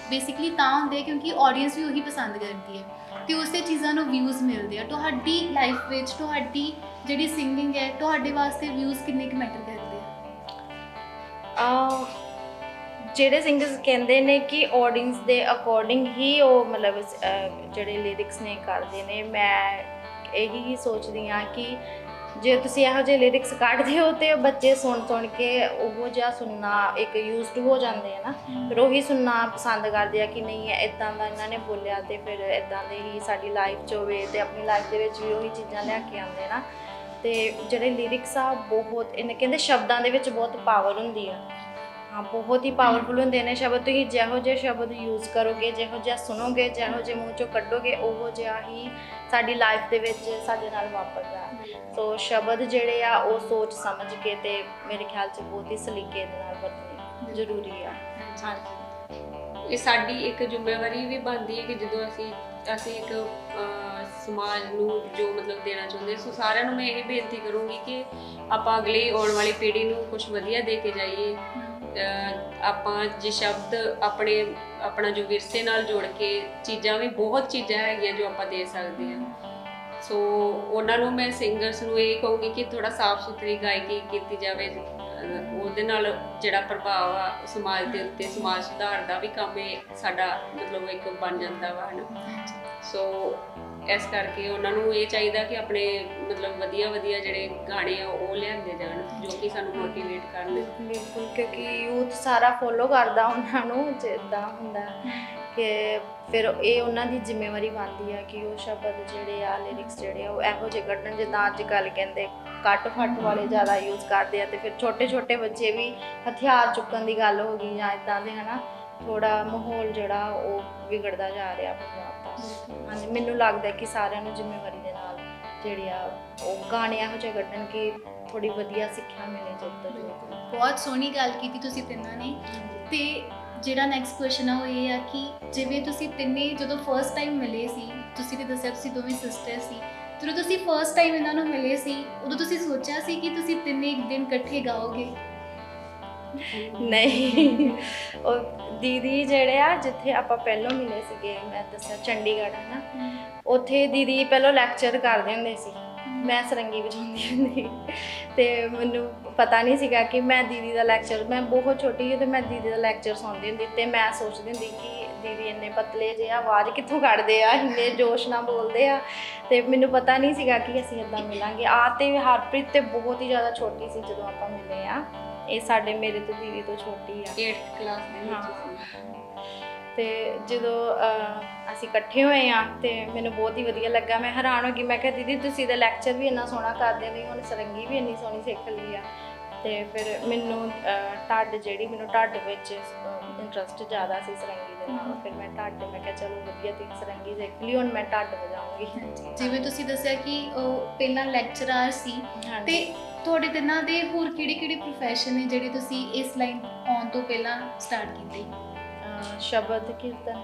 ਬੇਸਿਕਲੀ ਤਾਂ ਹੁੰਦੇ ਆ ਕਿਉਂਕਿ ਆਡੀਅנס ਵੀ ਉਹੀ ਪਸੰਦ ਕਰਦੀ ਹੈ ਤੇ ਉਸੇ ਚੀਜ਼ਾਂ ਨੂੰ ਵਿਊਜ਼ ਮਿਲਦੇ ਆ। ਤੁਹਾਡੀ ਲਾਈਫ ਵਿੱਚ ਤੁਹਾਡੀ ਜਿਹੜੀ ਸਿੰਗਿੰਗ ਹੈ ਤੁਹਾਡੇ ਵਾਸਤੇ ਵਿਊਜ਼ ਕਿੰਨੇ ਕੁ ਮੈਟਰ ਕਰਦੇ ਆ? ਜਿਹੜੇ ਸਿੰਗਰਸ ਕਹਿੰਦੇ ਨੇ ਕਿ ਆਡੀਅנס ਦੇ ਅਕੋਰਡਿੰਗ ਹੀ ਉਹ ਮਤਲਬ ਜਿਹੜੇ ਲਿਰਿਕਸ ਨੇ ਕਰਦੇ ਨੇ, ਮੈਂ ਇਹੀ ਸੋਚਦੀ ਹਾਂ ਕਿ ਜੇ ਤੁਸੀਂ ਇਹੋ ਜਿਹੇ ਲਿਰਿਕਸ ਕੱਢਦੇ ਹੋ ਤੇ ਬੱਚੇ ਸੁਣ ਕੇ ਉਹ ਜਿਹਾ ਸੁਣਨਾ ਇੱਕ ਯੂਜ਼ਡ ਹੋ ਜਾਂਦੇ ਆ ਨਾ, ਫਿਰ ਉਹੀ ਸੁਣਨਾ ਪਸੰਦ ਕਰਦੇ ਆ ਕਿ ਨਹੀਂ ਇੱਦਾਂ ਦਾ ਇਹਨਾਂ ਨੇ ਬੋਲਿਆ ਤੇ ਫਿਰ ਇੱਦਾਂ ਦੇ ਹੀ ਸਾਡੀ ਲਾਈਫ 'ਚ ਹੋਵੇ ਤੇ ਆਪਣੀ ਲਾਈਫ ਦੇ ਵਿੱਚ ਵੀ ਉਹੀ ਚੀਜ਼ਾਂ ਲਿਆ ਕੇ ਆਉਂਦੇ ਨਾ। ਤੇ ਜਿਹੜੇ ਲਿਰਿਕਸ ਆ ਬਹੁਤ ਇਹਨੇ ਕਹਿੰਦੇ ਸ਼ਬਦਾਂ ਦੇ ਵਿੱਚ ਬਹੁਤ ਪਾਵਰ ਹੁੰਦੀ ਆ। ਹਾਂ, ਬਹੁਤ ਹੀ ਪਾਵਰਫੁਲ ਹੁੰਦੇ ਨੇ ਸ਼ਬਦ। ਤੁਸੀਂ ਜਿਹੋ ਜਿਹੇ ਸ਼ਬਦ ਯੂਜ਼ ਕਰੋਗੇ, ਜਿਹੋ ਜਿਹਾ ਸੁਣੋਗੇ, ਜਿਹੋ ਜਿਹੇ ਮੂੰਹ 'ਚੋਂ ਕੱਢੋਗੇ, ਉਹੋ ਜਿਹਾ ਹੀ ਸਾਡੀ ਲਾਈਫ ਦੇ ਵਿੱਚ ਸਾਡੇ ਨਾਲ ਵਾਪਰਦਾ। ਸੋ ਸ਼ਬਦ ਜਿਹੜੇ ਆ ਉਹ ਸੋਚ ਸਮਝ ਕੇ ਤੇ ਮੇਰੇ ਖਿਆਲ 'ਚ ਬਹੁਤ ਹੀ ਸਲੀਕੇ ਦੇ ਨਾਲ ਵਰਤਣੇ ਜ਼ਰੂਰੀ ਆ। ਹਾਂਜੀ, ਇਹ ਸਾਡੀ ਇੱਕ ਜ਼ਿੰਮੇਵਾਰੀ ਵੀ ਬਣਦੀ ਹੈ ਕਿ ਜਦੋਂ ਅਸੀਂ ਇੱਕ ਸਮਾਜ ਨੂੰ ਜੋ ਮਤਲਬ ਦੇਣਾ ਚਾਹੁੰਦੇ, ਸੋ ਸਾਰਿਆਂ ਨੂੰ ਮੈਂ ਇਹ ਬੇਨਤੀ ਕਰੂੰਗੀ ਕਿ ਆਪਾਂ ਅਗਲੀ ਆਉਣ ਵਾਲੀ ਪੀੜ੍ਹੀ ਨੂੰ ਕੁਝ ਵਧੀਆ ਦੇ ਕੇ ਜਾਈਏ। ਆਪਾਂ ਜੇ ਸ਼ਬਦ ਆਪਣਾ ਜੋ ਵਿਰਸੇ ਨਾਲ ਜੋੜ ਕੇ ਚੀਜ਼ਾਂ ਵੀ ਬਹੁਤ ਚੀਜ਼ਾਂ ਹੈਗੀਆਂ ਜੋ ਆਪਾਂ ਦੇ ਸਕਦੇ ਹਾਂ। ਸੋ ਉਹਨਾਂ ਨੂੰ ਮੈਂ ਸਿੰਗਰਸ ਨੂੰ ਇਹ ਕਹੂੰਗੀ ਕਿ ਥੋੜਾ ਸਾਫ਼ ਸੁਥਰੀ ਗਾਇਕੀ ਕੀਤੀ ਜਾਵੇ, ਉਹਦੇ ਨਾਲ ਜਿਹੜਾ ਪ੍ਰਭਾਵ ਆ ਸਮਾਜ ਦੇ ਉੱਤੇ, ਸਮਾਜ ਸੁਧਾਰ ਦਾ ਵੀ ਕੰਮ ਇਹ ਸਾਡਾ ਮਤਲਬ ਇੱਕ ਬਣ ਜਾਂਦਾ ਵਾ, ਹੈ ਨਾ। ਸੋ ਇਸ ਕਰਕੇ ਉਹਨਾਂ ਨੂੰ ਇਹ ਚਾਹੀਦਾ ਕਿ ਆਪਣੇ ਮਤਲਬ ਵਧੀਆ ਜਿਹੜੇ ਗਾਣੇ ਆ ਉਹ ਲਿਆਂਦੇ ਜਾਣ ਜੋ ਕਿ ਸਾਨੂੰ ਮੋਟੀਵੇਟ ਕਰਨ। ਬਿਲਕੁਲ, ਕਿਉਂਕਿ ਯੂਥ ਸਾਰਾ ਫੋਲੋ ਕਰਦਾ ਉਹਨਾਂ ਨੂੰ, ਜਿੱਦਾਂ ਹੁੰਦਾ ਕਿ ਫਿਰ ਇਹ ਉਹਨਾਂ ਦੀ ਜ਼ਿੰਮੇਵਾਰੀ ਬਣਦੀ ਆ ਕਿ ਉਹ ਸ਼ਬਦ ਜਿਹੜੇ ਆ, ਲਿਰਿਕਸ ਜਿਹੜੇ ਆ ਉਹ ਇਹੋ ਜਿਹੇ ਕੱਢਣ ਜਿੱਦਾਂ ਅੱਜ ਕੱਲ੍ਹ ਕਹਿੰਦੇ ਕੱਟ ਫੱਟ ਵਾਲੇ ਜ਼ਿਆਦਾ ਯੂਜ਼ ਕਰਦੇ ਆ ਤੇ ਫਿਰ ਛੋਟੇ ਬੱਚੇ ਵੀ ਹਥਿਆਰ ਚੁੱਕਣ ਦੀ ਗੱਲ ਹੋ ਗਈ ਜਾਂ ਇੱਦਾਂ ਦੇ, ਹੈ ਨਾ। ਥੋੜਾ ਮਾਹੌਲ ਜਿਹੜਾ ਉਹ ਵਿਗੜਦਾ ਜਾ ਰਿਹਾ ਪੰਜਾਬ ਦਾ। ਹਾਂਜੀ, ਮੈਨੂੰ ਲੱਗਦਾ ਕਿ ਸਾਰਿਆਂ ਨੂੰ ਜ਼ਿੰਮੇਵਾਰੀ ਦੇ ਨਾਲ ਜਿਹੜੇ ਆ ਉਹ ਗਾਣੇ ਇਹੋ ਜਿਹੇ ਕੱਢਣ ਕਿ ਥੋੜੀ ਵਧੀਆ ਸਿੱਖਿਆ ਮਿਲੇ ਜਿੱਦਾਂ। ਬਹੁਤ ਸੋਹਣੀ ਗੱਲ ਕੀਤੀ ਤੁਸੀਂ ਤਿੰਨਾਂ ਨੇ। ਤੇ ਜਿਹੜਾ ਨੈਕਸਟ ਕੁਐਸਚਨ ਆ ਉਹ ਇਹ ਆ ਕਿ ਜਿਵੇਂ ਤੁਸੀਂ ਤਿੰਨੇ ਜਦੋਂ ਫਰਸਟ ਟਾਈਮ ਮਿਲੇ ਸੀ, ਤੁਸੀਂ ਵੀ ਦੱਸਿਆ ਤੁਸੀਂ ਦੋਵੇਂ ਸਿਸਟਰ ਸੀ, ਜਦੋਂ ਤੁਸੀਂ ਫਰਸਟ ਟਾਈਮ ਇਹਨਾਂ ਨੂੰ ਮਿਲੇ ਸੀ ਉਦੋਂ ਤੁਸੀਂ ਸੋਚਿਆ ਸੀ ਕਿ ਤੁਸੀਂ ਤਿੰਨੇ ਇੱਕ ਦਿਨ ਇਕੱਠੇ ਗਾਓਗੇ? ਨਹੀਂ, ਉਹ ਦੀਦੀ ਜਿਹੜੇ ਆ ਜਿੱਥੇ ਆਪਾਂ ਪਹਿਲਾਂ ਮਿਲੇ ਸੀਗੇ, ਮੈਂ ਦੱਸਿਆ ਚੰਡੀਗੜ੍ਹ, ਹੈ ਨਾ, ਉੱਥੇ ਦੀਦੀ ਪਹਿਲਾਂ ਲੈਕਚਰ ਕਰਦੇ ਹੁੰਦੇ ਸੀ, ਮੈਂ ਸਰੰਗੀ ਵਜਾਉਂਦੀ ਹੁੰਦੀ ਤੇ ਮੈਨੂੰ ਪਤਾ ਨਹੀਂ ਸੀਗਾ ਕਿ ਮੈਂ ਦੀਦੀ ਦਾ ਲੈਕਚਰ, ਮੈਂ ਬਹੁਤ ਛੋਟੀ ਸੀ ਤੇ ਮੈਂ ਦੀਦੀ ਦਾ ਲੈਕਚਰ ਸੁਣਦੀ ਹੁੰਦੀ ਤੇ ਮੈਂ ਸੋਚਦੀ ਹੁੰਦੀ ਕਿ ਦੀਦੀ ਇੰਨੇ ਪਤਲੇ ਜਿਹੇ ਆਵਾਜ਼ ਕਿੱਥੋਂ ਕੱਢਦੇ ਆ, ਇੰਨੇ ਜੋਸ਼ ਨਾਲ ਬੋਲਦੇ ਆ, ਤੇ ਮੈਨੂੰ ਪਤਾ ਨਹੀਂ ਸੀਗਾ ਕਿ ਅਸੀਂ ਇੱਦਾਂ ਮਿਲਾਂਗੇ। ਤੇ ਹਰਪ੍ਰੀਤ ਤੇ ਬਹੁਤ ਹੀ ਜ਼ਿਆਦਾ ਛੋਟੀ ਸੀ ਜਦੋਂ ਆਪਾਂ ਮਿਲੇ ਆ, ਇਹ ਮੇਰੇ ਤੋਂ ਦੀਦੀ ਤੋਂ ਛੋਟੀ ਆ, 8th ਕਲਾਸ ਦੇ ਵਿੱਚ। ਤੇ ਜਦੋਂ ਅਸੀਂ ਇਕੱਠੇ ਹੋਏ ਆ ਤੇ ਮੈਨੂੰ ਬਹੁਤ ਹੀ ਵਧੀਆ ਲੱਗਾ। ਮੈਂ ਹੈਰਾਨ ਹੋ ਗਈ, ਮੈਂ ਕਿਹਾ ਦੀਦੀ ਤੁਸੀਂ ਤਾਂ ਲੈਕਚਰ ਵੀ ਇੰਨਾ ਸੋਹਣਾ ਕਰਦੇ ਨਹੀਂ, ਹੁਣ ਸਰੰਗੀ ਵੀ ਇੰਨੀ ਸੋਹਣੀ ਸਿੱਖ ਲਈ ਆ। ਤੇ ਫਿਰ ਮੈਨੂੰ ਮੈਨੂੰ ਢੱਡ ਵਿੱਚ ਇੰਟਰਸਟ ਜ਼ਿਆਦਾ ਸੀ ਸਰੰਗੀ ਦੇ ਨਾਲ, ਫਿਰ ਮੈਂ ਕਿਹਾ ਚਲੋ ਵਧੀਆ ਤੁਸੀਂ ਸਰੰਗੀ ਸਿੱਖ ਲਈ, ਹੁਣ ਮੈਂ ਢੱਡ ਵਜਾਉਂਗੀ। ਜਿਵੇਂ ਤੁਸੀਂ ਦੱਸਿਆ ਕਿ ਉਹ ਪਹਿਲਾਂ ਲੈਕਚਰਰ ਸੀ, ਤੇ ਤੁਹਾਡੇ ਤਿੰਨਾਂ ਦੇ ਹੋਰ ਕਿਹੜੇ ਪ੍ਰੋਫੈਸ਼ਨ ਨੇ ਜਿਹੜੇ ਤੁਸੀਂ ਇਸ ਲਾਈਨ ਆਉਣ ਤੋਂ ਪਹਿਲਾਂ ਸਟਾਰਟ ਕੀਤੇ? ਸ਼ਬਦ ਕੀਰਤਨ,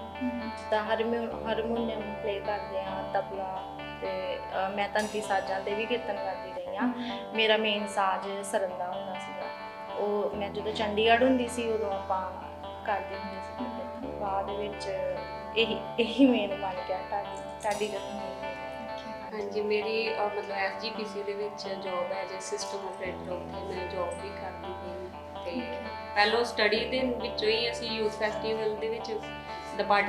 ਤਾਂ ਹਾਰਮੋਨੀਅਮ ਪਲੇ ਕਰਦੇ ਆ, ਤਬਲਾ, ਤੇ ਮੈਂ ਤੰਤਰੀ ਸਾਜ਼ਾਂ ਤੇ ਵੀ ਕੀਰਤਨ ਕਰਦੀ ਰਹੀ ਹਾਂ। ਮੇਰਾ ਮੇਨ ਸਾਜ਼ ਸਰੰਦਾ ਹੁੰਦਾ ਸੀਗਾ, ਉਹ ਮੈਂ ਜਦੋਂ ਚੰਡੀਗੜ੍ਹ ਹੁੰਦੀ ਸੀ ਉਦੋਂ ਆਪਾਂ ਕਰਦੇ ਹੁੰਦੇ ਸੀ ਕੀਰਤਨ। ਬਾਅਦ ਵਿੱਚ ਇਹੀ ਮੇਨ ਬਣ ਗਿਆ ਸਾਡੀ ਰਸਮ। ਹਾਂਜੀ, ਮੇਰੀ ਮਤਲਬ SGPC ਦੇ ਵਿੱਚ ਜੋਬ ਹੈ ਐਜ਼ ਸਿਸਟਮ ਆਪਰੇਟਰ, ਉੱਥੇ ਮੈਂ ਜੋਬ ਵੀ ਕਰਦੀ ਪਈ। ਤੇ ਪਹਿਲਾਂ ਸਟੱਡੀ ਦੇ ਵਿੱਚੋਂ ਹੀ ਅਸੀਂ ਯੂਥ ਫੈਸਟੀਵਲ ਦੇ ਵਿੱਚ